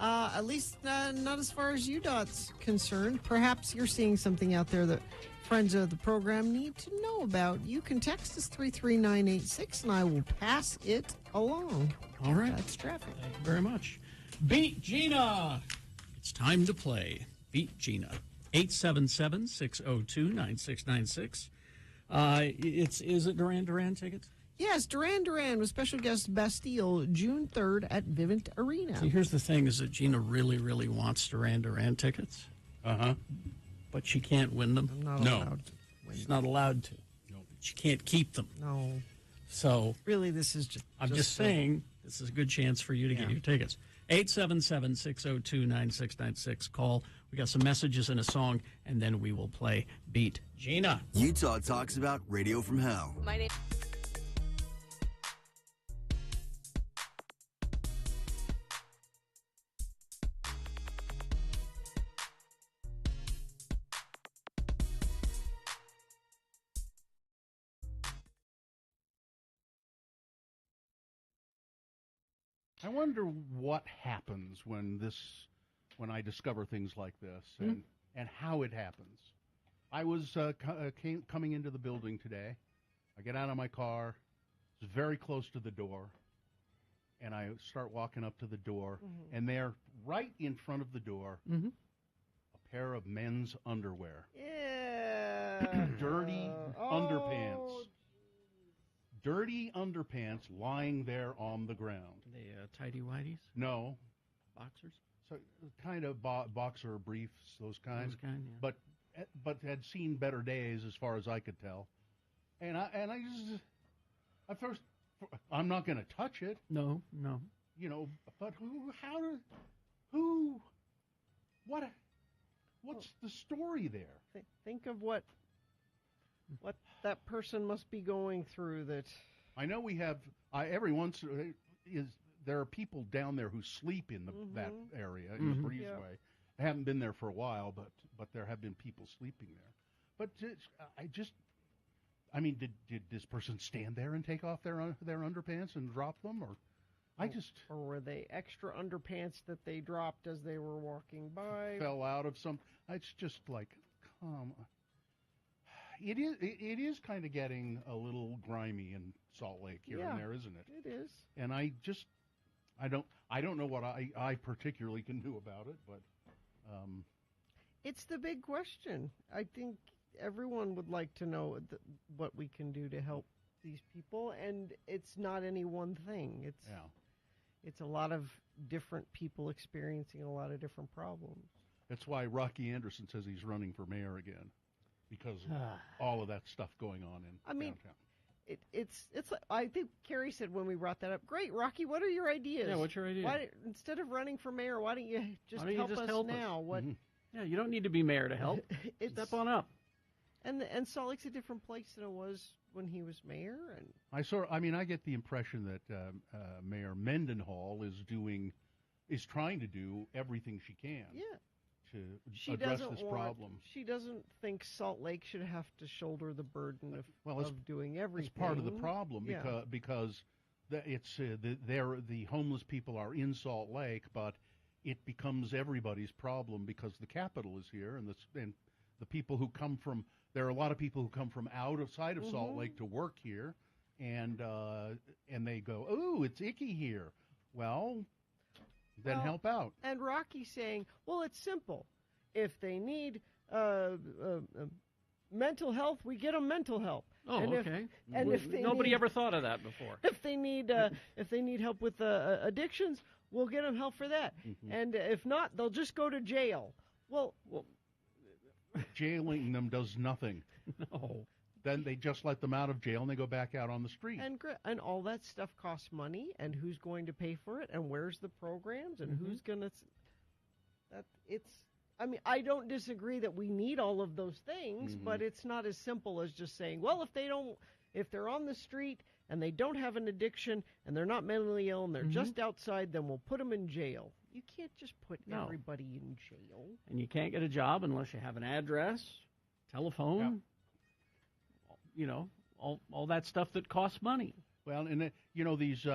At least not as far as UDOT's concerned. Perhaps you're seeing something out there that friends of the program need to know about. You can text us 33986 and I will pass it along. All right. That's traffic. Thank you very much. Beat Gina. It's time to play. Beat Gina. 877-602-9696. Is it Duran Duran tickets? Yes, Duran Duran with special guest Bastille, June 3rd at Vivint Arena. See, here's the thing, is that Gina really, really wants Duran Duran tickets. But she can't win them. I'm not allowed to win. She's not allowed to. No. She can't keep them. No. So really, this is just. I'm just saying, this is a good chance for you to get your tickets. 877-602-9696. Call. We got some messages and a song, and then we will play Beat Gina. Utah talks about Radio from Hell. My name. I wonder what happens when I discover things like this and how it happens. I was coming into the building today. I get out of my car. It's very close to the door. And I start walking up to the door. And there, right in front of the door, a pair of men's underwear. Yeah. Dirty underpants. Dirty underpants lying there on the ground. They tidy whities? No. Boxers? So kind of boxer briefs, those kinds. Those kind, yeah. But had seen better days as far as I could tell. And I just at first I'm not going to touch it. No. But what's the story there? Think of what that person must be going through. That I know we have there are people down there who sleep in that area in the breezeway. I haven't been there for a while, but there have been people sleeping there. But did this person stand there and take off their underpants and drop them, or were they extra underpants that they dropped as they were walking by? Fell out of some. It's just like, come on. It is kind of getting a little grimy in Salt Lake here and there, isn't it? It is. And I I don't know what I particularly can do about it, but it's the big question. I think everyone would like to know what we can do to help these people, and it's not any one thing. It's a lot of different people experiencing a lot of different problems. that's why Rocky Anderson says he's running for mayor again, because of all of that stuff going on in downtown. It's. I think Carrie said when we brought that up, great, Rocky, what are your ideas? Yeah, what's your idea? Instead of running for mayor, why don't you just help us now? What? Yeah, you don't need to be mayor to help. Step on up. And Salt Lake's a different place than it was when he was mayor. And I get the impression that Mayor Mendenhall is trying to do everything she can. To address this problem. She doesn't think Salt Lake should have to shoulder the burden of doing everything. It's part of the problem because the homeless people are in Salt Lake, but it becomes everybody's problem because the capital is here, and the people who come from there are a lot of people who come from outside of Salt Lake to work here, and they go, "Oh, it's icky here." Well, then help out. And Rocky's saying, well, it's simple. If they need mental health, we get them mental help. Oh, and okay. If they Nobody ever thought of that before. If they need help with addictions, we'll get them help for that. And if not, they'll just go to jail. Well, jailing them does nothing. No. Then they just let them out of jail and they go back out on the street. And all that stuff costs money, and who's going to pay for it, and where's the programs, and who's going to... I don't disagree that we need all of those things, but it's not as simple as just saying, well, if they're on the street and they don't have an addiction and they're not mentally ill and they're just outside, then we'll put them in jail. You can't just put everybody in jail. And you can't get a job unless you have an address, telephone, all that stuff that costs money. Well, and these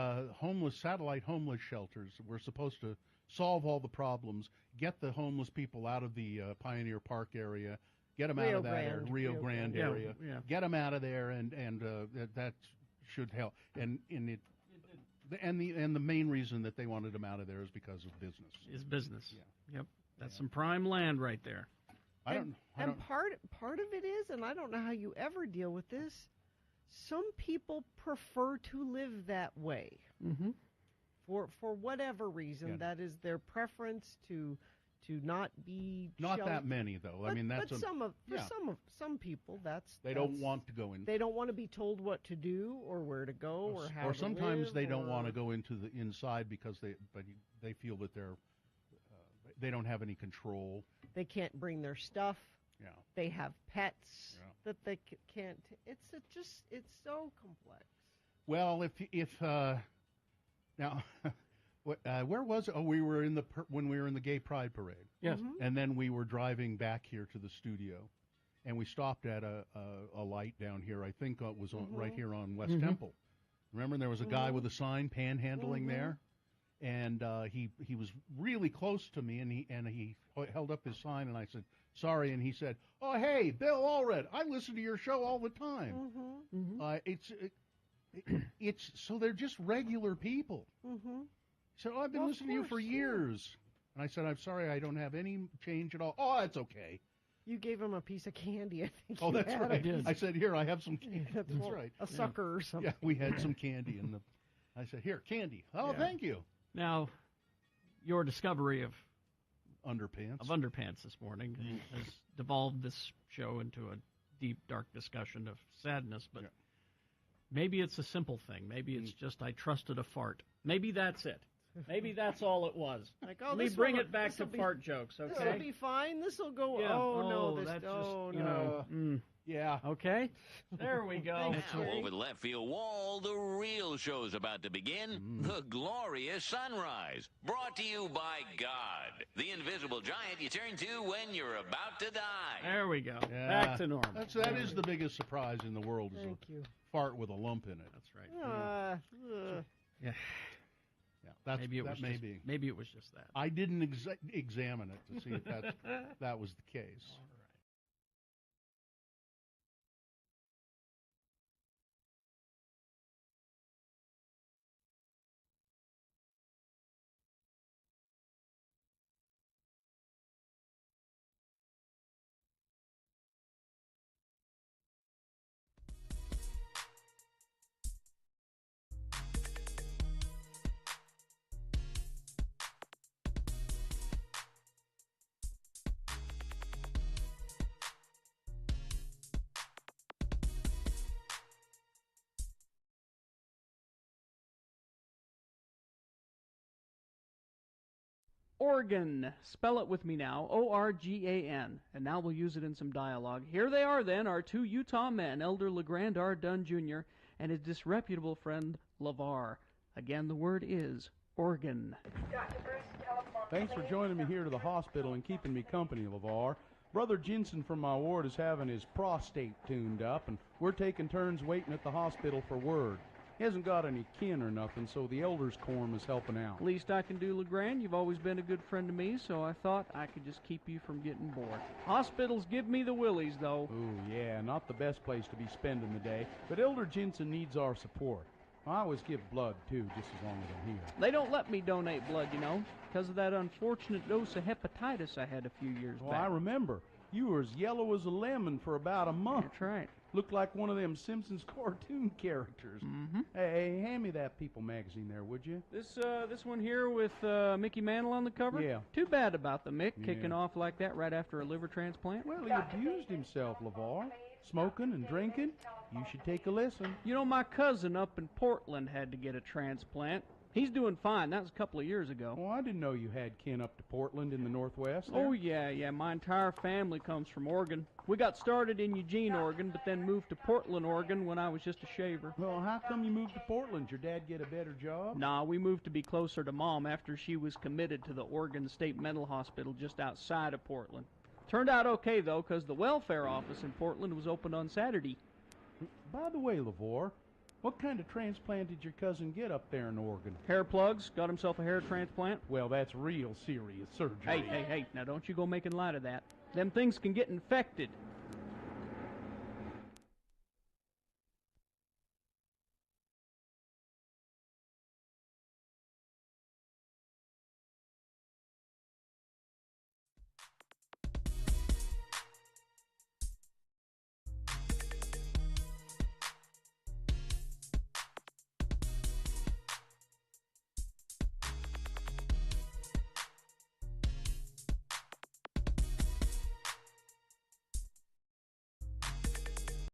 satellite homeless shelters were supposed to solve all the problems, get the homeless people out of the Pioneer Park area, get them out of that Rio Grande area, get them out of there, and that should help. And the main reason that they wanted them out of there is because of business. Is business. Yeah. Yep. That's some prime land right there. Part of it is, and I don't know how you ever deal with this, some people prefer to live that way. Mm-hmm. For whatever reason, that is their preference to not be not that many though. Some people they don't want to go in. They don't want to be told what to do or where to go or how. Or to sometimes live, they don't want to go into the inside because they feel that they don't have any control. They can't bring their stuff. Yeah. They have pets that they can't. It's so complex. Well, if now, where was it? Oh, we were when we were in the Gay Pride Parade. Yes. And then we were driving back here to the studio, and we stopped at a light down here. I think it was right here on West Temple. Remember, there was a guy with a sign panhandling there, and he was really close to me, and he held up his sign, and I said sorry, and he said, "Oh, hey, Bill Allred, I listen to your show all the time." It's so they're just regular people. So I've been listening to you for years. And I said, I'm sorry, I don't have any change at all. Oh, it's okay. You gave him a piece of candy, I think. Oh, that's right. I said, here, I have some candy. That's right. A sucker or something. Yeah, we had some candy. I said, here, candy. Oh, thank you. Now, your discovery of underpants this morning has devolved this show into a deep, dark discussion of sadness, but maybe it's a simple thing. Maybe it's just I trusted a fart. Maybe that's it. Maybe that's all it was. Like, Let me bring it back to fart jokes, okay? This will be fine. This will go. Yeah. Yeah. Okay. There we go. Now, over the left field wall, the real show's about to begin. The Glorious Sunrise. Brought to you by God, the invisible giant you turn to when you're about to die. There we go. Yeah. Back to normal. That is the biggest surprise in the world is a fart with a lump in it. That's right. Yeah. Maybe it was just that. I didn't examine it to see if that was the case. Organ. Spell it with me now. O-R-G-A-N. And now we'll use it in some dialogue. Here they are, then, our two Utah men, Elder LeGrand R. Dunn, Jr., and his disreputable friend, LeVar. Again, the word is organ. Thanks for joining me here to the hospital and keeping me company, LeVar. Brother Jensen from my ward is having his prostate tuned up, and we're taking turns waiting at the hospital for word. He hasn't got any kin or nothing, so the elders' quorum is helping out. Least I can do, LeGrand. You've always been a good friend to me, so I thought I could just keep you from getting bored. Hospitals give me the willies, though. Ooh, yeah, not the best place to be spending the day, but Elder Jensen needs our support. I always give blood, too, just as long as I'm here. They don't let me donate blood, you know, because of that unfortunate dose of hepatitis I had a few years Well, back. I remember. You were as yellow as a lemon for about a month. That's right. Looked like one of them Simpsons cartoon characters. Mm-hmm. Hey, hand me that People magazine there, would you? This one here with Mickey Mantle on the cover? Yeah. Too bad about the Mick Yeah. kicking off like that right after a liver transplant. Well, he abused himself, LeVar. Smoking and drinking. You should take a listen. You know, my cousin up in Portland had to get a transplant. He's doing fine. That was a couple of years ago. Oh, I didn't know you had kin up to Portland in the Northwest there. Oh, yeah. My entire family comes from Oregon. We got started in Eugene, Oregon, but then moved to Portland, Oregon when I was just a shaver. Well, how come you moved to Portland? Your dad get a better job? Nah, we moved to be closer to Mom after she was committed to the Oregon State Mental Hospital just outside of Portland. Turned out okay, though, because the welfare office in Portland was open on Saturday. By the way, LeVar, what kind of transplant did your cousin get up there in Oregon? Hair plugs. Got himself a hair transplant. Well, that's real serious surgery. Hey, now don't you go making light of that. Them things can get infected.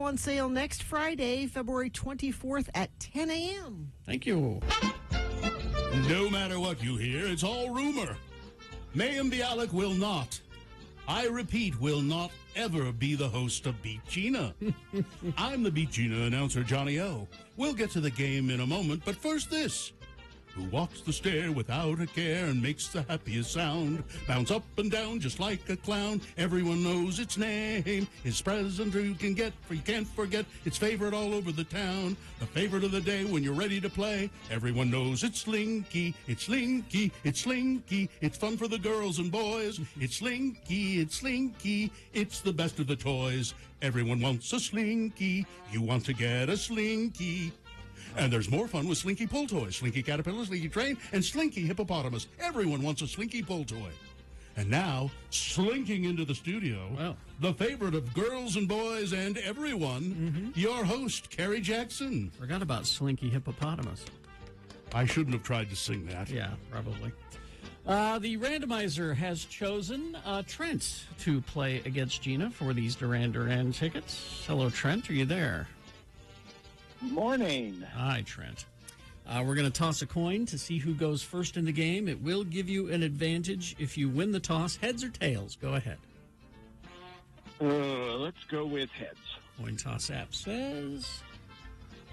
On sale next Friday, February 24th at 10 a.m. Thank you. No matter what you hear, it's all rumor. Mayim Bialik will not, I repeat, will not ever be the host of Beat Gina. I'm the Beat Gina announcer, Johnny O. We'll get to the game in a moment, but first this. Who walks the stair without a care and makes the happiest sound? Bounce up and down just like a clown. Everyone knows its name. His present you can get, for you can't forget. It's favorite all over the town. The favorite of the day when you're ready to play. Everyone knows it's Slinky. It's Slinky. It's Slinky. It's fun for the girls and boys. It's Slinky. It's Slinky. It's the best of the toys. Everyone wants a Slinky. You want to get a Slinky. And there's more fun with Slinky Pull Toys, Slinky Caterpillar, Slinky Train, and Slinky Hippopotamus. Everyone wants a Slinky Pull Toy. And now, slinking into the studio, the favorite of girls and boys and everyone, your host, Kerry Jackson. Forgot about Slinky Hippopotamus. I shouldn't have tried to sing that. Yeah, probably. The randomizer has chosen Trent to play against Gina for these Duran Duran tickets. Hello, Trent. Are you there? Morning. Hi, Trent. We're going to toss a coin to see who goes first in the game. It will give you an advantage if you win the toss. Heads or tails? Go ahead. Let's go with heads. Coin toss app says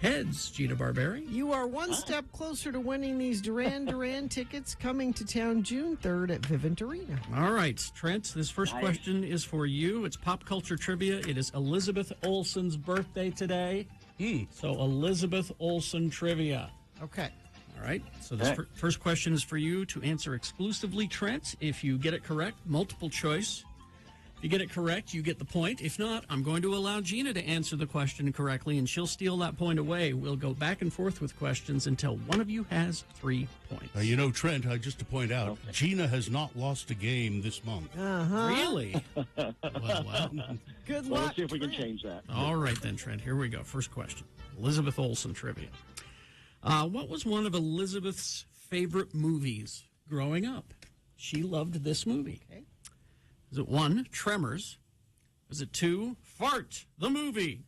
heads, Gina Barberi. You are one step closer to winning these Duran Duran tickets coming to town June 3rd at Vivint Arena. All right, Trent, this first Nice. question is for you. It's pop culture trivia. It is Elizabeth Olsen's birthday today. So Elizabeth Olsen trivia. Okay. All right. So this first question is for you to answer exclusively, Trent. If you get it correct, multiple choice. If you get it correct, you get the point. If not, I'm going to allow Gina to answer the question correctly, and she'll steal that point away. We'll go back and forth with questions until one of you has 3 points. You know, Trent, just to point out, Gina has not lost a game this month. Really? Well. Good Well, luck. let's see if we can change that. All right, then, Trent. Here we go. First question. Elizabeth Olsen trivia. What was one of Elizabeth's favorite movies growing up? She loved this movie. Okay. Is it 1, Tremors? Is it 2, Fart, the movie?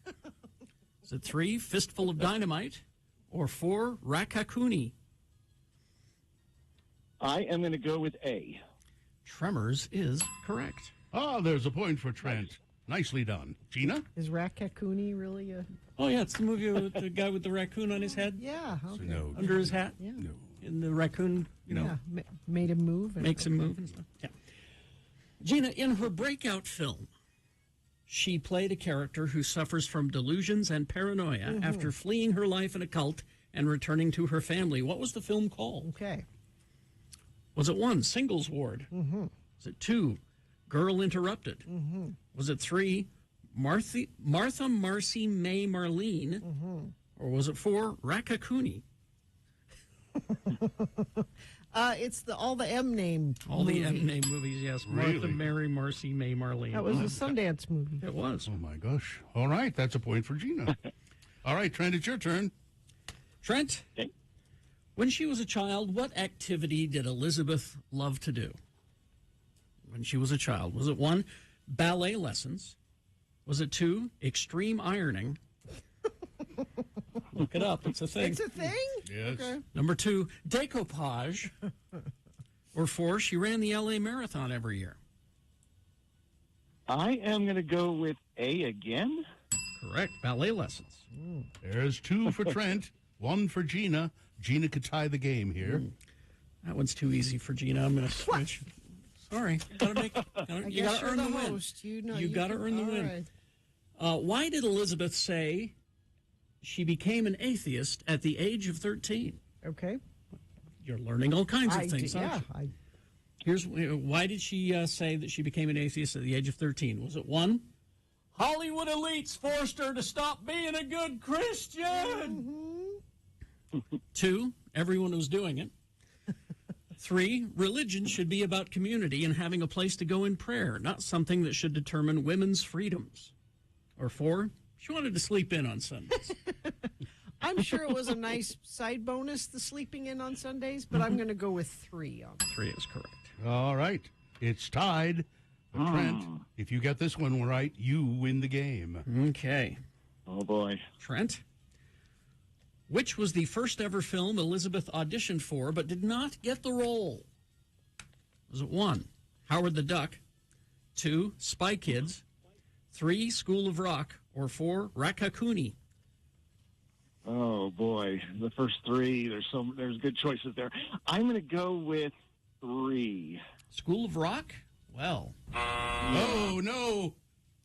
Is it 3, Fistful of Dynamite? Or 4, Raccacoonie? I am going to go with A. Tremors is correct. Oh, there's a point for Trent. Nicely done. Gina? Is Raccacoonie really a... Oh, yeah, it's the movie with the guy with the raccoon on his head. Yeah, okay. No. Under his hat. Yeah. No. And the raccoon, made him move. makes him move and stuff. Yeah. Gina, in her breakout film, she played a character who suffers from delusions and paranoia after fleeing her life in a cult and returning to her family. What was the film called? Okay. Was it 1, Singles Ward? Was it 2, Girl Interrupted? Was it 3, Martha Marcy May Marlene? Or was it 4, Raccacoonie? It's all the M name. All the M name movies, yes. Really? Martha, Mary, Marcy, May, Marlene. That was a Sundance movie. It was. Oh, my gosh. All right, that's a point for Gina. All right, Trent, it's your turn. Trent, when she was a child, what activity did Elizabeth love to do? When she was a child, was it 1, ballet lessons? Was it 2, extreme ironing? Look it up. It's a thing. It's a thing? Yes. Okay. Number 2, decoupage. Or 4, she ran the LA Marathon every year. I am going to go with A again. Correct. Ballet lessons. There's 2 for Trent, 1 for Gina. Gina could tie the game here. That one's too easy for Gina. I'm going to switch. Sorry. You got to earn the win. You got to earn the win. Right. Why did Elizabeth say she became an atheist at the age of 13? Okay. You're learning all kinds of things, aren't yeah. you? Here's why did she say that she became an atheist at the age of 13? Was it 1, Hollywood elites forced her to stop being a good Christian? 2, everyone was doing it. 3, religion should be about community and having a place to go in prayer, not something that should determine women's freedoms. Or 4, she wanted to sleep in on Sundays. I'm sure it was a nice side bonus, the sleeping in on Sundays, but I'm going to go with 3 on that. 3 is correct. All right, it's tied. But Trent, if you get this one right, you win the game. Okay. Oh, boy. Trent, which was the first ever film Elizabeth auditioned for but did not get the role? Was it 1, Howard the Duck, 2, Spy Kids, 3, School of Rock, or 4, Raccacoonie? Oh, boy. The first 3, there's good choices there. I'm going to go with 3. School of Rock? Well. Oh, no.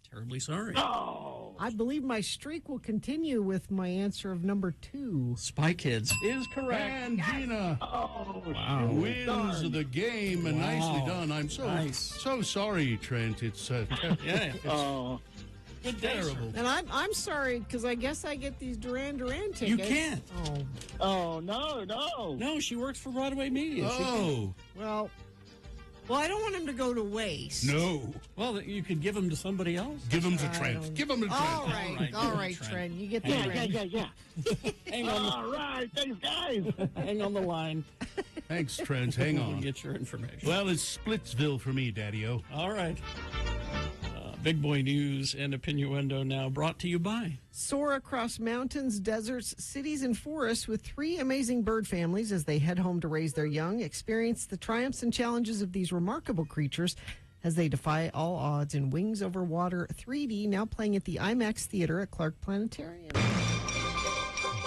Terribly sorry. Oh. I believe my streak will continue with my answer of number 2. Spy Kids is correct. And Gina Wow. wins the game, and nicely done. I'm Nice. so sorry, Trent. It's Yeah. Oh. Good day, terrible. And I'm sorry, because I guess I get these Duran Duran tickets. You can't. Oh. Oh, no. No, she works for Broadway Media. Oh, Well, I don't want him to go to waste. no. Well, you could give them to somebody else. Give them to I Trent. don't- Give them to Trent. All right, Trent. You get the Yeah. Hang on. All right. Thanks, guys. Hang on the line. Thanks, Trent. Hang We'll on. get your information. Well, it's Splitsville for me, Daddy-O. All right. Big Boy News and Opinioendo now brought to you by. Soar across mountains, deserts, cities, and forests with 3 amazing bird families as they head home to raise their young. Experience the triumphs and challenges of these remarkable creatures as they defy all odds in Wings Over Water 3D, now playing at the IMAX Theater at Clark Planetarium.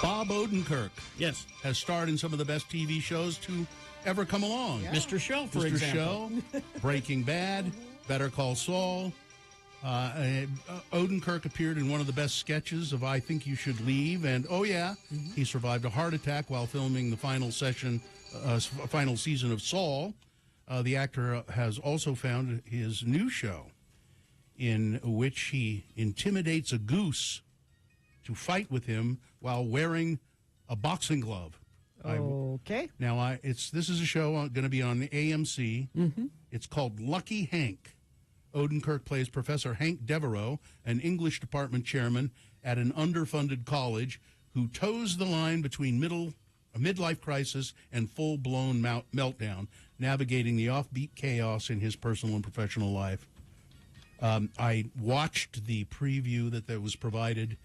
Bob Odenkirk Yes. has starred in some of the best TV shows to ever come along. Mr. Show, for Mr. example. Show, Breaking Bad, Better Call Saul. Odenkirk appeared in one of the best sketches of I Think You Should Leave, and he survived a heart attack while filming the final season of Saul. The actor has also found his new show in which he intimidates a goose to fight with him while wearing a boxing glove. Okay. This is a show going to be on AMC. It's called Lucky Hank. Odenkirk plays Professor Hank Devereaux, an English department chairman at an underfunded college who toes the line between a midlife crisis and full-blown meltdown, navigating the offbeat chaos in his personal and professional life. I watched the preview that was provided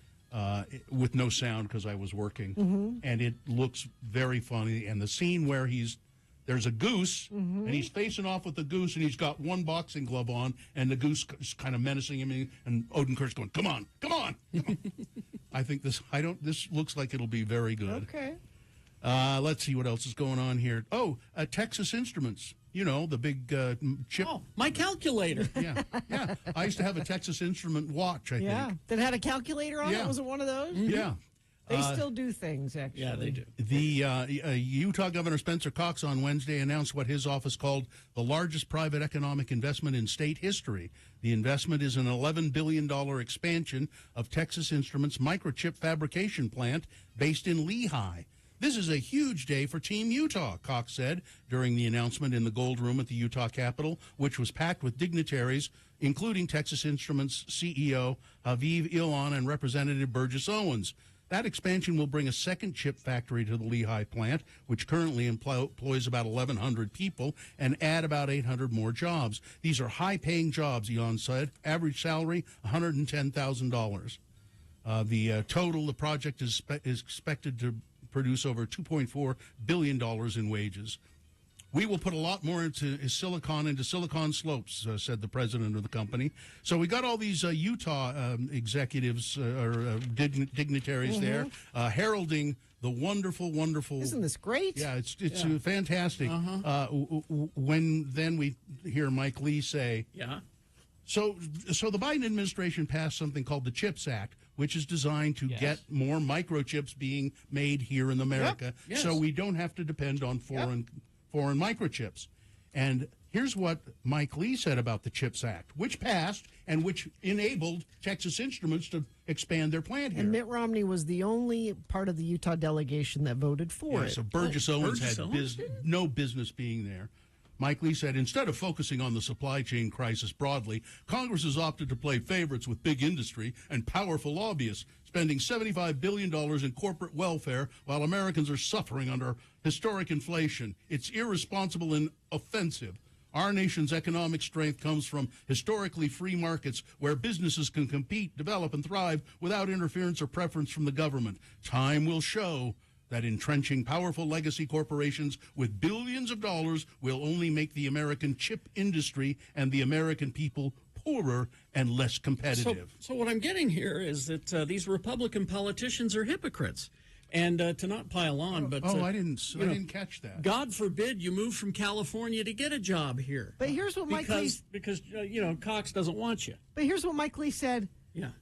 with no sound because I was working, and it looks very funny. And the scene where he's There's a goose, and he's facing off with the goose, and he's got one boxing glove on, and the goose is kind of menacing him, and Odenker's going, come on. I think this looks like it'll be very good. Okay. Let's see what else is going on here. Oh, Texas Instruments. You know, the big chip. Oh, my calculator. Yeah. I used to have a Texas Instrument watch, I think. That had a calculator on it? Was it one of those? Yeah. They still do things, actually. Yeah, they do. The Utah Governor Spencer Cox on Wednesday announced what his office called the largest private economic investment in state history. The investment is an $11 billion expansion of Texas Instruments' microchip fabrication plant based in Lehi. This is a huge day for Team Utah, Cox said during the announcement in the Gold Room at the Utah Capitol, which was packed with dignitaries, including Texas Instruments CEO Haviv Ilon and Representative Burgess Owens. That expansion will bring a second chip factory to the Lehi plant, which currently employs about 1,100 people, and add about 800 more jobs. These are high-paying jobs, Ilon said. Average salary, $110,000. The the project is expected to produce over $2.4 billion in wages. We will put a lot more into Silicon Slopes, said the president of the company. So we got all these Utah executives or dignitaries there heralding the wonderful. Isn't this great? Yeah, it's fantastic. When then we hear Mike Lee say, So the Biden administration passed something called the CHIPS Act, which is designed to get more microchips being made here in America, so we don't have to depend on foreign microchips. And here's what Mike Lee said about the CHIPS Act, which passed and which enabled Texas Instruments to expand their plant here. And Mitt Romney was the only part of the Utah delegation that voted for it. So Burgess Owens had no business being there. Mike Lee said, instead of focusing on the supply chain crisis broadly, Congress has opted to play favorites with big industry and powerful lobbyists, spending $75 billion in corporate welfare while Americans are suffering under historic inflation. It's irresponsible and offensive. Our nation's economic strength comes from historically free markets where businesses can compete, develop, and thrive without interference or preference from the government. Time will show that entrenching powerful legacy corporations with billions of dollars will only make the American chip industry and the American people poorer and less competitive. So what I'm getting here is that these Republican politicians are hypocrites. And to not pile on, but I didn't catch that. God forbid you move from California to get a job here. But here's what Mike Lee because Cox doesn't want you. But here's what Mike Lee said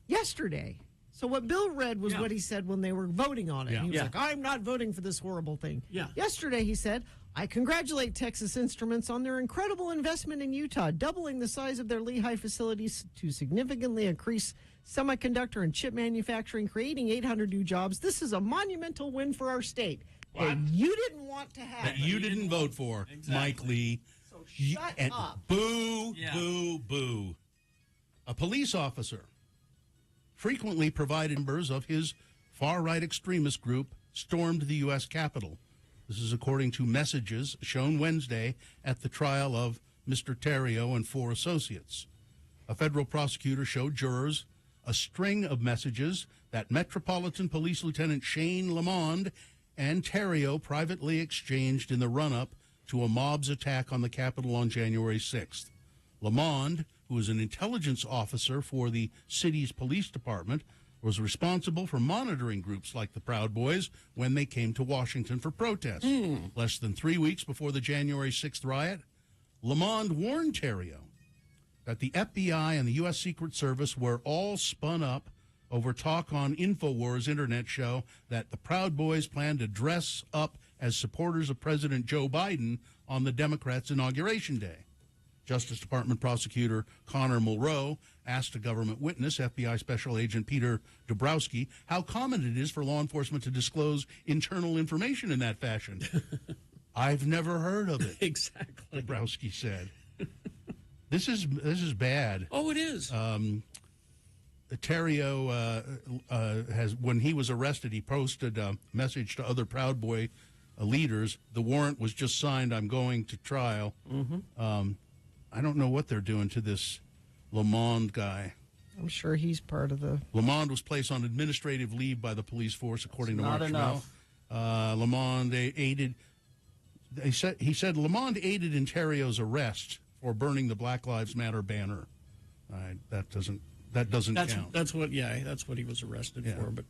yesterday. So what Bill read was what he said when they were voting on it. Yeah. He was like, I'm not voting for this horrible thing. Yeah. Yesterday he said, I congratulate Texas Instruments on their incredible investment in Utah, doubling the size of their Lehi facilities to significantly increase semiconductor and chip manufacturing, creating 800 new jobs. This is a monumental win for our state that you didn't want to have. That you didn't vote for, Mike Lee. So shut up. Boo, boo, boo. A police officer frequently provided members of his far-right extremist group stormed the U.S. Capitol. This is according to messages shown Wednesday at the trial of Mr. Terrio and 4 associates. A federal prosecutor showed jurors a string of messages that Metropolitan Police Lieutenant Shane Lamond and Terrio privately exchanged in the run-up to a mob's attack on the Capitol on January 6th. Lamond, who is an intelligence officer for the city's police department, was responsible for monitoring groups like the Proud Boys when they came to Washington for protests. Less than 3 weeks before the January 6th riot, Lamond warned Terrio that the FBI and the U.S. Secret Service were all spun up over talk on InfoWars internet show that the Proud Boys planned to dress up as supporters of President Joe Biden on the Democrats' Inauguration Day. Justice Department prosecutor Connor Mulrow asked a government witness, FBI Special Agent Peter Dabrowski, how common it is for law enforcement to disclose internal information in that fashion. I've never heard of it. Exactly. Dabrowski said. This is bad. Oh, it is. Terrio has, when he was arrested, he posted a message to other Proud Boy leaders. The warrant was just signed. I'm going to trial. I don't know what they're doing to this Lamond guy. I'm sure he's part of the... Lamond was placed on administrative leave by the police force, according to Mark enough. Lamond aided he said Lamond aided in Terrio's arrest for burning the Black Lives Matter banner. That doesn't count. That's what he was arrested for. But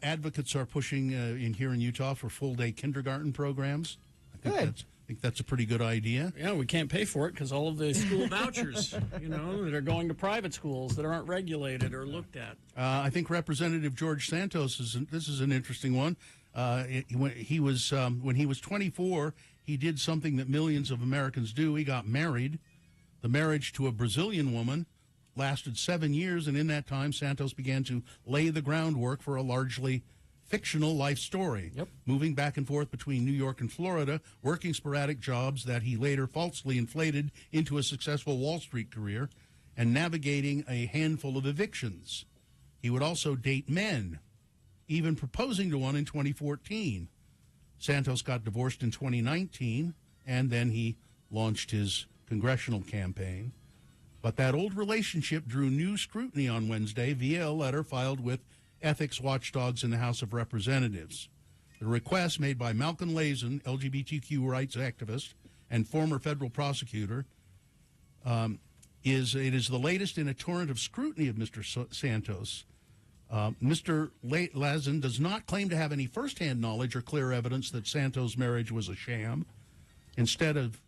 advocates are pushing here in Utah for full-day kindergarten programs. I think that's a pretty good idea. Yeah, we can't pay for it because all of the school vouchers, that are going to private schools that aren't regulated or looked at. I think Representative George Santos this is an interesting one. When he was 24, he did something that millions of Americans do. He got married. The marriage to a Brazilian woman lasted 7 years, and in that time, Santos began to lay the groundwork for a largely fictional life story. Yep. Moving back and forth between New York and Florida, working sporadic jobs that he later falsely inflated into a successful Wall Street career, and navigating a handful of evictions. He would also date men, even proposing to one in 2014. Santos got divorced in 2019, and then he launched his congressional campaign. But that old relationship drew new scrutiny on Wednesday via a letter filed with ethics watchdogs in the House of Representatives. The request made by Malcolm Lazen, LGBTQ rights activist and former federal prosecutor, is the latest in a torrent of scrutiny of Mr. Santos. Mr. Lazen does not claim to have any firsthand knowledge or clear evidence that Santos' marriage was a sham. Instead of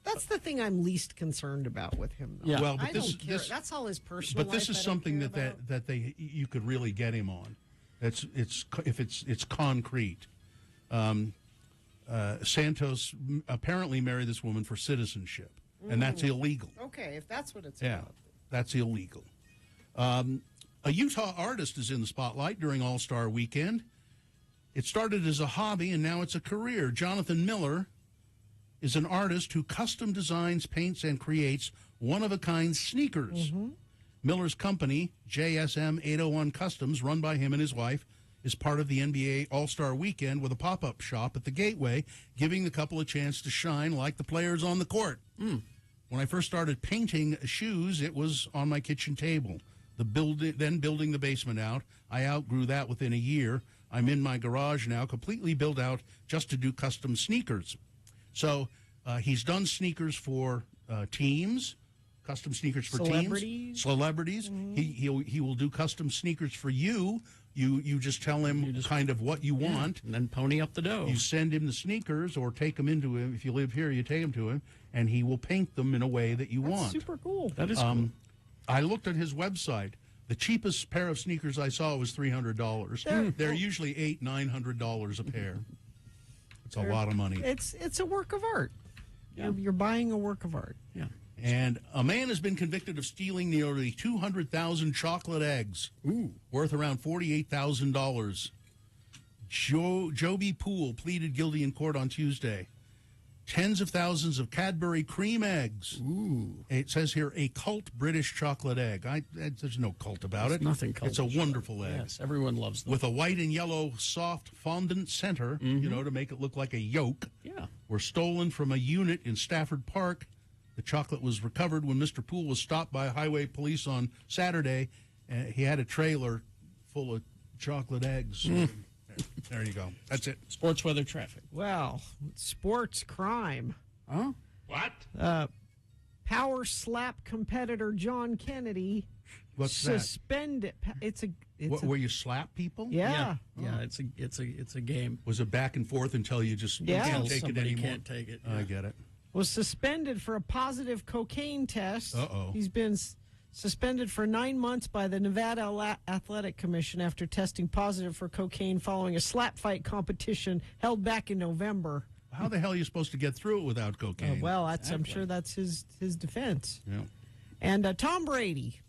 That's the thing I'm least concerned about with him. Though. Yeah. Well, but I don't care. That's all his personal. But this is something that you could really get him on. It's concrete. Santos apparently married this woman for citizenship, and that's illegal. Okay, if that's what it's about. Yeah, that's illegal. A Utah artist is in the spotlight during All-Star Weekend. It started as a hobby, and now it's a career. Jonathan Miller is an artist who custom designs, paints, and creates one-of-a-kind sneakers. Mm-hmm. Miller's company, JSM 801 Customs, run by him and his wife, is part of the NBA All-Star Weekend with a pop-up shop at the Gateway, giving the couple a chance to shine like the players on the court. When I first started painting shoes, it was on my kitchen table. Then building the basement out. I outgrew that within a year. I'm in my garage now, completely built out just to do custom sneakers. So he's done sneakers for teams, custom sneakers for teams, celebrities. Mm-hmm. He will do custom sneakers for you. You just tell him kind of what you want, and then pony up the dough. You send him the sneakers, or take them into him. If you live here, you take them to him, and he will paint them in a way that you want. Super cool. That is cool. I looked at his website. The cheapest pair of sneakers I saw was $300. They're usually $800-900 a pair. It's a lot of money. It's a work of art. Yeah. You're buying a work of art. Yeah. And a man has been convicted of stealing nearly 200,000 chocolate eggs, worth around $48,000. Joby Poole pleaded guilty in court on Tuesday. Tens of thousands of Cadbury cream eggs. It says here a cult British chocolate egg. There's no cult about it. Nothing cult. It's a wonderful egg. Yes, everyone loves them. With a white and yellow soft fondant center, to make it look like a yolk. Yeah. Were stolen from a unit in Stafford Park. The chocolate was recovered when Mr. Poole was stopped by highway police on Saturday. He had a trailer full of chocolate eggs. There you go. That's it. Sports weather traffic. Well, sports crime. Huh? What? Power slap competitor John Kennedy suspended. Where you slap people? Yeah. Yeah. It's a game. Was it back and forth until you just can't take it anymore? Can't take it. I get it. Was suspended for a positive cocaine test. He's been suspended for 9 months by the Nevada Athletic Commission after testing positive for cocaine following a slap fight competition held back in November. How the hell are you supposed to get through it without cocaine? I'm sure that's his defense. Yeah. And Tom Brady,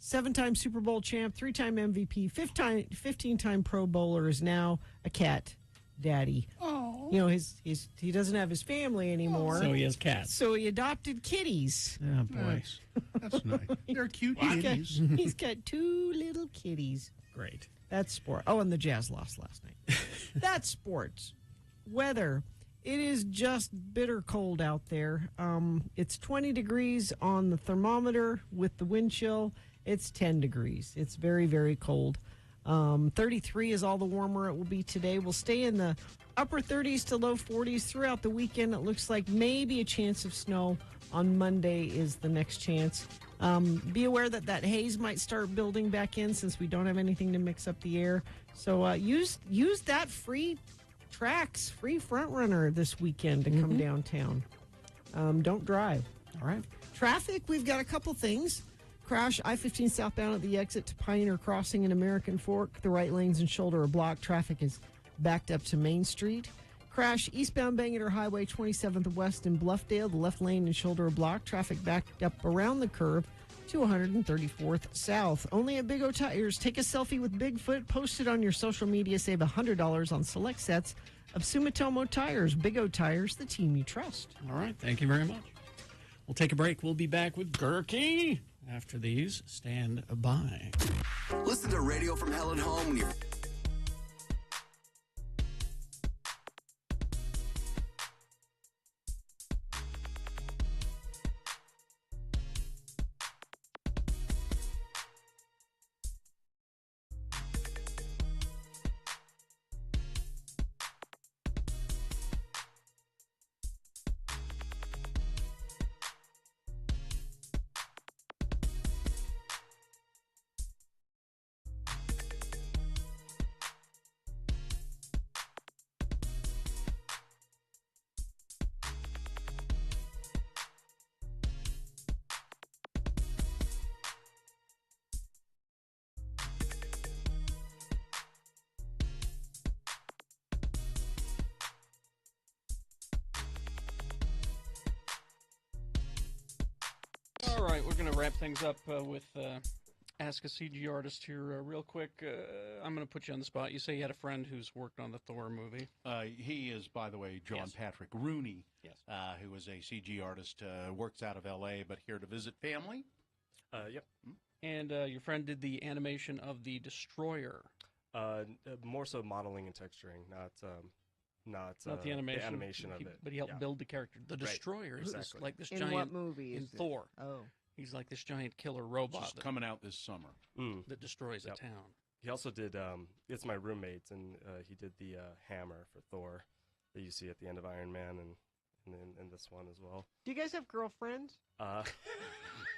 7-time Super Bowl champ, 3-time MVP, 15-time Pro Bowler, is now a cat daddy. Oh. He doesn't have his family anymore. So he has cats. So he adopted kitties. Oh, boy. Nice. That's nice. They're cute kitties. He's got 2 little kitties. Great. That's sport. Oh, and the Jazz lost last night. That's sports. Weather. It is just bitter cold out there. It's 20 degrees on the thermometer with the wind chill. It's 10 degrees. It's very, very cold. 33 is all the warmer it will be today. We'll stay in the upper 30s to low 40s throughout the weekend. It looks like maybe a chance of snow on Monday is the next chance. Be aware that haze might start building back in since we don't have anything to mix up the air. So use that free tracks, free front runner this weekend to come downtown. Don't drive. All right. Traffic, we've got a couple things. Crash I-15 southbound at the exit to Pioneer Crossing in American Fork. The right lanes and shoulder are blocked. Traffic is backed up to Main Street. Crash eastbound Bangor Highway 27th West in Bluffdale. The left lane and shoulder are blocked. Traffic backed up around the curve to 134th South. Only at Big O Tires. Take a selfie with Bigfoot. Post it on your social media. Save $100 on select sets of Sumitomo Tires. Big O Tires, the team you trust. All right. Thank you very much. We'll take a break. We'll be back with Gurky after these. Stand by. Listen to Radio from Hell at Home when you're... All right, we're going to wrap things up with Ask a CG Artist here real quick. I'm going to put you on the spot. You say you had a friend who's worked on the Thor movie. He is, by the way, John Patrick Rooney, who is a CG artist, works out of L.A., but here to visit family. Yep. And your friend did the animation of the Destroyer. More so modeling and texturing, not the animation. The animation of it. But he helped build the character. The Destroyer is Exactly. like this In giant... what movie in is it? Thor. Oh. He's like this giant killer robot Just coming out this summer. that destroys a town. He also did, it's my roommate, and he did the hammer for Thor that you see at the end of Iron Man and in this one as well. Do you guys have girlfriends?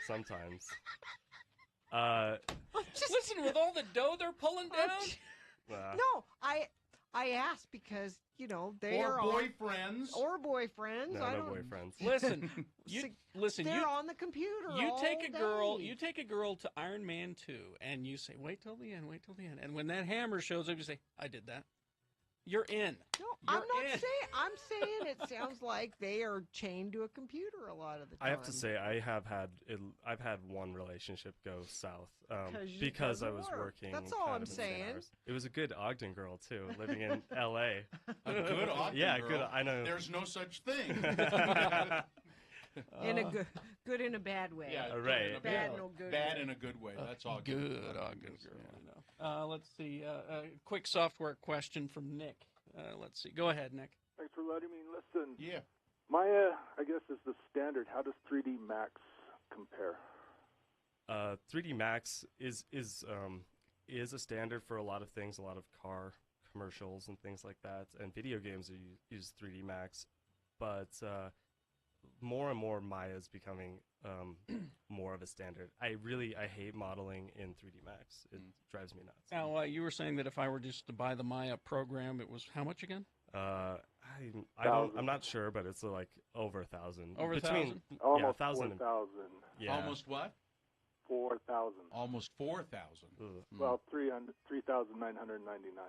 Sometimes. Listen, with all the dough they're pulling down? No, I asked because, they Or are boyfriends. Or boyfriends. No, I no don't boyfriends. Listen, They're on the computer. You all take a girl. day. You take a girl to Iron Man 2, and you say, "Wait till the end. Wait till the end." And when that hammer shows up, you say, "I did that." You're in. No, I'm not saying. I'm saying it sounds like they are chained to a computer a lot of the time. I have to say, I've had one relationship go south because I was working. That's all kind I'm of insane saying. hours. It was a good Ogden girl too, living in L.A. A good Ogden girl? Good. I know. There's no such thing. In a good in a bad way. Yeah, right. Bad in a good Bad way. in a good way. That's all Good Ogden girl. Let's see. Quick software question from Nick. Let's see. Go ahead, Nick. Thanks for letting me listen. Yeah. Maya, I guess, is the standard. How does 3D Max compare? 3D Max is a standard for a lot of things, a lot of car commercials and things like that, and video games use 3D Max, but more and more Maya is becoming more of a standard. I hate modeling in 3D Max. It drives me nuts. Now, you were saying that if I were just to buy the Maya program, it was how much again? I'm not sure, but it's like over 1,000. Over 1,000? Almost 1,000. 4,000. Yeah. Almost what? 4,000. Almost 4,000. Well, 3,999.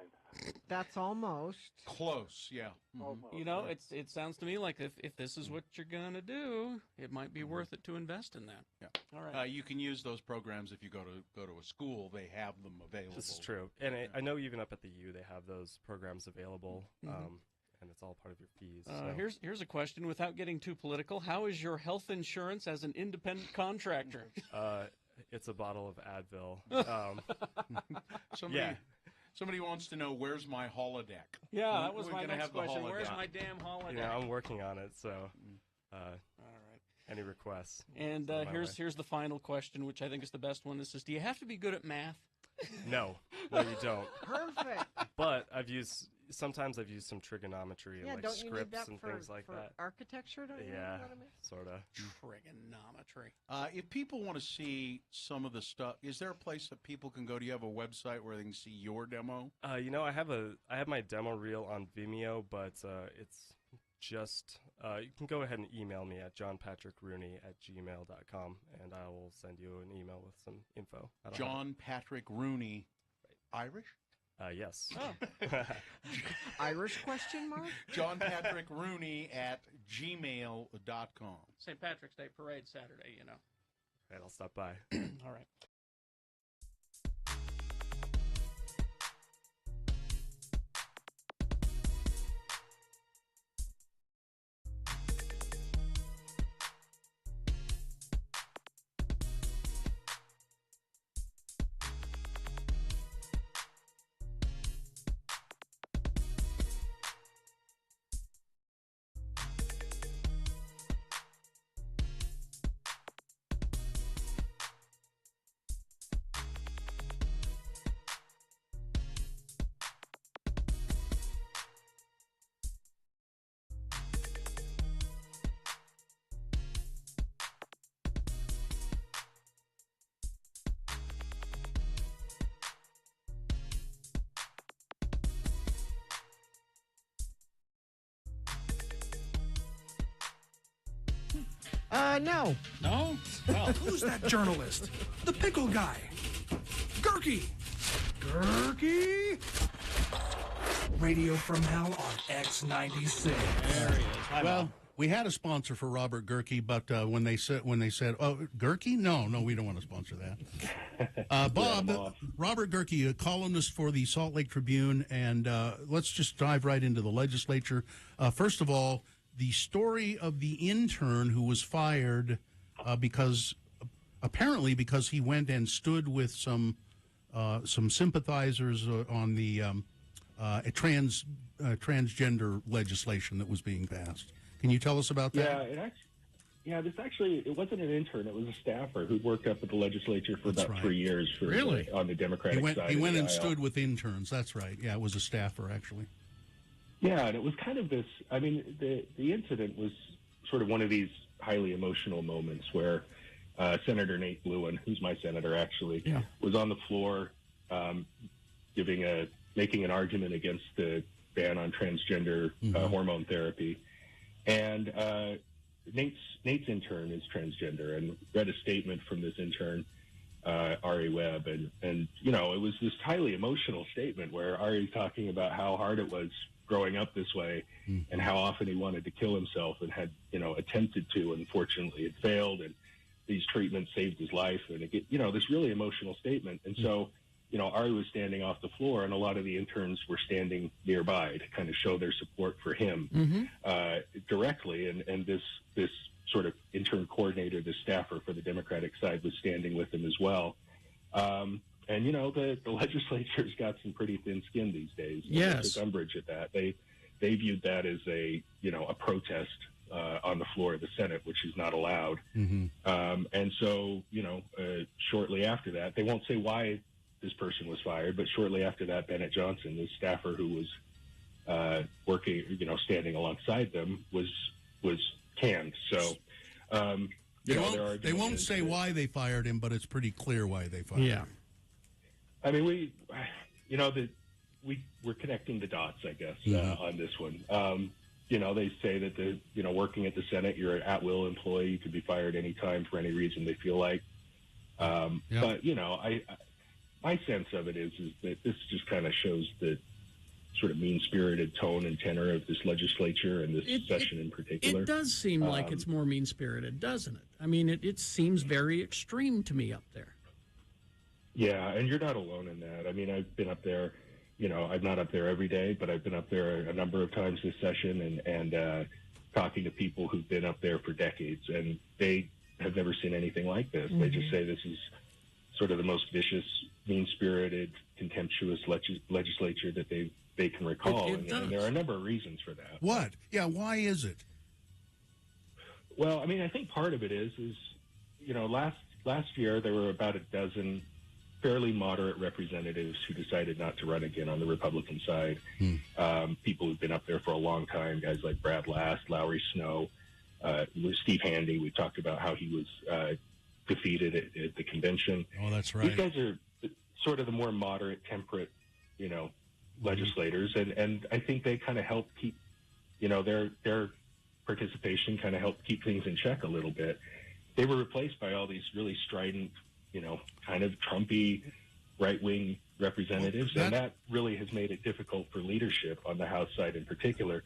That's almost Close, yeah. Almost. It sounds to me like if this is what you're gonna do, it might be worth it to invest in that. Yeah. All right. You can use those programs if you go to a school. They have them available. This is true, and I know even up at the U they have those programs available, and it's all part of your fees. So. Here's a question without getting too political. How is your health insurance as an independent contractor? It's a bottle of Advil. Somebody wants to know, where's my holodeck? Yeah, that was We're my gonna next have the question. holodeck. Where's my damn holodeck? Yeah, I'm working on it. So, all right. Any requests? And here's the final question, which I think is the best one. This is: do you have to be good at math? No, you don't. Perfect. But sometimes I've used some trigonometry and Yeah, like don't you need scripts that and for, things like for that. architecture? Don't you Yeah, know what I mean? sort of. Trigonometry. If people want to see some of the stuff, is there a place that people can go? Do you have a website where they can see your demo? I have my demo reel on Vimeo, but it's just you can go ahead and email me at johnpatrickrooney@gmail.com, and I will send you an email with some info. John Patrick Rooney, Irish? Yes. Oh. Irish question mark? John Patrick Rooney at gmail.com. St. Patrick's Day Parade Saturday, you know. Right, I'll stop by. All right. No. No? Well, who's that journalist? The pickle guy. Gurky. Gurky. Radio from Hell on X96. There he is. Well, we had a sponsor for Robert Gurky, but when they said, "Oh, Gurky, no, we don't want to sponsor that." Bob, Robert Gurky, a columnist for the Salt Lake Tribune, and let's just dive right into the legislature. First of all, the story of the intern who was fired because he went and stood with some sympathizers on the transgender legislation that was being passed. Can you tell us about that? This it wasn't an intern. It was a staffer who'd worked up at the legislature for about 3 years. On the Democratic side. He went and stood with interns. That's right. Yeah, it was a staffer, actually. Yeah, and it was kind of this, I mean, the incident was sort of one of these highly emotional moments where Senator Nate Lewin, who's my senator actually, was on the floor making an argument against the ban on transgender hormone therapy. And Nate's intern is transgender, and read a statement from this intern, Ari Webb, and you know, it was this highly emotional statement where Ari's talking about how hard it was growing up this way and how often he wanted to kill himself and had, you know, attempted to, and unfortunately it failed, and these treatments saved his life, and it, you know, this really emotional statement. And so, you know, Ari was standing off the floor, and a lot of the interns were standing nearby to kind of show their support for him directly. And this sort of intern coordinator, the staffer for the Democratic side, was standing with him as well. And, you know, the legislature's got some pretty thin skin these days. Yes. They took umbrage at that. They viewed that as a protest on the floor of the Senate, which is not allowed. And so, you know, shortly after that, they won't say why this person was fired, but shortly after that, Bennett Johnson, the staffer who was working, you know, standing alongside them, was canned. So, they won't say why they fired him, but it's pretty clear why they fired him. I mean, we're connecting the dots, I guess, on this one. You know, they say that working at the Senate, you're an at-will employee. You could be fired anytime for any reason they feel like. But, you know, my sense of it is that this just kind of shows the sort of mean-spirited tone and tenor of this legislature and this session in particular. It does seem like it's more mean-spirited, doesn't it? I mean, it seems very extreme to me up there. Yeah, and you're not alone in that. I mean, I've been up there, you know, I'm not up there every day, but I've been up there a number of times this session and talking to people who've been up there for decades, and they have never seen anything like this. They just say this is sort of the most vicious, mean-spirited, contemptuous legislature that they can recall. And there are a number of reasons for that. What? Yeah, why is it? Well, I mean, I think part of it is you know, last year there were about a dozen fairly moderate representatives who decided not to run again on the Republican side. People who've been up there for a long time, guys like Brad Last, Lowry Snow, Steve Handy. We talked about how he was defeated at the convention. Oh, that's right. These guys are sort of the more moderate, temperate, legislators, and I think they kind of help keep, their participation kind of helped keep things in check a little bit. They were replaced by all these really strident, kind of Trumpy right-wing representatives, and that really has made it difficult for leadership on the House side in particular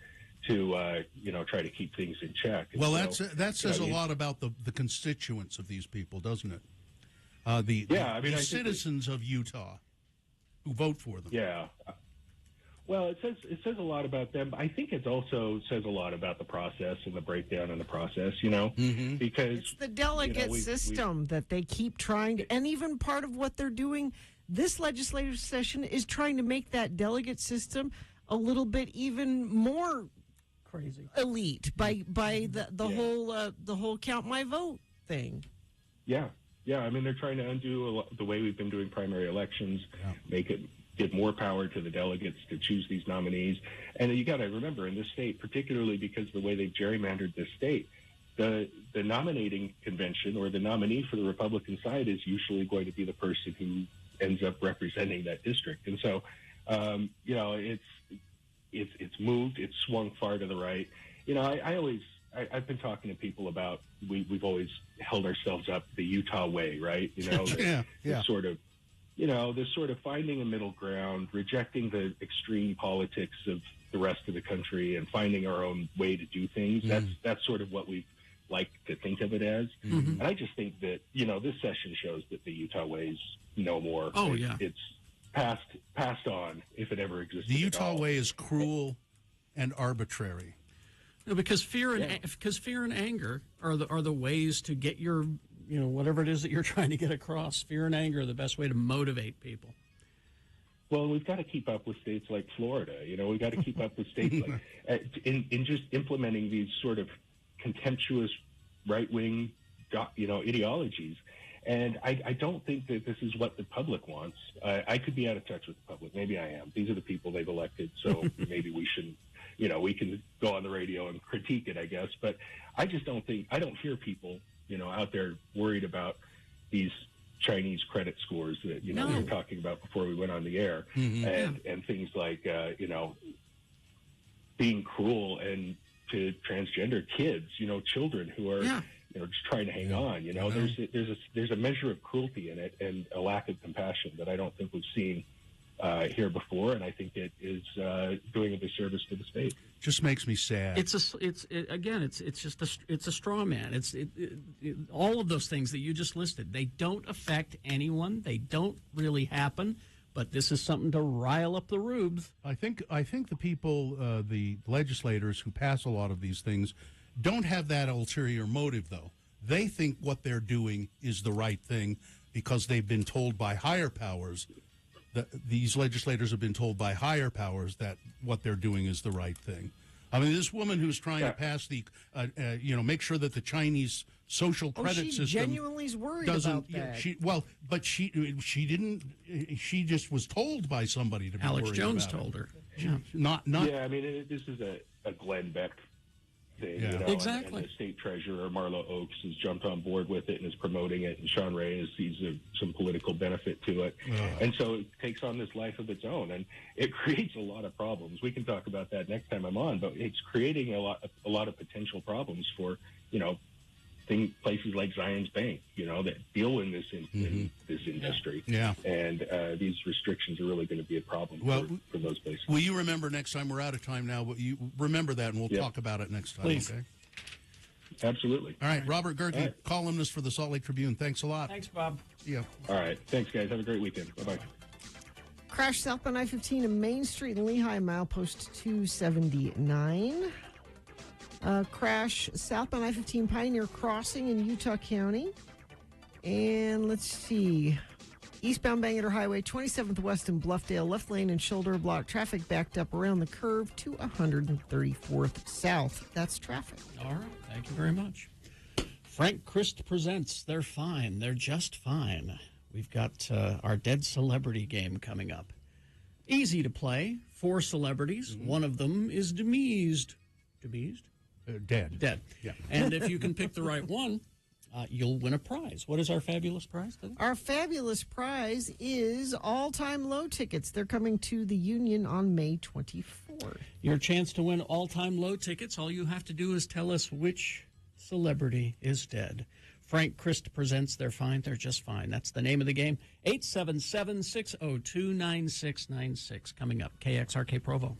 to, try to keep things in check. And well, that says a lot about the constituents of these people, doesn't it? The citizens of Utah who vote for them. Yeah. Well, it says a lot about them. I think it also says a lot about the process and the breakdown in the process, because it's the delegate system that they keep trying to, and even part of what they're doing this legislative session is trying to make that delegate system a little bit even more crazy elite by the whole count my vote thing. Yeah. I mean, they're trying to undo the way we've been doing primary elections, give more power to the delegates to choose these nominees. And you got to remember, in this state, particularly because of the way they've gerrymandered this state, the nominating convention or the nominee for the Republican side is usually going to be the person who ends up representing that district. And so, it's moved, it's swung far to the right. I've been talking to people about we've always held ourselves up the Utah way, right? This sort of finding a middle ground, rejecting the extreme politics of the rest of the country, and finding our own way to do things. That's sort of what we like to think of it as. And I just think that this session shows that the Utah way is no more. It's passed on if it ever existed. The Utah way is cruel and arbitrary. No, because fear and anger are the ways to get your whatever it is that you're trying to get across. Fear and anger are the best way to motivate people. Well, we've got to keep up with states like Florida. We've got to keep up with states like in just implementing these sort of contemptuous right-wing ideologies. And I don't think that this is what the public wants. I could be out of touch with the public. Maybe I am. These are the people they've elected, so maybe we shouldn't. We can go on the radio and critique it, I guess. But I just don't hear people, out there worried about these Chinese credit scores that, we were talking about before we went on the air, and things like, being cruel and to transgender kids, children who are, just trying to hang on. There's a measure of cruelty in it and a lack of compassion that I don't think we've seen here before, and I think it is doing a disservice to the state. Just makes me sad. It's just a straw man. All of those things that you just listed, they don't affect anyone. They don't really happen. But this is something to rile up the rubes. I think the people, the legislators who pass a lot of these things, don't have that ulterior motive, though. They think what they're doing is the right thing because they've been told by higher powers. These legislators have been told by higher powers that what they're doing is the right thing. I mean, this woman who's trying to pass the, make sure that the Chinese social credit system genuinely is worried doesn't. About that. She didn't. She just was told by somebody to be Alex worried Jones about told it. her. Not. Yeah, I mean, this is a Glenn Beck thing, exactly. And the state treasurer Marlo Oaks has jumped on board with it and is promoting it, and Sean Ray sees some political benefit to it, and so it takes on this life of its own, and it creates a lot of problems. We can talk about that next time I'm on, but it's creating a lot of potential problems for places like Zions Bank, that deal in this in this industry. Yeah. And these restrictions are really going to be a problem for those places. Will you remember next time? We're out of time now, but you remember that, and we'll talk about it next time. Please. Okay? Absolutely. All right, Robert Gerke, columnist for the Salt Lake Tribune. Thanks a lot. Thanks, Bob. Yeah. All right. Thanks, guys. Have a great weekend. Bye-bye. Crash southbound I-15 in Main Street in Lehigh, milepost 279. Crash southbound I-15 Pioneer Crossing in Utah County. And let's see. Eastbound Bangor Highway, 27th West in Bluffdale, left lane and shoulder block. Traffic backed up around the curve to 134th South. That's traffic. All right. Thank you very much. Frank Christ presents They're Fine. They're Just Fine We've got our Dead Celebrity game coming up. Easy to play. 4 celebrities. One of them is demised. Demised? Dead. Dead. Yeah. And if you can pick the right one, you'll win a prize. What is our fabulous prize today? Our fabulous prize is all-time low tickets. They're coming to the Union on May 24th. Your chance to win all-time low tickets. All you have to do is tell us which celebrity is dead. Frank Christ presents They're Fine, They're Just Fine. That's the name of the game. 877-602-9696. Coming up, KXRK Provo.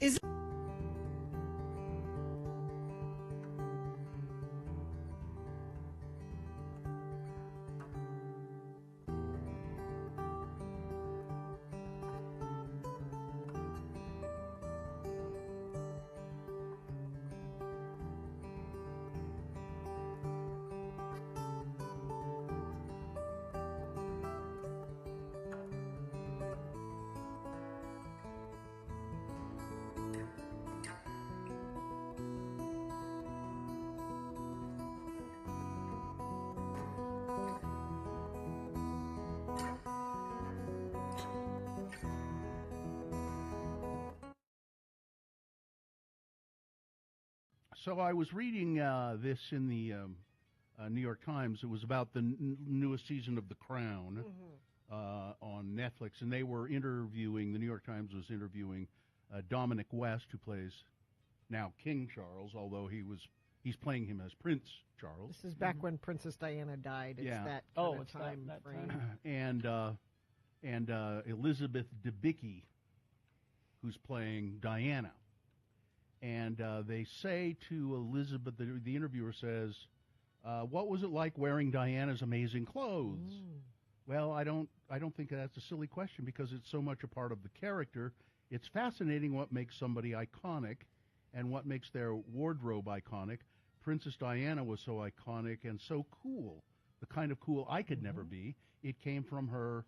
So I was reading this in the New York Times. It was about the newest season of The Crown on Netflix, and they were interviewing, the New York Times was interviewing Dominic West, who plays now King Charles, although he's playing him as Prince Charles. This is back when Princess Diana died. It's that kind of time frame. And Elizabeth Debicki, who's playing Diana. And they say to Elizabeth, the interviewer says, what was it like wearing Diana's amazing clothes? Well, I don't think that's a silly question because it's so much a part of the character. It's fascinating what makes somebody iconic and what makes their wardrobe iconic. Princess Diana was so iconic and so cool, the kind of cool I could never be. It came from her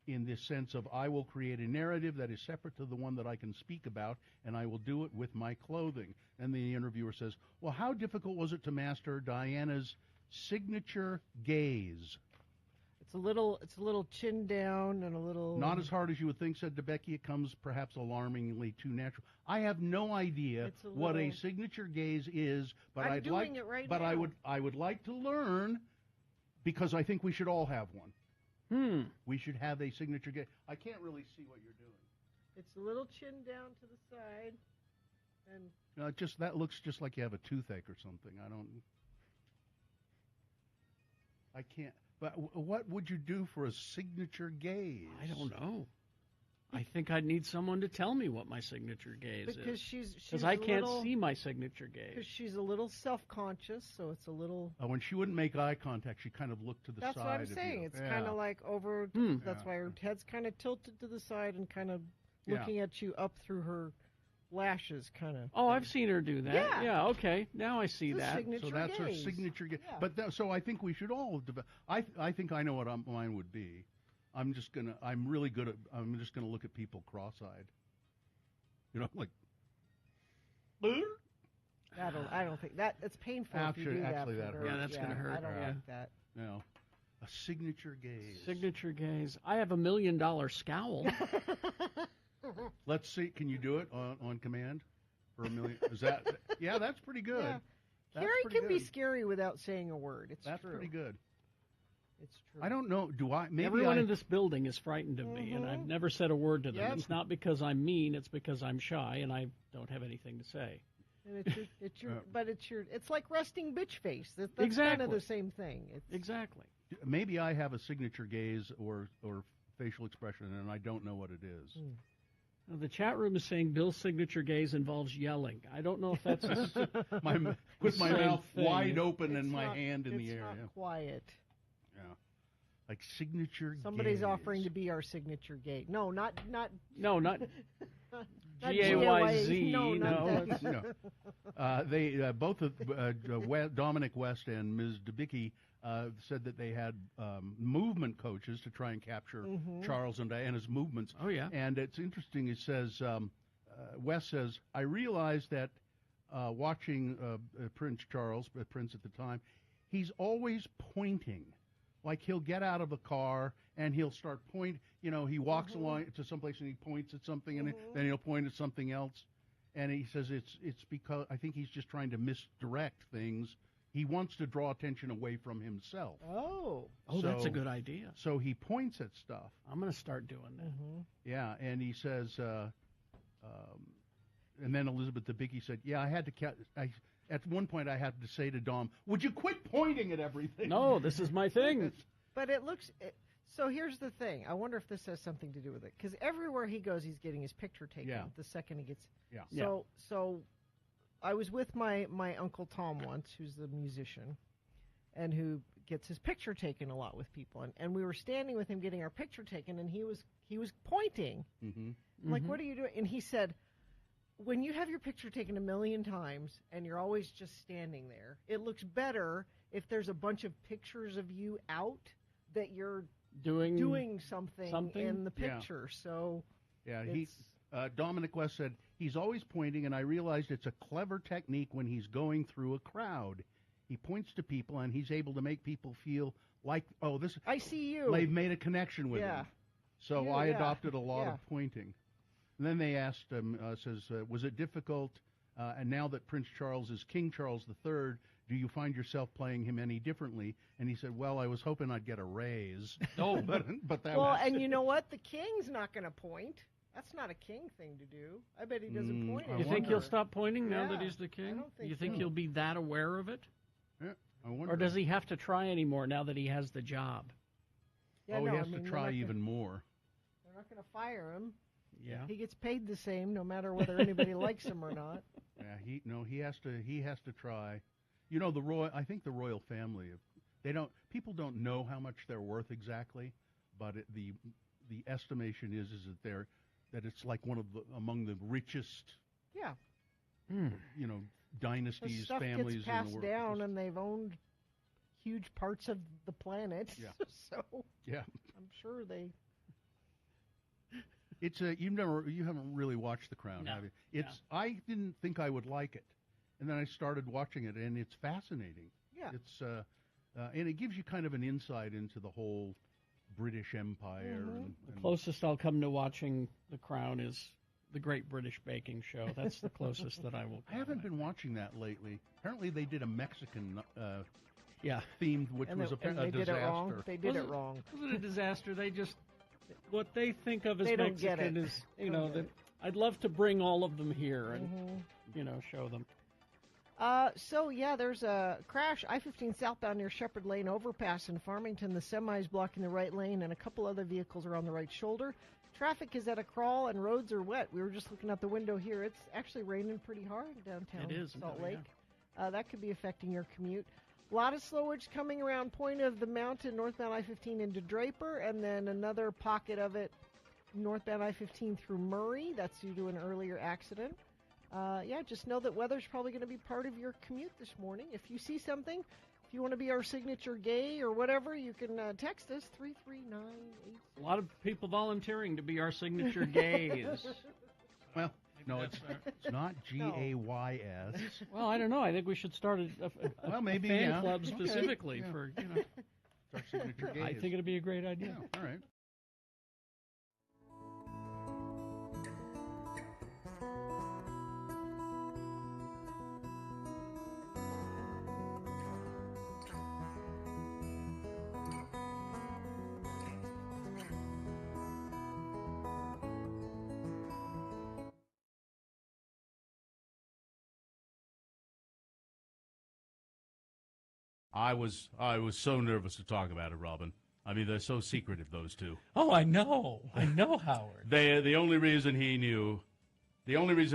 in this sense of I will create a narrative that is separate to the one that I can speak about, and I will do it with my clothing. And the interviewer says, well, how difficult was it to master Diana's signature gaze? It's a little chin down and a little... Not as hard as you would think, said DeBecky. It comes perhaps alarmingly too natural. I have no idea what a signature gaze is, but I would like to learn because I think we should all have one. We should have a signature gaze. I can't really see what you're doing. It's a little chin down to the side, and that looks just like you have a toothache or something. I can't. But what would you do for a signature gaze? I don't know. I think I'd need someone to tell me what my signature gaze is. Because I can't see my signature gaze. Because she's a little self-conscious, so it's a little... when she wouldn't make eye contact, she kind of looked to the side. That's what I'm saying. It's kind of like over... That's why her head's kind of tilted to the side and kind of looking at you up through her lashes, kind of. Oh, I've seen her do that. Yeah, okay. Now I see that. So that's her signature gaze. Yeah. But so I think we should all develop... I think I know what mine would be. I'm just gonna look at people cross-eyed. Like. I don't think that it's painful. Actually, if you do that hurts. Yeah, that's gonna hurt. I don't like that. No, a signature gaze. Signature gaze. I have $1 million scowl. Let's see. Can you do it on command for $1 million? Is that? Yeah, that's pretty good. Yeah. Carrie can be scary without saying a word. That's true. Pretty good. It's true. I don't know. Everyone in this building is frightened of me, and I've never said a word to them. Yep. It's not because I'm mean; it's because I'm shy and I don't have anything to say. And it's like resting bitch face. That's kind of the same thing. Exactly. Maybe I have a signature gaze or facial expression, and I don't know what it is. Now, the chat room is saying Bill's signature gaze involves yelling. I don't know if that's with my mouth wide open and my hand in the air. It's not quiet. Yeah, like signature. Somebody's gaze. offering to be our signature gaze. No, not G-A-Y-Z. No. They both Dominic West and Ms. Debicki said that they had movement coaches to try and capture Charles and Diana's movements. Oh yeah, and it's interesting. It says West says, I realized that watching Prince Charles, Prince at the time, he's always pointing. Like he'll get out of a car and he'll start point. You know, he walks along to someplace and he points at something, and then he'll point at something else. And he says it's because I think he's just trying to misdirect things. He wants to draw attention away from himself. Oh, that's a good idea. So he points at stuff. I'm going to start doing that. Yeah, and he says, and then Elizabeth Debicki said, "Yeah, I had to. At one point, I had to say to Dom, would you quit pointing at everything? No, this is my thing." But it looks. So here's the thing. I wonder if this has something to do with it, because everywhere he goes, he's getting his picture taken. The second he gets. So I was with my Uncle Tom once, who's the musician, and who gets his picture taken a lot with people. And we were standing with him getting our picture taken, and he was pointing. I'm like, what are you doing? And he said, when you have your picture taken a million times and you're always just standing there, it looks better if there's a bunch of pictures of you out that you're doing something in the picture. So Dominic West said, he's always pointing, and I realized it's a clever technique when he's going through a crowd. He points to people, and he's able to make people feel like, oh, this. I see you. They've made a connection with him. So I adopted a lot of pointing. And then they asked him, was it difficult, and now that Prince Charles is King Charles III, do you find yourself playing him any differently? And he said, well, I was hoping I'd get a raise. But that was... and you know what? The king's not going to point. That's not a king thing to do. I bet he doesn't point. You think he'll stop pointing now that he's the king? I don't think you think so. he'll be that aware of it? Yeah, I wonder. Or does he have to try anymore now that he has the job? Yeah, he has to try even more. They're not going to fire him. Yeah, he gets paid the same no matter whether anybody likes him or not. Yeah, he has to try. You know, I think the royal family, people don't know how much they're worth exactly, but the estimation is that it's like among the richest. Yeah. You know, dynasties, stuff families gets passed in the world. down, and they've owned huge parts of the planet. Yeah. So yeah, I'm sure they. It's you haven't really watched The Crown, have you? I didn't think I would like it, and then I started watching it, and it's fascinating. Yeah. It's and it gives you kind of an insight into the whole British Empire. The closest I'll come to watching The Crown is the Great British Baking Show. That's the closest that I will. I haven't been watching that lately. Apparently, they did a Mexican. Themed, which and was a they disaster. Did it wrong. They did it wrong. Was it a disaster? They just what they think of as they don't get Mexican it. is, that I'd love to bring all of them here and show them. There's a crash, I-15 southbound near Shepherd Lane overpass in Farmington. The semi's blocking the right lane, and a couple other vehicles are on the right shoulder. Traffic is at a crawl, and roads are wet. We were just looking out the window here. It's actually raining pretty hard downtown It is, Salt Lake. That could be affecting your commute. A lot of slowage coming around Point of the Mountain, northbound I-15 into Draper, and then another pocket of it northbound I-15 through Murray. That's due to an earlier accident. Just know that weather's probably going to be part of your commute this morning. If you see something, if you want to be our signature gay or whatever, you can text us 33988. A lot of people volunteering to be our signature gays. Well, no, it's not GAYS. Well, I don't know. I think we should start a fan club specifically for our signature gays. I think it'd be a great idea. Yeah, all right. I was so nervous to talk about it, Robin. I mean, they're so secretive, those two. Oh, I know, Howard. The only reason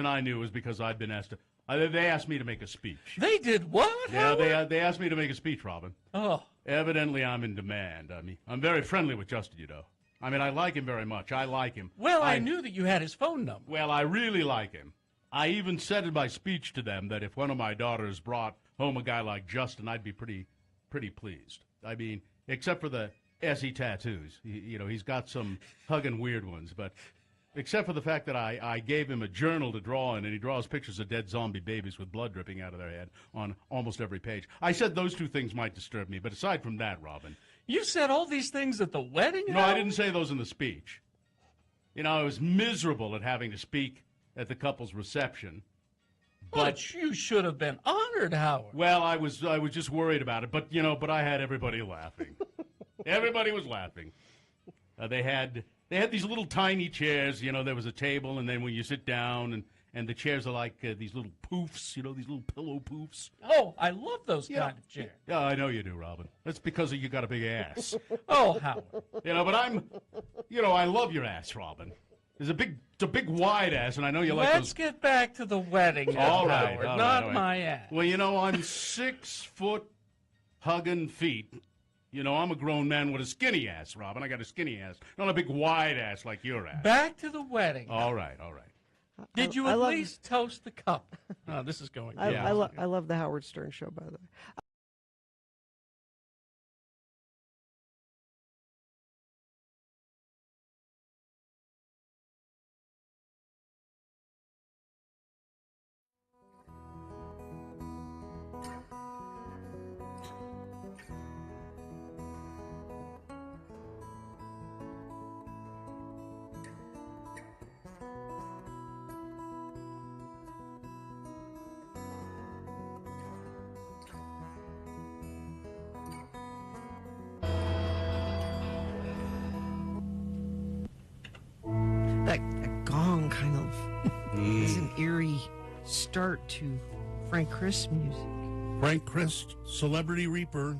I knew was because I'd been asked to. They asked me to make a speech. They did what? Yeah, they asked me to make a speech, Robin. Oh. Evidently, I'm in demand. I mean, I'm very friendly with Justin, I mean, I like him very much. I like him. Well, I knew that you had his phone number. Well, I really like him. I even said in my speech to them that if one of my daughters brought home a guy like Justin, I'd be pretty pleased. I mean, except for the SE tattoos. He's got some hugging weird ones, but except for the fact that I gave him a journal to draw in, and he draws pictures of dead zombie babies with blood dripping out of their head on almost every page. I said those two things might disturb me, but aside from that, Robin, You said all these things at the wedding? No, I didn't say those in the speech. You know, I was miserable at having to speak at the couple's reception. But you should have been honored, Howard. Well, I was just worried about it, but I had everybody laughing. Everybody was laughing. They had these little tiny chairs. You know, there was a table, and then when you sit down, and the chairs are like these little poofs. You know, these little pillow poofs. Oh, I love those kind of chairs. Yeah, I know you do, Robin. That's because you got a big ass. Oh, Howard. But I love your ass, Robin. It's a big wide ass, and I know you like those. Let's get back to the wedding, All right, Howard, all not right. my ass. Well, I'm 6 foot hugging feet. I'm a grown man with a skinny ass, Robin. I got a skinny ass, not a big wide ass like your ass. Back to the wedding. All right. Did you at least toast the cup? Oh, this is going. I love the Howard Stern show, by the way. That gong kind of is an eerie start to Frank Chris music. Frank Chris, Celebrity Reaper,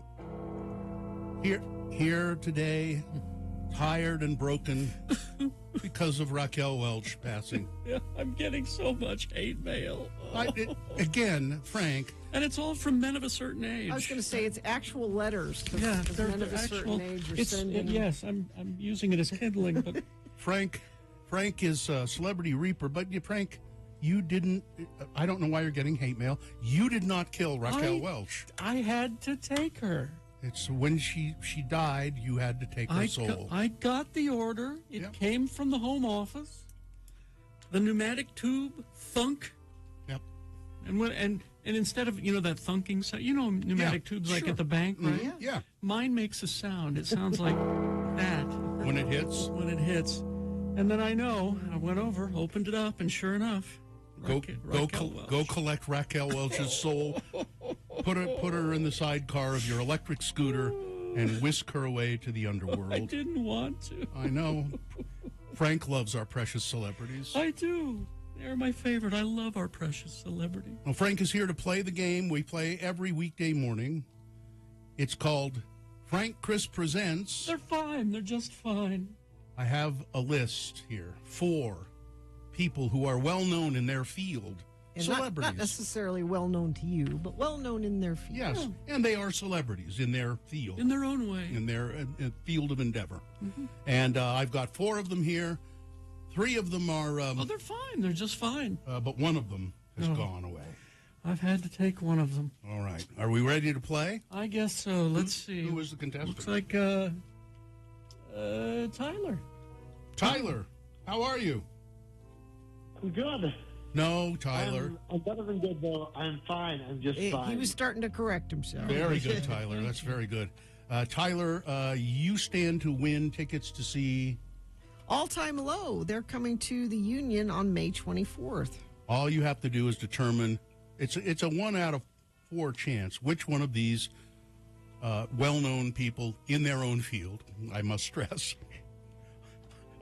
here today, tired and broken because of Raquel Welch passing. Yeah, I'm getting so much hate mail. Again, Frank. And it's all from men of a certain age. I was going to say it's actual letters. Yeah, they're men of a certain age are sending. Yes, I'm using it as kindling, but Frank is Celebrity Reaper, but Frank, you didn't. I don't know why you're getting hate mail. You did not kill Raquel Welch. I had to take her. It's when she died, you had to take her soul. I got the order. It came from the Home Office. The pneumatic tube thunk. Yep. And instead of that thunking sound, pneumatic tubes like at the bank, right? Yeah. Mine makes a sound. It sounds like that when it hits. When it hits, and then I went over, opened it up, and sure enough, Go collect Raquel Welch's soul. Put her in the sidecar of your electric scooter and whisk her away to the underworld. I didn't want to. I know. Frank loves our precious celebrities. I do. They're my favorite. I love our precious celebrity. Well, Frank is here to play the game we play every weekday morning. It's called Frank Chris Presents. They're fine. They're just fine. I have a list here. 4 people who are well known in their field. And celebrities. Not necessarily well known to you, but well known in their field. Yes, and they are celebrities in their field. In their own way. In their field of endeavor. Mm-hmm. And I've got 4 of them here. 3 of them are... they're fine. They're just fine. But one of them has gone away. I've had to take one of them. All right. Are we ready to play? I guess so. Let's see. Who is the contestant? Looks like Tyler. Tyler, how are you? I'm good. No, Tyler. I'm better than good, though. I'm fine. I'm just fine. He was starting to correct himself. Very good, Tyler. That's very good. Tyler, you stand to win tickets to see... All Time Low. They're coming to the Union on May 24th. All you have to do is determine... It's a 1 out of 4 chance which one of these well-known people in their own field, I must stress,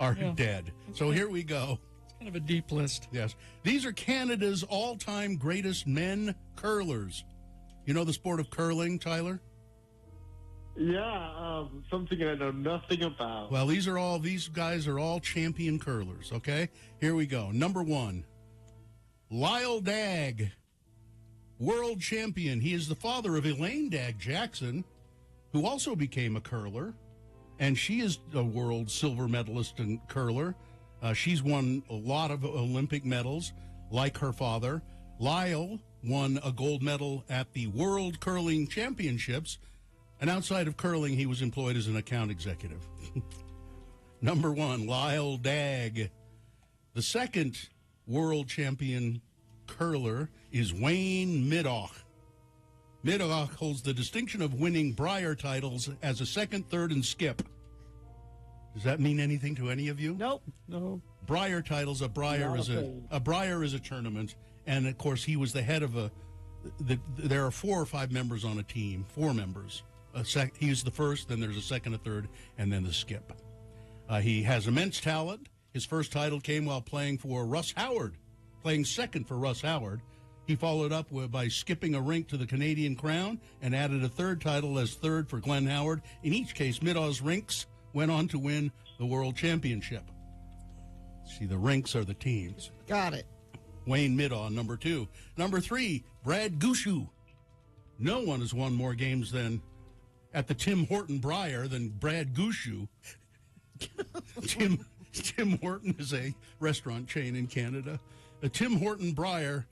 are dead. So here we go. Kind of a deep list. Yes. These are Canada's all-time greatest men curlers. You know the sport of curling, Tyler? Yeah, something I know nothing about. Well, these guys are all champion curlers, okay? Here we go. Number 1, Lyle Dagg, world champion. He is the father of Elaine Dagg Jackson, who also became a curler, and she is a world silver medalist and curler. She's won a lot of Olympic medals, like her father. Lyle won a gold medal at the World Curling Championships, and outside of curling, he was employed as an account executive. Number 1, Lyle Dagg. The second world champion curler is Wayne Middaugh. Middaugh holds the distinction of winning Brier titles as a second, third, and skip. Does that mean anything to any of you? Nope. No. Brier titles. A Brier is a tournament, and of course he was the head of there are 4 or 5 members on a team. 4 members. He's the first. Then there's a second, a third, and then the skip. He has immense talent. His first title came while playing for Russ Howard, playing second for Russ Howard. He followed up by skipping a rink to the Canadian Crown and added a third title as third for Glenn Howard. In each case, Middaugh's rinks went on to win the World Championship. See, the rinks are the teams. Got it. Wayne Middaugh, number 2. Number 3, Brad Gushue. No one has won more games at the Tim Horton Brier than Brad Gushue. Tim Horton is a restaurant chain in Canada. The Tim Horton Brier,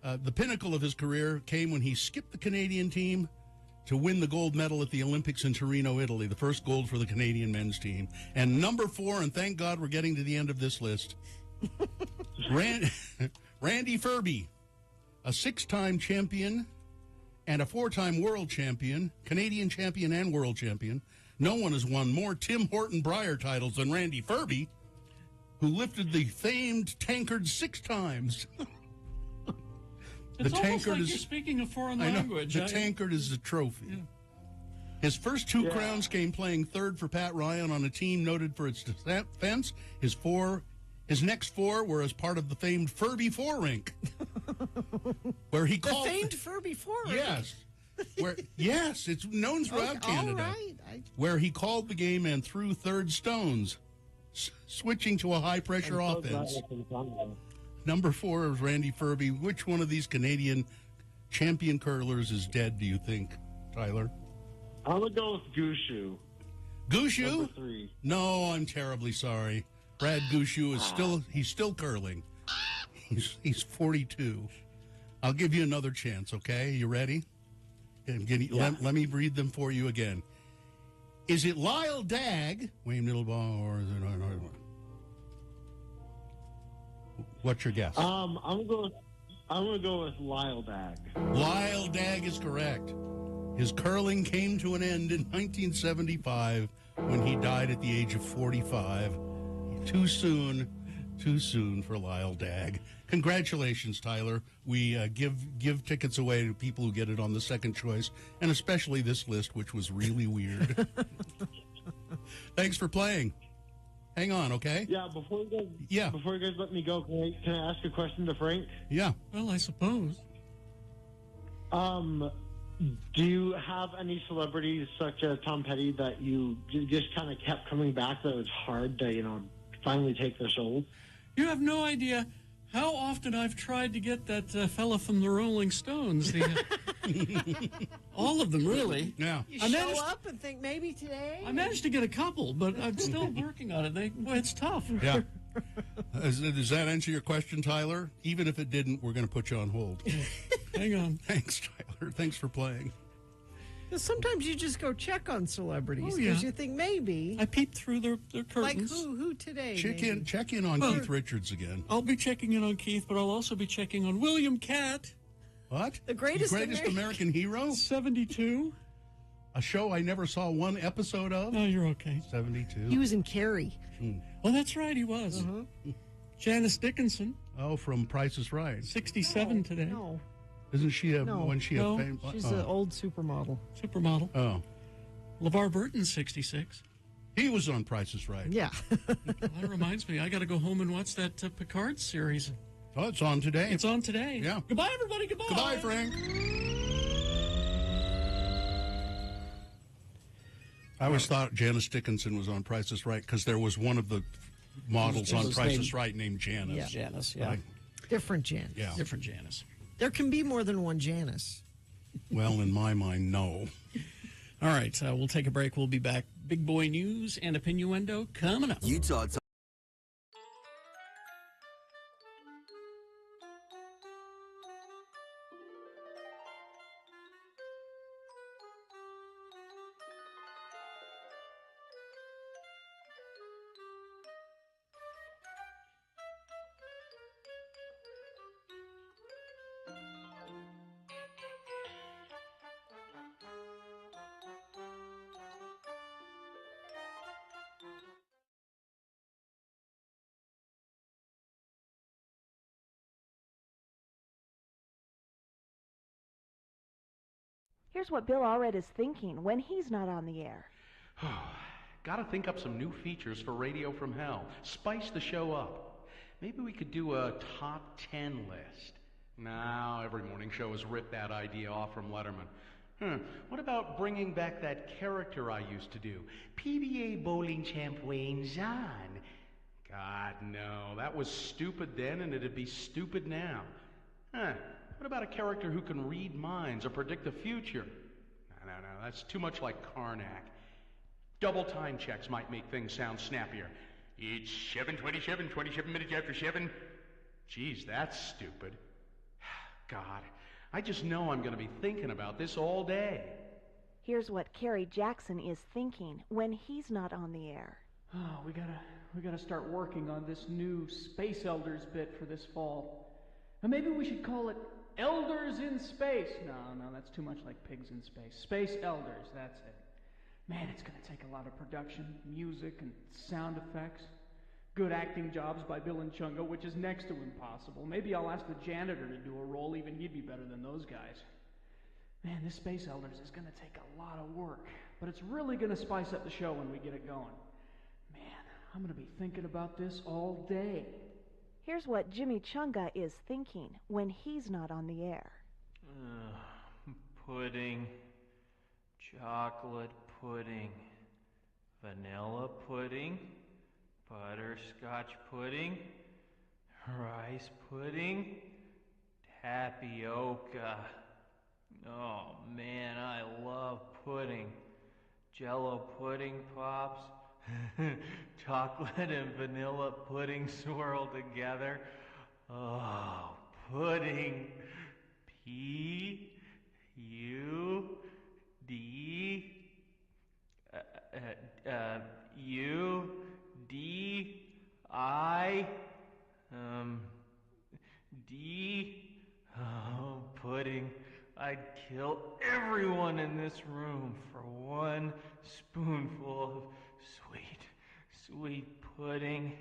the pinnacle of his career came when he skipped the Canadian team to win the gold medal at the Olympics in Torino, Italy, the first gold for the Canadian men's team. And number 4, and thank God we're getting to the end of this list, Randy Ferbey, a 6-time champion and a 4-time world champion, Canadian champion and world champion. No one has won more Tim Horton Brier titles than Randy Ferbey, who lifted the famed tankard 6 times. It's almost like you're speaking a foreign language. The tankard is the trophy. Yeah. His first 2 crowns came playing third for Pat Ryan on a team noted for its defense. His next 4 were as part of the famed Ferbey 4 rink, where he called the famed Ferbey 4 rink. Yes, it's known throughout Canada. All right. Where he called the game and threw third stones, switching to a high-pressure offense. Number 4 is Randy Ferbey. Which one of these Canadian champion curlers is dead, do you think, Tyler? I'm going to go with Gushue. Gushue? Number 3. No, I'm terribly sorry. Brad Gushue is still curling. He's 42. I'll give you another chance, okay? You ready? Let me read them for you again. Is it Lyle Dagg, Wayne Middlebaugh, or is it... What's your guess? I'm going to go with Lyle Dagg. Lyle Dagg is correct. His curling came to an end in 1975 when he died at the age of 45. Too soon for Lyle Dagg. Congratulations, Tyler. We give tickets away to people who get it on the second choice, and especially this list, which was really weird. Thanks for playing. Hang on, okay? Yeah, before you guys let me go, can I ask a question to Frank? Yeah. Well, I suppose. Do you have any celebrities such as Tom Petty that you just kind of kept coming back that it was hard to, finally take their souls? You have no idea how often I've tried to get that fella from the Rolling Stones. All of them, really. Yeah. You show up and think maybe today? I managed to get a couple, but I'm still working on it. It's tough. Yeah. Does that answer your question, Tyler? Even if it didn't, we're going to put you on hold. Hang on. Thanks, Tyler. Thanks for playing. Sometimes you just go check on celebrities because you think maybe. I peep through their curtains. Like who today? Check in on Keith Richards again. I'll be checking in on Keith, but I'll also be checking on William Catt. What? The greatest American hero? 72. A show I never saw one episode of? No, you're okay. 72. He was in Carrie. Oh, that's right, he was. Janice Dickinson. Oh, from Price is Right. 67 today. No. Isn't she a fame? She's an old supermodel. Oh. LeVar Burton, 66. He was on Price is Right. Yeah. That reminds me, I got to go home and watch that Picard series. Oh, it's on today. It's on today. Yeah. Goodbye, everybody. Goodbye. Goodbye, Frank. I always thought Janice Dickinson was on Price is Right because there was one of the models on Price is Right named Janice. Yeah. Janice, yeah. Different Janice. Yeah. Different Janice. There can be more than one Janice. Well, in my mind, no. All right, we'll take a break. We'll be back. Big boy news and opinioendo coming up. Utah. Here's what Bill Allred is thinking when he's not on the air. Gotta think up some new features for Radio from Hell. Spice the show up. Maybe we could do a top 10 list. Now, every morning show has ripped that idea off from Letterman. What about bringing back that character I used to do? PBA bowling champ Wayne Zahn. God, no. That was stupid then, and it'd be stupid now. What about a character who can read minds or predict the future? No. That's too much like Karnak. Double time checks might make things sound snappier. It's 7:27, 27 minutes after 7. Geez, that's stupid. God, I just know I'm going to be thinking about this all day. Here's what Kerry Jackson is thinking when he's not on the air. Oh, we gotta start working on this new Space Elders bit for this fall. And maybe we should call it Elders in Space. No, that's too much like Pigs in Space. Space Elders, that's it. Man, it's gonna take a lot of production, music, and sound effects. Good acting jobs by Bill and Chunga, which is next to impossible. Maybe I'll ask the janitor to do a role, even he'd be better than those guys. Man, this Space Elders is gonna take a lot of work, but it's really gonna spice up the show when we get it going. Man, I'm gonna be thinking about this all day. Here's what Jimmy Chunga is thinking when he's not on the air. Pudding, chocolate pudding, vanilla pudding, butterscotch pudding, rice pudding, tapioca. Oh man, I love pudding. Jello pudding pops, chocolate and vanilla pudding swirled together. Oh, pudding. Oh, pudding. I'd kill everyone in this room for one spoonful of sweet, sweet pudding.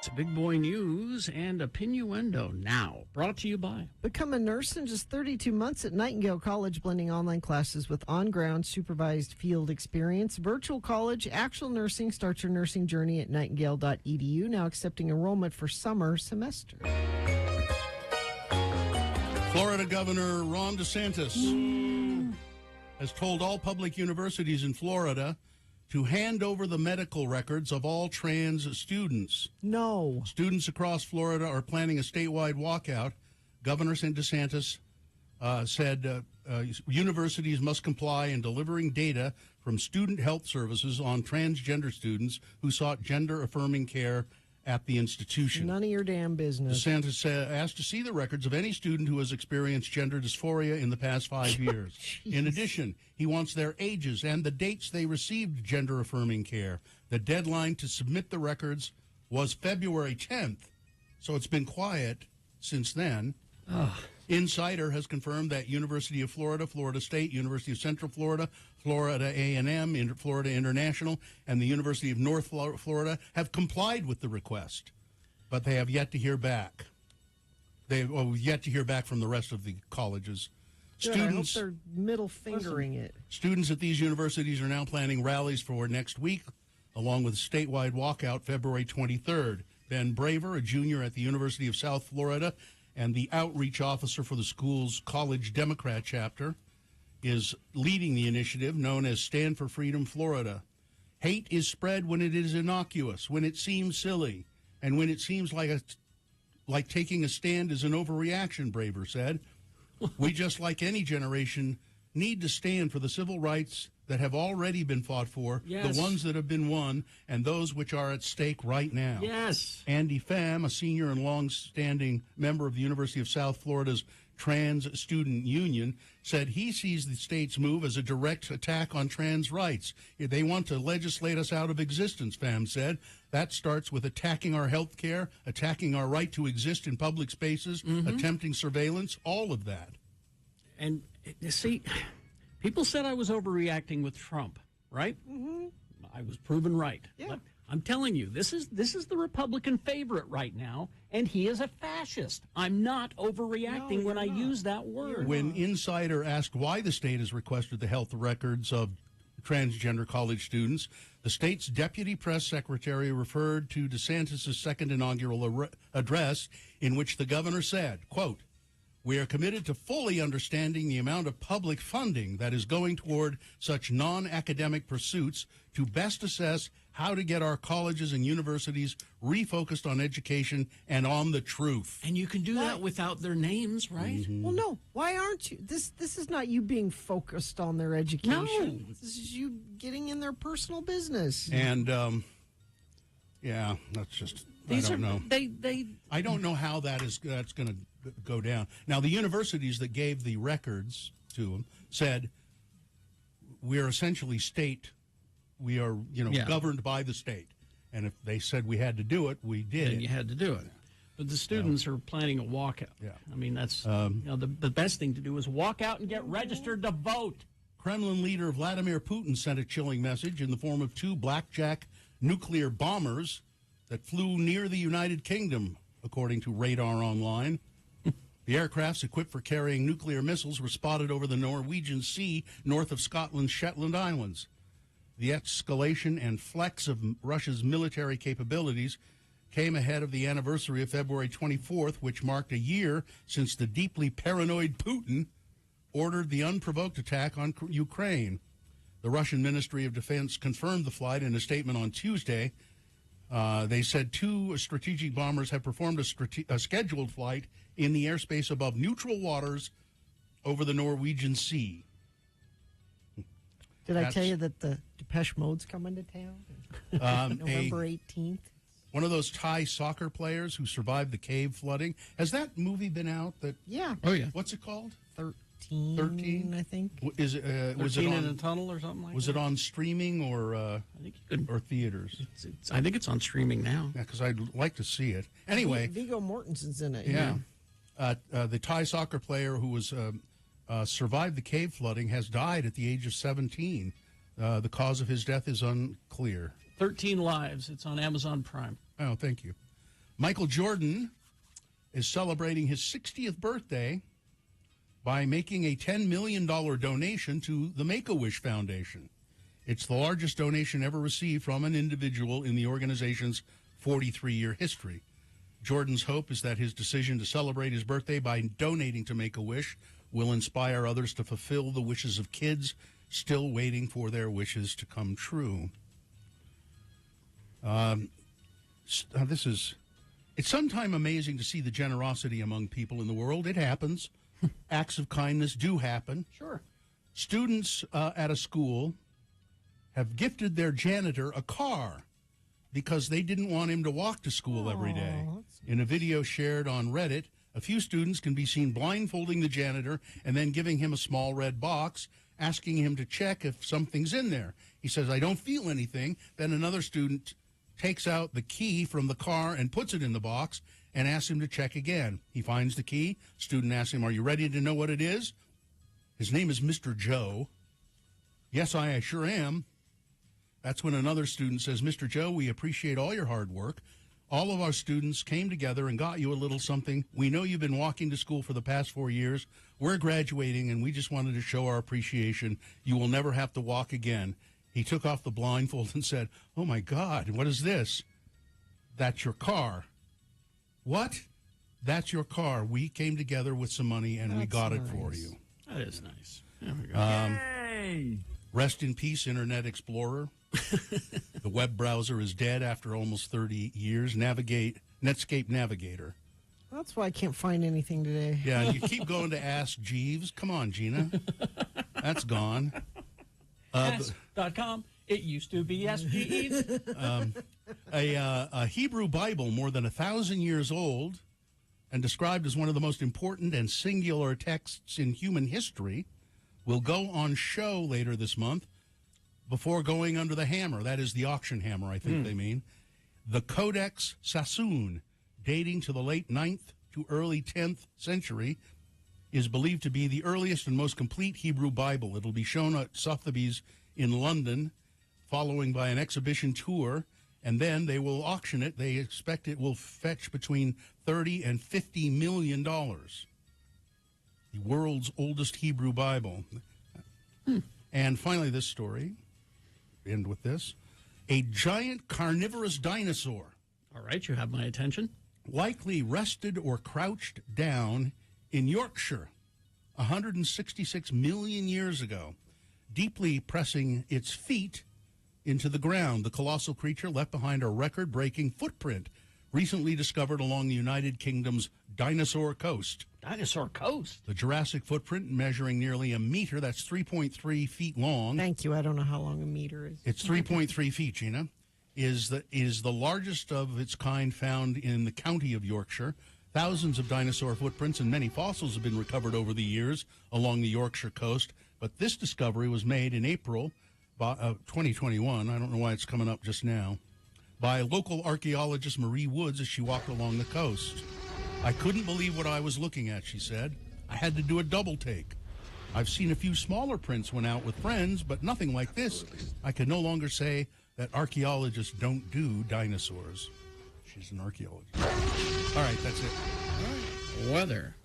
It's Big Boy News and Opinioendo now, brought to you by. Become a nurse in just 32 months at Nightingale College, blending online classes with on-ground supervised field experience. Virtual college, actual nursing. Start your nursing journey at nightingale.edu, now accepting enrollment for summer semester. Florida Governor Ron DeSantis has told all public universities in Florida to hand over the medical records of all trans students. No. Students across Florida are planning a statewide walkout. Governor DeSantis said universities must comply in delivering data from student health services on transgender students who sought gender-affirming care at the institution. None of your damn business. DeSantis asked to see the records of any student who has experienced gender dysphoria in the past 5 years. In addition, he wants their ages and the dates they received gender-affirming care. The deadline to submit the records was February 10th, so it's been quiet since then. Insider has confirmed that University of Florida, Florida State, University of Central Florida, Florida A&M, Florida International, and the University of North Florida have complied with the request, but they have yet to hear back. They've yet to hear back from the rest of the colleges. Good, I hope they're middle fingering it. Students at these universities are now planning rallies for next week, along with a statewide walkout February 23rd. Ben Braver, a junior at the University of South Florida, and the outreach officer for the school's College Democrat chapter, is leading the initiative known as Stand for Freedom Florida. Hate is spread when it is innocuous, when it seems silly, and when it seems like taking a stand is an overreaction, Braver said. We, just like any generation, need to stand for the civil rights that have already been fought for, Yes. the ones that have been won, and those which are at stake right now. Yes. Andy Pham, a senior and long-standing member of the University of South Florida's Trans Student Union, said he sees the state's move as a direct attack on trans rights. They want to legislate us out of existence, Pham said. That starts with attacking our health care, attacking our right to exist in public spaces, attempting surveillance, all of that. And you see, people said I was overreacting with Trump, right? I was proven right. Yeah. But I'm telling you, this is the Republican favorite right now, and he is a fascist. I'm not overreacting when I use that word. When Insider asked why the state has requested the health records of transgender college students, the state's deputy press secretary referred to DeSantis' second inaugural address, in which the governor said, quote, "We are committed to fully understanding the amount of public funding that is going toward such non-academic pursuits to best assess how to get our colleges and universities refocused on education and on the truth." And you can do that without their names, right? Well, no. Why aren't you? This is not you being focused on their education. No. This is you getting in their personal business. And, yeah, that's just, I don't know. I don't know how that's going to go down. Now, the universities that gave the records to them said, we're essentially state. We are, governed by the state. And if they said we had to do it, we did. And you had to do it. But the students are planning a walkout. Yeah. I mean, that's the best thing to do is walk out and get registered to vote. Kremlin leader Vladimir Putin sent a chilling message in the form of 2 Blackjack nuclear bombers that flew near the United Kingdom, according to Radar Online. The aircrafts, equipped for carrying nuclear missiles, were spotted over the Norwegian Sea north of Scotland's Shetland Islands. The escalation and flex of Russia's military capabilities came ahead of the anniversary of February 24th, which marked a year since the deeply paranoid Putin ordered the unprovoked attack on Ukraine. The Russian Ministry of Defense confirmed the flight in a statement on Tuesday. They said 2 strategic bombers have performed a scheduled flight in the airspace above neutral waters over the Norwegian Sea. Did I tell you that the Depeche Mode's coming to town? November 18th. One of those Thai soccer players who survived the cave flooding. Has that movie been out? Yeah. Oh, yeah. What's it called? 13, I think. Was it 13 on in a tunnel or something like Was that? it on streaming or I think you could, or theaters? I think it's on streaming now. Yeah, because I'd like to see it. Anyway, Viggo Mortensen's in it. yeah. The Thai soccer player who was survived the cave flooding has died at the age of 17. The cause of his death is unclear. 13 Lives. It's on Amazon Prime. Oh, thank you. Michael Jordan is celebrating his 60th birthday by making a $10 million donation to the Make-A-Wish Foundation. It's the largest donation ever received from an individual in the organization's 43-year history. Jordan's hope is that his decision to celebrate his birthday by donating to Make-A-Wish will inspire others to fulfill the wishes of kids still waiting for their wishes to come true. It's sometimes amazing to see the generosity among people in the world. It happens. Acts of kindness do happen. Sure. Students at a school have gifted their janitor a car because they didn't want him to walk to school every day. In a video shared on Reddit, a few students can be seen blindfolding the janitor and then giving him a small red box, asking him to check if something's in there. He says, "I don't feel anything." Then another student takes out the key from the car and puts it in the box and asks him to check again. He finds the key. Student asks him, "Are you ready to know what it is?" His name is Mr. Joe. "Yes, I sure am." That's when another student says, "Mr. Joe, we appreciate all your hard work. All of our students came together and got you a little something. We know you've been walking to school for the past 4 years. We're graduating, and we just wanted to show our appreciation. You will never have to walk again." He took off the blindfold and said, "Oh, my God, what is this?" "That's your car." "What?" "That's your car. We came together with some money, and we got it for you." That is nice. There we go. Yay! Rest in peace, Internet Explorer. The web browser is dead after almost 30 years. Netscape Navigator. That's why I can't find anything today. Yeah, and you keep going to Ask Jeeves. Come on, Gina. That's gone. Ask.com. It used to be Ask Jeeves. A Hebrew Bible more than 1,000 years old and described as one of the most important and singular texts in human history will go on show later this month before going under the hammer. That is the auction hammer, I think they mean. The Codex Sassoon, dating to the late 9th to early 10th century, is believed to be the earliest and most complete Hebrew Bible. It'll be shown at Sotheby's in London, following by an exhibition tour, and then they will auction it. They expect it will fetch between $30 and $50 million. The world's oldest Hebrew Bible. And finally, this story, end with this. A giant carnivorous dinosaur. All right, you have my attention. Likely rested or crouched down in Yorkshire 166 million years ago, deeply pressing its feet into the ground. The colossal creature left behind a record-breaking footprint recently discovered along the United Kingdom's Dinosaur Coast. Dinosaur Coast? The Jurassic footprint, measuring nearly a meter, that's 3.3 feet long. Thank you. I don't know how long a meter is. It's 3.3 feet, Gina. Is the largest of its kind found in the county of Yorkshire. Thousands of dinosaur footprints and many fossils have been recovered over the years along the Yorkshire coast, but this discovery was made in April 2021. I don't know why it's coming up just now. By local archaeologist Marie Woods as she walked along the coast. "I couldn't believe what I was looking at," she said. "I had to do a double take. I've seen a few smaller prints when out with friends, but nothing like this. I can no longer say that archaeologists don't do dinosaurs." She's an archaeologist. All right, that's it. Weather.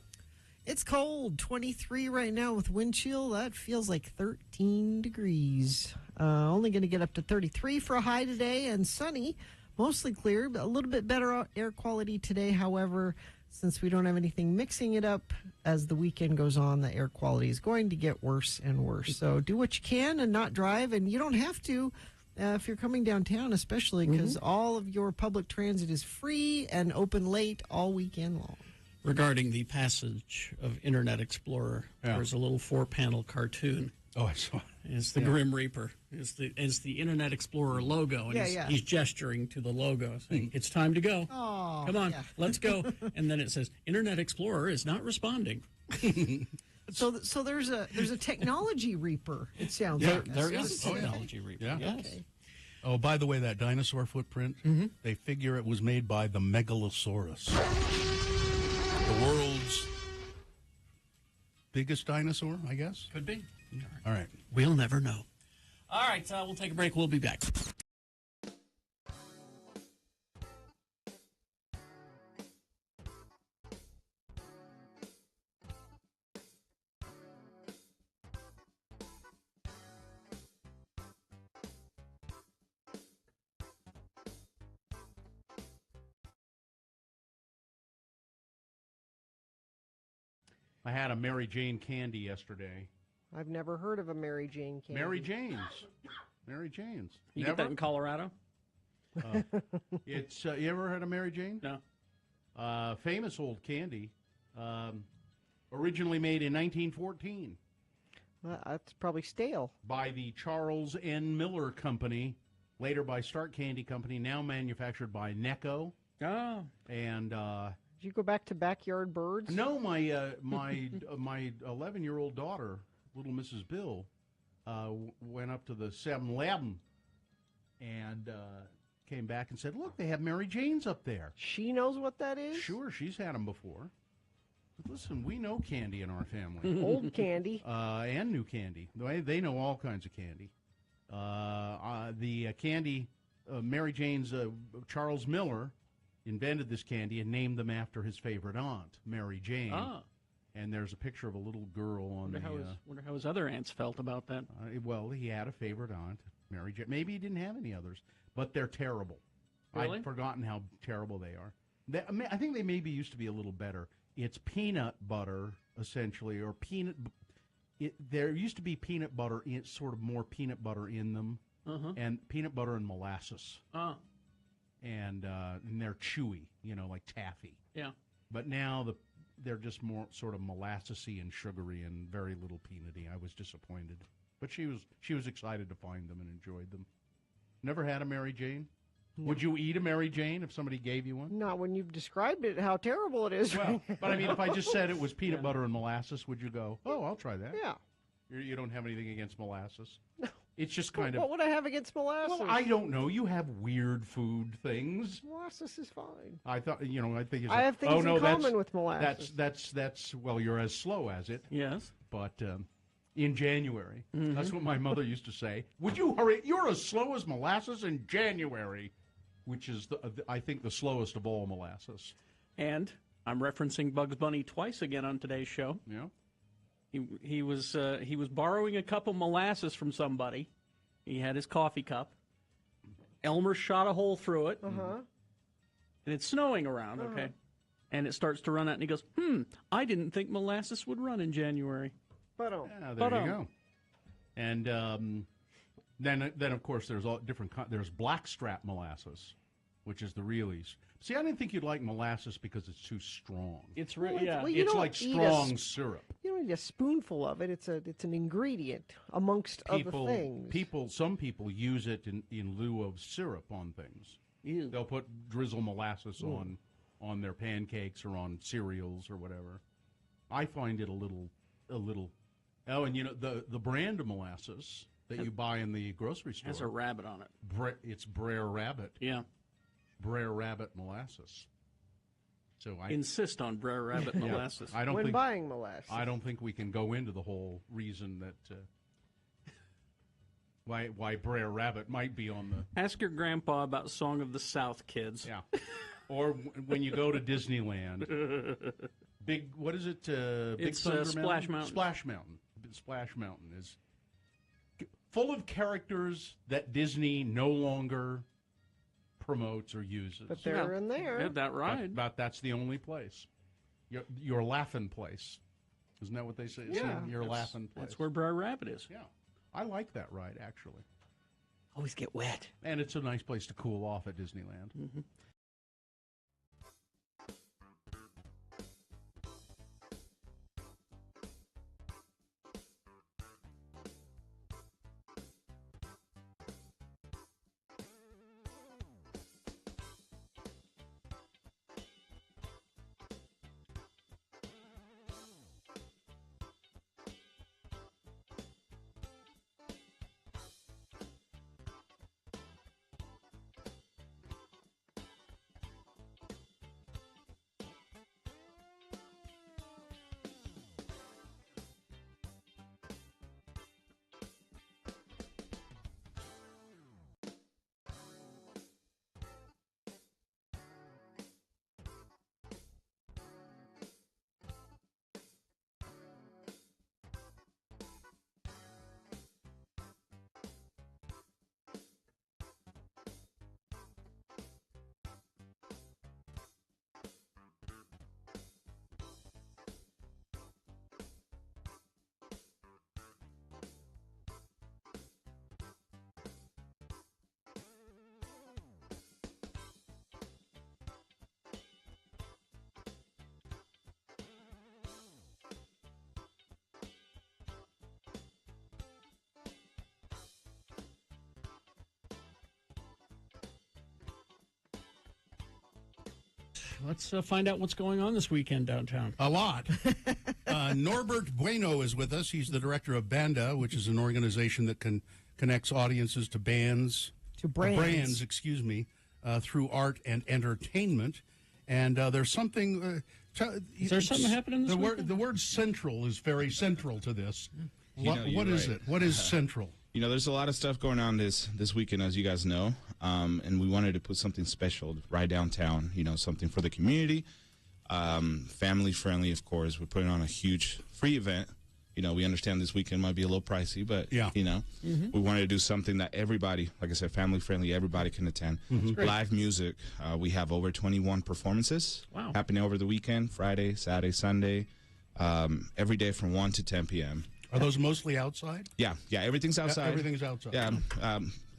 It's cold, 23 right now with wind chill. That feels like 13 degrees. Only going to get up to 33 for a high today and sunny, mostly clear, but a little bit better air quality today. However, since we don't have anything mixing it up as the weekend goes on, the air quality is going to get worse and worse. So do what you can and not drive, and you don't have to if you're coming downtown, especially because all of your public transit is free and open late all weekend long. Regarding the passage of Internet Explorer, there's a little 4-panel cartoon. Oh, I saw it. It's the Grim Reaper. It's the Internet Explorer logo, and he's gesturing to the logo, saying, "It's time to go. Oh, come on, let's go." And then it says, "Internet Explorer is not responding." So there's a technology Reaper. It sounds there, like there is a technology Reaper. Yeah. Yes. Okay. Oh, by the way, that dinosaur footprint, they figure it was made by the Megalosaurus, the world's biggest dinosaur, I guess. Could be. All right. We'll never know. All right, we'll take a break. We'll be back. I had a Mary Jane candy yesterday. I've never heard of a Mary Jane candy. Mary Jane's. Mary Jane's. You Never? get that in Colorado? It's you ever had a Mary Jane? No. Famous old candy. Originally made in 1914. That's probably stale. By the Charles N. Miller Company, later by Stark Candy Company, now manufactured by Necco. Oh. And did you go back to Backyard Birds? no, my my 11-year-old daughter, little Mrs. Bill, went up to the 7-Eleven and came back and said, "Look, they have Mary Jane's up there." She knows what that is? Sure, she's had them before. But listen, we know candy in our family. Old candy. And new candy. They know all kinds of candy. The candy, Mary Jane's, Charles Miller invented this candy and named them after his favorite aunt, Mary Jane. Ah. And there's a picture of a little girl on Wonder how his other aunts felt about that. well, he had a favorite aunt, Mary Jane. Maybe he didn't have any others, but they're terrible. Really? I'd forgotten how terrible they are. I think they maybe used to be a little better. It's peanut butter, essentially, or peanut. There used to be peanut butter, sort of more peanut butter in them, and peanut butter and molasses. Oh. And they're chewy, like taffy. Yeah. But now they're just more sort of molassesy and sugary and very little peanutty. I was disappointed, but she was excited to find them and enjoyed them. Never had a Mary Jane? No. Would you eat a Mary Jane if somebody gave you one? Not when you've described it, how terrible it is. Well, but I mean, if I just said it was peanut butter and molasses, would you go, "Oh, I'll try that"? Yeah. You don't have anything against molasses? No. It's just kind of. What would I have against molasses? Well, I don't know. You have weird food things. Molasses is fine. I thought, I think it's. I have things in common with molasses. That's. Well, you're as slow as it. Yes. But in January, that's what my mother used to say. Would you hurry? You're as slow as molasses in January, which is I think the slowest of all molasses. And I'm referencing Bugs Bunny twice again on today's show. Yeah. He was borrowing a cup of molasses from somebody. He had his coffee cup. Elmer shot a hole through it. And it's snowing around, okay? And it starts to run out, and he goes, I didn't think molasses would run in January. Yeah, there you go. And then of course there's all different. There's blackstrap molasses, which is the realies. See, I didn't think you'd like molasses because it's too strong. It's it's like strong syrup. You don't need a spoonful of it. It's an ingredient amongst other things. Some people use it in lieu of syrup on things. Ew. They'll drizzle molasses on their pancakes or on cereals or whatever. I find it a little. Oh, and the brand of molasses that you buy in the grocery store has a rabbit on it. It's Brer Rabbit. Yeah. Brer Rabbit molasses. So I insist on Brer Rabbit molasses. Buying molasses. I don't think we can go into the whole reason that why Brer Rabbit might be on the. Ask your grandpa about Song of the South, kids. Yeah. Or when you go to Disneyland, what is it? Big Thunder Splash Mountain. Splash Mountain. Splash Mountain is full of characters that Disney no longer promotes or uses. But they're in there. Yeah, that ride. But that's the only place. Your laughing place. Isn't that what they say? Yeah. Your laughing place. That's where Brer Rabbit is. Yeah. I like that ride, actually. Always get wet. And it's a nice place to cool off at Disneyland. Mm-hmm. let's find out what's going on this weekend downtown. A lot. Norbert Bueno is with us. He's the director of Banda, which is an organization that connects audiences to bands. To brands. Excuse me, through art and entertainment. And there's something... is there something happening this weekend? The word central is very central to this. What is it? What is central? There's a lot of stuff going on this weekend, as you guys know, and we wanted to put something special right downtown, something for the community, family friendly, of course. We're putting on a huge free event. We understand this weekend might be a little pricey, but, we wanted to do something that everybody, like I said, family friendly, everybody can attend. Live music. We have over 21 performances happening over the weekend, Friday, Saturday, Sunday, every day from 1 to 10 p.m. Are those mostly outside? Yeah, everything's outside. Everything's outside. Yeah,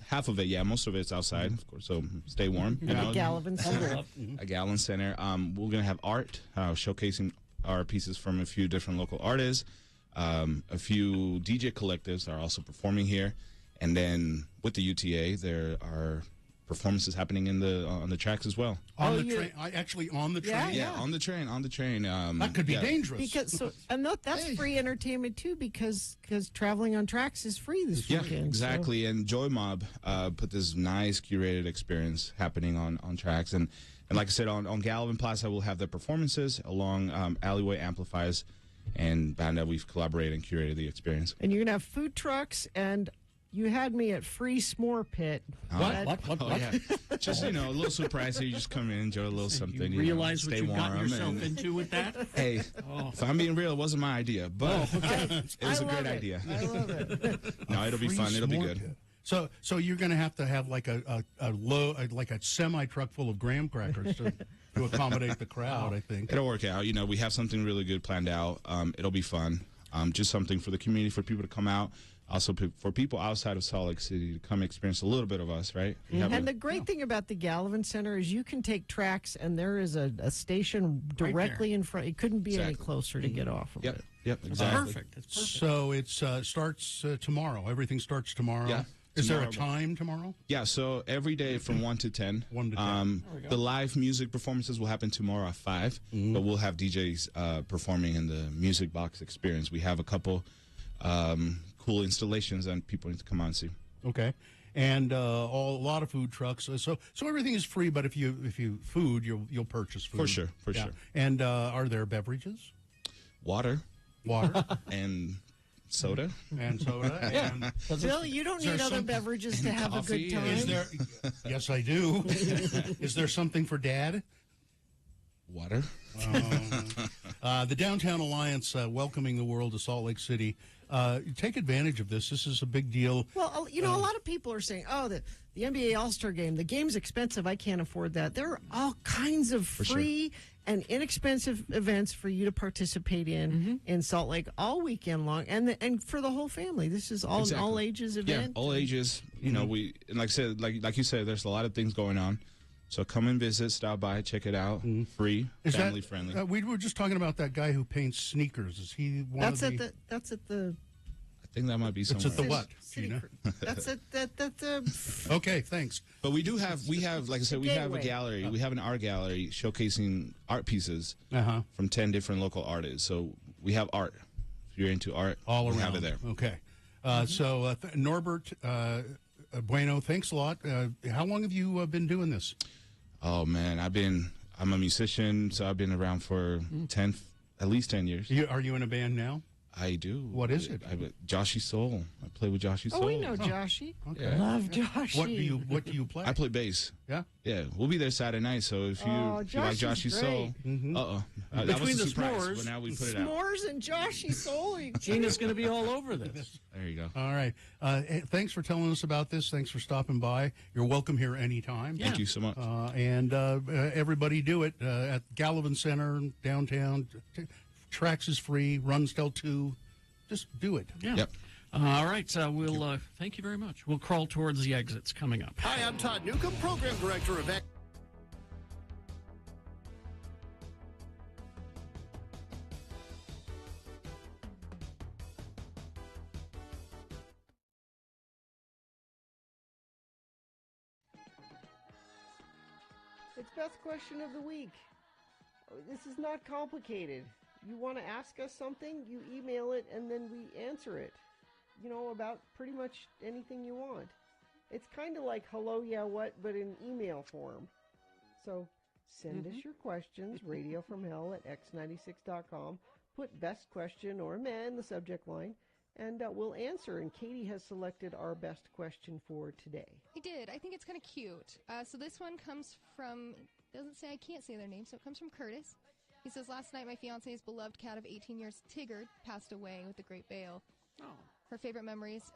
half of it, most of it's outside, of course, so stay warm. At Gallivan Center. At Gallivan Center. We're going to have art, showcasing our pieces from a few different local artists. A few DJ collectives are also performing here. And then with the UTA, there are performances happening on the tracks as well. On the train? Actually on the train? Yeah, on the train. That could be dangerous. Because that's free entertainment too, because traveling on tracks is free this weekend. Yeah, exactly. So. And Joy Mob put this nice curated experience happening on tracks. And like I said, on Gallivan Plaza, we'll have the performances along Alleyway Amplifies and Banda. We've collaborated and curated the experience. And you're going to have food trucks, and you had me at Free S'more Pit. What? Yeah. Just, a little surprise here. You just come in, enjoy a little something. You realize what stay you've gotten warm yourself into with that? Hey, if I'm being real, it wasn't my idea, but it was a great idea. I love it. No, it'll be fun. It'll be good. So you're going to have like a semi truck full of graham crackers to accommodate the crowd. I think it'll work out. We have something really good planned out. It'll be fun. Just something for the community, for people to come out. Also for people outside of Salt Lake City to come experience a little bit of us, right? And the great thing about the Gallivan Center is you can take tracks, and there is a station directly in front. It couldn't be any closer to get off of it. Yep, exactly. It's perfect. So it starts tomorrow. Everything starts tomorrow. Yeah. Is there a time tomorrow? Yeah, so every day from 1 to 10. 1 to 10. The live music performances will happen tomorrow at 5, but we'll have DJs performing in the Music Box experience. We have a couple cool installations and people need to come out and see. Okay. And a lot of food trucks. So everything is free, but if you food, you'll purchase food. For sure. And are there beverages? Water. And soda. And Bill, you don't need other beverages to have a good time. Yes, I do. Is there something for Dad? Water. The Downtown Alliance welcoming the world to Salt Lake City. Take advantage of this. This is a big deal. Well, a lot of people are saying, the NBA All-Star Game, the game's expensive. I can't afford that. There are all kinds of free and inexpensive events for you to participate in Salt Lake all weekend long, and for the whole family. This is an all ages event. Yeah, all ages. We, and like I said, like you said, there's a lot of things going on. So come and visit, stop by, check it out. Free, family friendly. We were just talking about that guy who paints sneakers. Is he one That's of the... That's at the... I think that might be somewhere. It's at the what, Gina? That's at Okay, thanks. But we have, like I said, we have a gallery. We have an art gallery showcasing art pieces from 10 different local artists. So we have art. If you're into art, all around. We have it there. Okay. So Norbert Bueno, thanks a lot. How long have you been doing this? Oh man, I'm a musician, so I've been around for at least 10 years. Are you in a band now? I do. What is it? Joshy Soul. I play with Joshy Soul. Oh, we know Joshy. Okay. Yeah. Love Joshy. What do you play? I play bass. Yeah? Yeah. We'll be there Saturday night, so if you like Joshy Soul. That was a surprise, but now we put it out. S'mores and Joshy Soul. Gina's going to be all over this. There you go. All right. Thanks for telling us about this. Thanks for stopping by. You're welcome here anytime. Thank you so much. And everybody do it at Gallivan Center, downtown. Tracks is free, runs till 2. Just do it. Yeah. Yep. All right. We'll thank you very much. We'll crawl towards the exits coming up. Hi, I'm Todd Newcomb, Program Director of It's Beth's question of the week. This is not complicated. You want to ask us something, you email it, and then we answer it. About pretty much anything you want. It's kind of like hello, yeah, what, but in email form. So send us your questions, radiofromhell at x96.com. Put best question or meh in the subject line, and we'll answer. And Katie has selected our best question for today. I did. I think it's kind of cute. So this one comes from, doesn't say, I can't say their name, so it comes from Curtis. He says, last night my fiance's beloved cat of 18 years, Tigger, passed away with the Great Bale. Oh. Her favorite memories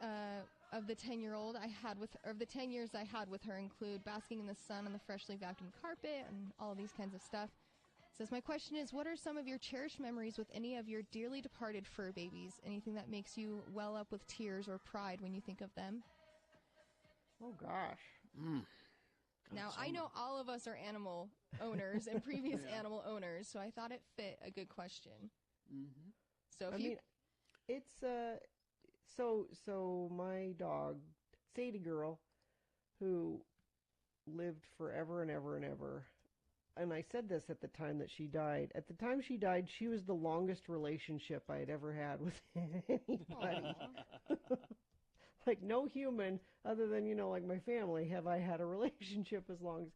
of the 10-year-old I had with, or of the 10 years I had with her include basking in the sun on the freshly vacuumed carpet and all of these kinds of stuff. Says, my question is, what are some of your cherished memories with any of your dearly departed fur babies? Anything that makes you well up with tears or pride when you think of them? Oh, gosh. Now, I know all of us are animal owners and previous animal owners, so I thought it fit a good question. Mm-hmm. So if it's so my dog, Sadie Girl, who lived forever and ever and ever, and I said this at the time that she died. At the time she died, she was the longest relationship I had ever had with anybody. Like no human, other than like my family, have I had a relationship as long as.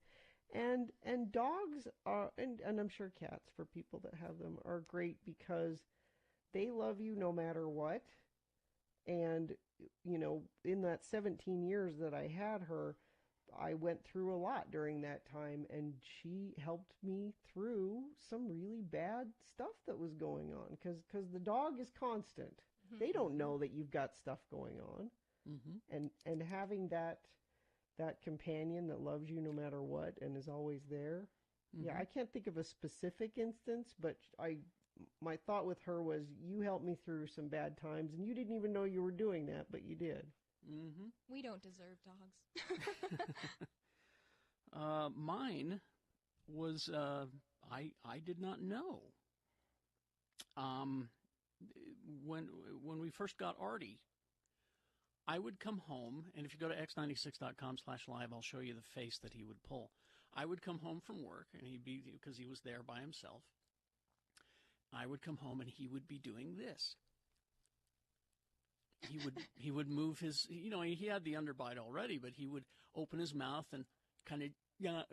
And dogs are, and I'm sure cats, for people that have them, are great because they love you no matter what. And, in that 17 years that I had her, I went through a lot during that time, and she helped me through some really bad stuff that was going on, because the dog is constant. Mm-hmm. They don't know that you've got stuff going on. Mm-hmm. And having that companion that loves you no matter what and is always there. Mm-hmm. Yeah, I can't think of a specific instance, but my thought with her was, you helped me through some bad times, and you didn't even know you were doing that, but you did. Mm-hmm. We don't deserve dogs. Mine was, I did not know. When we first got Artie, I would come home, and if you go to x96.com/live, I'll show you the face that he would pull. I would come home from work, and he'd be, because he was there by himself, I would come home and he would be doing this. He would move his, he had the underbite already, but he would open his mouth and kind of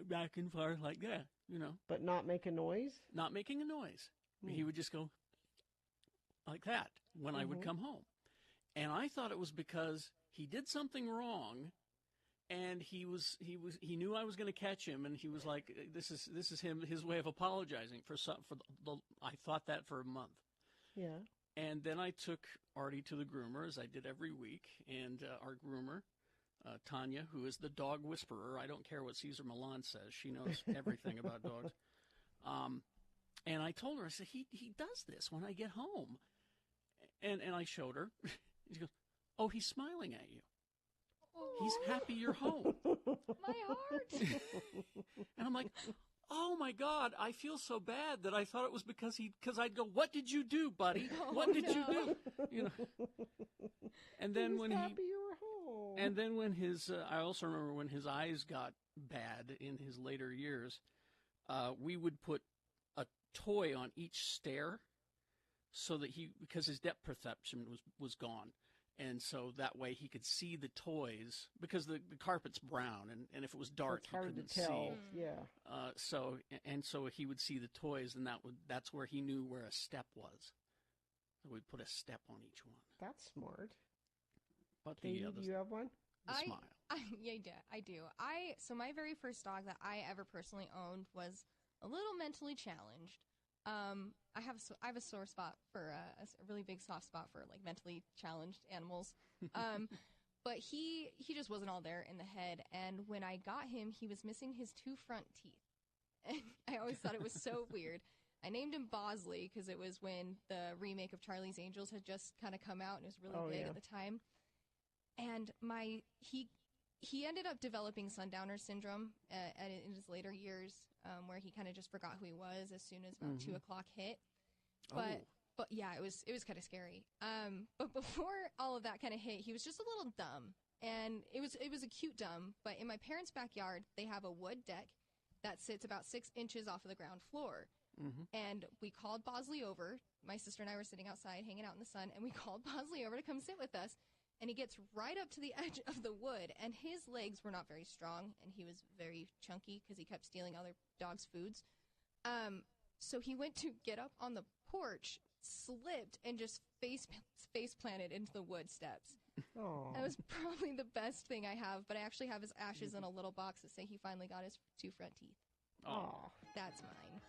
back and forth like that, But not make a noise? Not making a noise. He would just go like that when I would come home. And I thought it was because he did something wrong, and he knew I was going to catch him, and he was like, this is his way of apologizing I thought that for a month. Yeah. And then I took Artie to the groomer, as I did every week, and our groomer, Tanya, who is the dog whisperer. I don't care what Cesar Milan says. She knows everything about dogs. And I told her, I said, he does this when I get home. And I showed her. She goes, oh, he's smiling at you. He's happy you're home. My heart. And I'm like, oh my God, I feel so bad that I thought it was because I'd go, what did you do, buddy? What did you do? And then when happy you were home. And then when I also remember when his eyes got bad in his later years, we would put a toy on each stare so that because his depth perception was gone. And so that way he could see the toys, because the carpet's brown, and if it was dark, it's hard he couldn't to tell. see. Yeah. So he would see the toys, and that's where he knew where a step was. So we'd put a step on each one. That's smart. But Katie, do you have one? Smile. Yeah, I do. So my very first dog that I ever personally owned was a little mentally challenged. I have a sore spot for a really big soft spot for like mentally challenged animals. But he just wasn't all there in the head. And when I got him, he was missing his 2 front teeth. And I always thought it was so weird. I named him Bosley because it was when the remake of Charlie's Angels had just kind of come out, and it was really big at the time. And he ended up developing sundowner syndrome in his later years, where he kind of just forgot who he was as soon as about 2 o'clock hit. But yeah, it was kind of scary. But before all of that kind of hit, he was just a little dumb, and it was a cute dumb. But in my parents' backyard, they have a wood deck that sits about 6 inches off of the ground floor. And we called Bosley over. My sister and I were sitting outside hanging out in the sun, and we called Bosley over to come sit with us. And he gets right up to the edge of the wood, and his legs were not very strong, and he was very chunky because he kept stealing other dogs' foods. So he went to get up on the porch, slipped, and just face planted into the wood steps. Oh. That was probably the best thing I have, but I actually have his ashes in a little box that say he finally got his 2 front teeth. Oh. That's mine.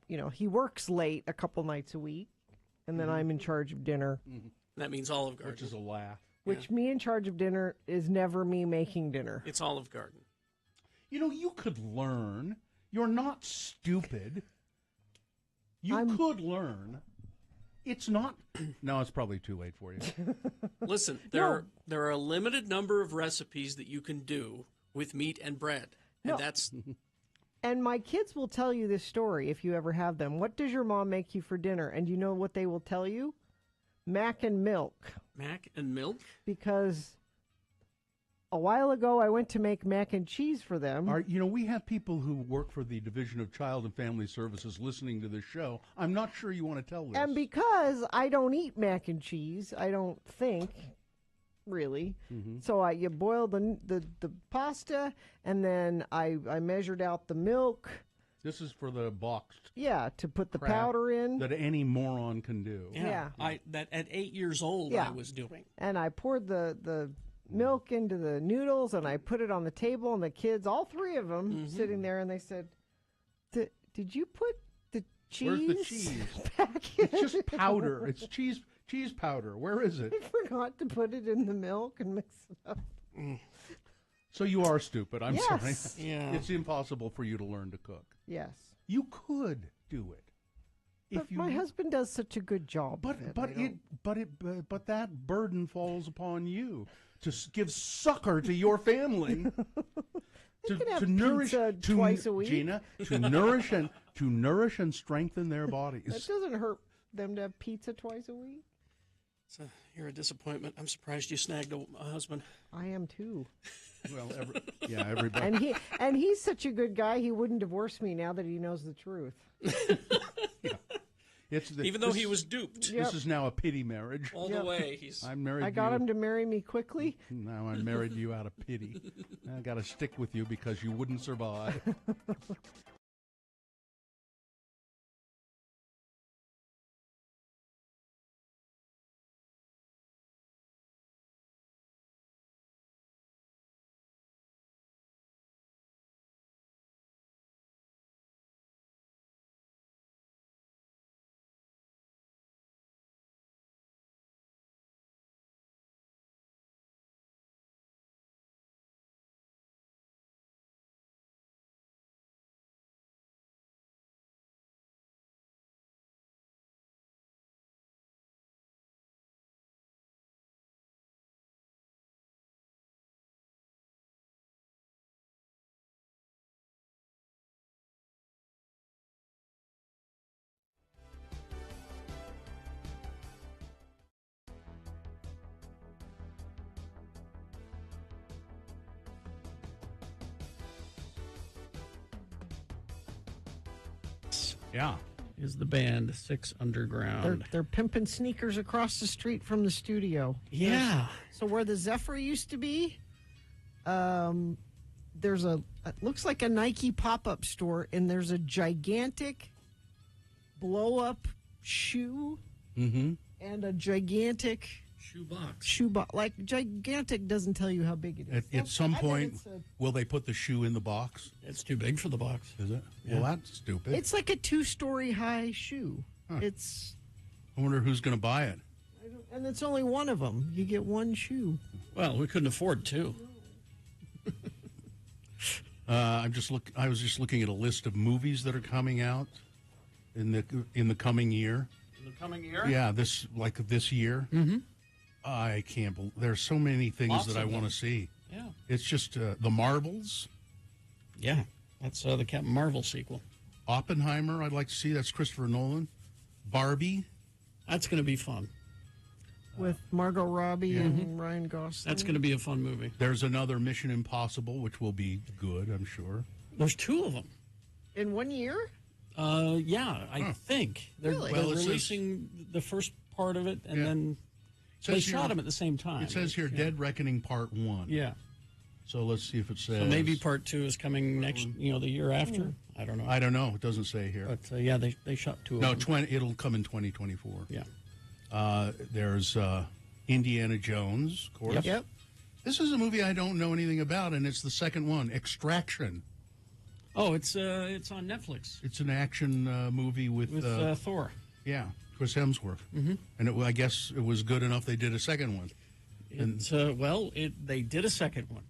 You know, he works late a couple nights a week, and then I'm in charge of dinner. That means Olive Garden. Which is a laugh. Which me in charge of dinner is never me making dinner. It's Olive Garden. You know, you could learn. You're not stupid. You could learn. It's not. No, it's probably too late for you. Listen, there are a limited number of recipes that you can do with meat and bread. And No. that's And my kids will tell you this story if you ever have them. What does your mom make you for dinner? And you know what they will tell you? Mac and milk. mac and milk. Because a while ago I went to make mac and cheese for them. You know, we have people who work for the Division of Child and Family Services listening to this show. I'm not sure you want to tell this. And because I don't eat mac and cheese, I don't think, really. So you boil the pasta, and then I measured out the milk. This is for the boxed. Yeah, to put the crap powder in. that any moron can do. Yeah. That at 8 years old Yeah. I was doing. And I poured the milk into the noodles, and I put it on the table, and the kids, all 3 of them, sitting there, and they said, "Did you put the cheese?" Where's the cheese? back It's just powder. It's cheese powder. Where is it? I forgot to put it in the milk and mix it up. So you are stupid. I'm Yes. sorry. Yeah. It's impossible for you to learn to cook. Yes. You could do it. But my husband does such a good job. But of it, but I don't- but that burden falls upon you to give succor to your family. can have to nourish pizza twice a week. Gina, to nourish and strengthen their bodies. It doesn't hurt them to have pizza twice a week. So you're a disappointment. I'm surprised you snagged a husband. I am too. Well, everybody. And he's such a good guy. He wouldn't divorce me now that he knows the truth. Even though he was duped. This is now a pity marriage. All the way. I'm married. I got him to marry me quickly. Now I married you out of pity. I got to stick with you because you wouldn't survive. Yeah. Is the band Six Underground. They're pimping sneakers across the street from the studio. Yeah. So where the Zephyr used to be, there's it looks like a Nike pop-up store, and there's a gigantic blow-up shoe and a gigantic shoe box. Like, gigantic doesn't tell you how big it is. At some I bet point, it's will they put the shoe in the box? It's too big for the box. Is it? Yeah. Well, that's stupid. It's like a 2-story high shoe. Huh. It's. I wonder who's going to buy it. And it's only one of them. You get one shoe. Well, we couldn't afford two. I was just looking at a list of movies that are coming out in the coming year. In the coming year? Yeah, this year. Mm-hmm. I can't believe there's so many things Lots that I of want to them. see. Yeah. It's just the Marvels. Yeah, that's the Captain Marvel sequel. Oppenheimer, I'd like to see. That's Christopher Nolan. Barbie. That's going to be fun. With Margot Robbie Yeah. and Ryan Gosling. That's going to be a fun movie. There's another Mission Impossible, which will be good, I'm sure. There's two of them. In 1 year? Yeah, I think. They're, Really? they're Well, it says- releasing the first part of it, and Yeah. then It they says shot here- them at the same time. It says here, Dead Reckoning Part 1. Yeah. So let's see if it says. So maybe part 2 is coming next, the year after. I don't know. I don't know. It doesn't say here. But yeah, they shot two of No, them. it'll come in 2024. Yeah. There's Indiana Jones, of course. Yep. This is a movie I don't know anything about, and it's the second one, Extraction. Oh, it's on Netflix. It's an action movie with Thor. Yeah, Chris Hemsworth. Mhm. And I guess it was good enough they did a second one. It's, they did a second one.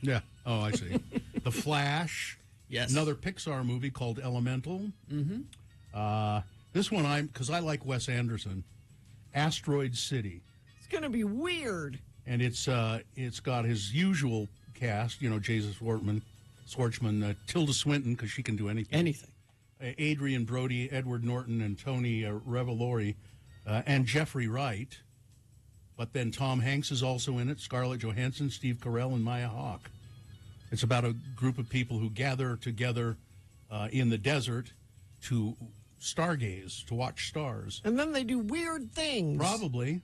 Yeah. Oh, I see. The Flash. Yes. Another Pixar movie called Elemental. Mm-hmm. This one, because I like Wes Anderson, Asteroid City. It's going to be weird. And it's got his usual cast, Jason Schwartzman, Tilda Swinton, because she can do anything. Anything. Adrian Brody, Edward Norton, and Tony Revolori, and Jeffrey Wright. But then Tom Hanks is also in it, Scarlett Johansson, Steve Carell, and Maya Hawke. It's about a group of people who gather together in the desert to stargaze, to watch stars. And then they do weird things. Probably.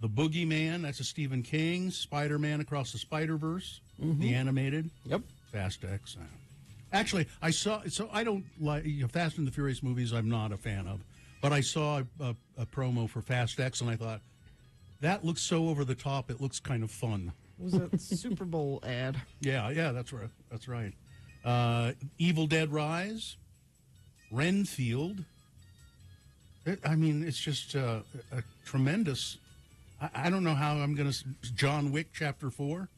The Boogeyman, that's a Stephen King. Spider-Man Across the Spider-Verse, the animated. Yep. Fast X. Actually, I don't like Fast and the Furious movies. I'm not a fan of, but I saw a promo for Fast X, and I thought that looks so over the top. It looks kind of fun. Was a Super Bowl ad. Yeah, that's right. That's right. Evil Dead Rise, Renfield. It's just a tremendous. I don't know how I'm going to. John Wick Chapter 4.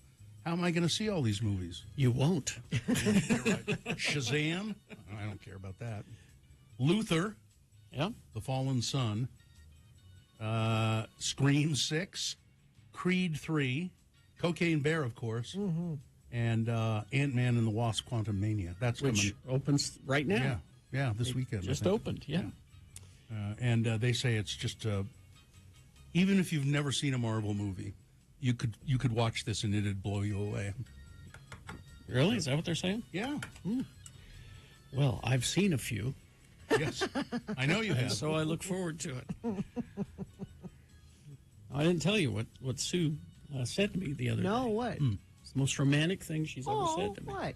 How am I going to see all these movies? You won't. You're right. Shazam. I don't care about that. Luther. Yeah. The Fallen Son. Scream 6. Creed 3. Cocaine Bear, of course. Mm-hmm. And Ant-Man and the Wasp: Quantumania. That's Which coming. opens right now. Yeah, this weekend. Just I think. opened, yeah. And they say it's just even if you've never seen a Marvel movie, you could watch this and it'd blow you away. Really? Is that what they're saying? Yeah. Well, I've seen a few. Yes, I know you have. So I look forward to it. I didn't tell you what Sue said to me the other day. No, what? It's the most romantic thing she's ever said to me. What?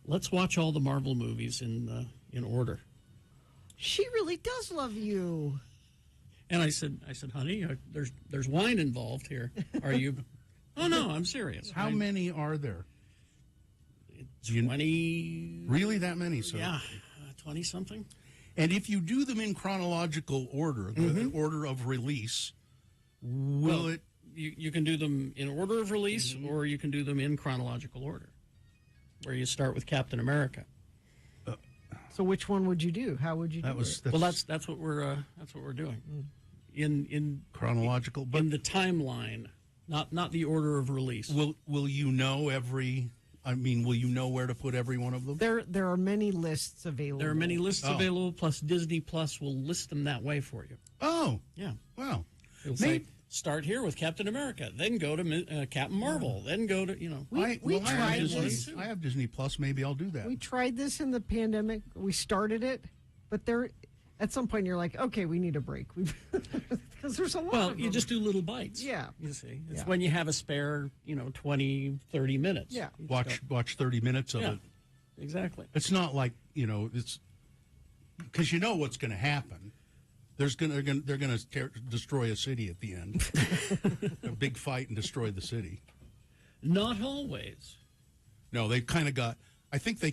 Let's watch all the Marvel movies in order. She really does love you. And I said, honey, there's wine involved here. Are you? Oh no, I'm serious. How many are there? 20. Really, that many? So yeah, 20 something. And if you do them in chronological order, the order of release, will it? You can do them in order of release, or you can do them in chronological order, where you start with Captain America. So which one would you do? How would you do it? Well, that's what we're doing in chronological, but in the timeline, not the order of release. Will you know every? Will you know where to put every one of them? There are many lists available. There are many lists available. Plus, Disney Plus will list them that way for you. Oh, yeah. Wow. It'll say start here with Captain America, then go to Captain Marvel, then go to I have Disney Plus. Maybe I'll do that. We tried this in the pandemic. We started it, but at some point you're like, okay, we need a break because there's a lot. Well, of you them. just do little bites. Yeah, you see, it's when you have a spare, 20, 30 minutes. Yeah, watch 30 minutes of it. Exactly. It's not like it's because you know what's going to happen. They're going to destroy a city at the end, a big fight and destroy the city. Not always. No, they kind of got. I think they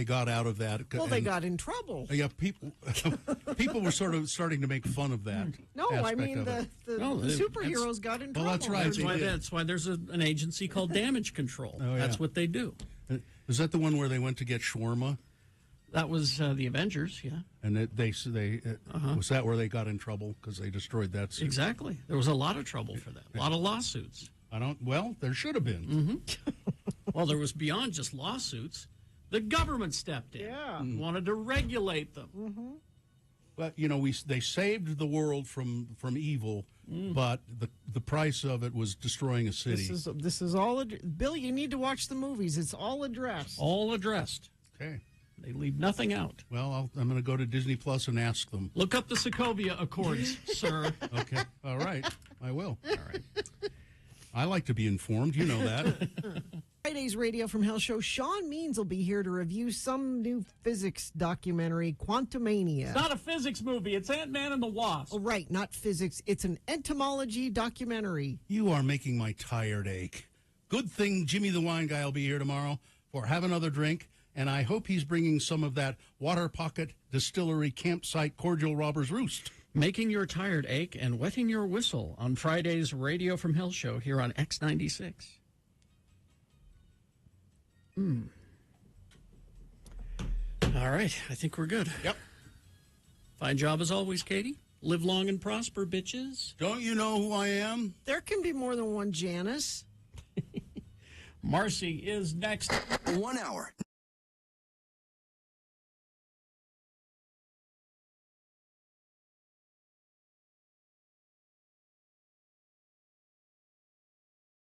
got out of that. Well, they got in trouble. Yeah, people were sort of starting to make fun of that. No, I aspect mean of the it. superheroes got in trouble. Well, that's right. That's why there's an agency called Damage Control. Oh, yeah. That's what they do. Is that the one where they went to get shawarma? That was the Avengers, yeah. And was that where they got in trouble because they destroyed that suit? Exactly. There was a lot of trouble for that. A lot of lawsuits. Well, there should have been. Mm-hmm. Well, there was beyond just lawsuits. The government stepped in. Yeah. Wanted to regulate them. Mm-hmm. But they saved the world from evil, but the price of it was destroying a city. This is all Bill. You need to watch the movies. It's all addressed. All addressed. Okay. They leave nothing out. Well, I'm going to go to Disney Plus and ask them. Look up the Sokovia Accords, sir. Okay. All right. I will. All right. I like to be informed. You know that. Friday's Radio from Hell show. Sean Means will be here to review some new physics documentary, Quantumania. It's not a physics movie. It's Ant-Man and the Wasp. Oh, right. Not physics. It's an entomology documentary. You are making my tired ache. Good thing Jimmy the Wine Guy will be here tomorrow for Have Another Drink. And I hope he's bringing some of that Water Pocket Distillery Campsite Cordial Robber's Roost. Making your tired ache and wetting your whistle on Friday's Radio from Hell show here on X96. All right. I think we're good. Yep. Fine job as always, Katie. Live long and prosper, bitches. Don't you know who I am? There can be more than one Janice. Marcy is next. 1 hour.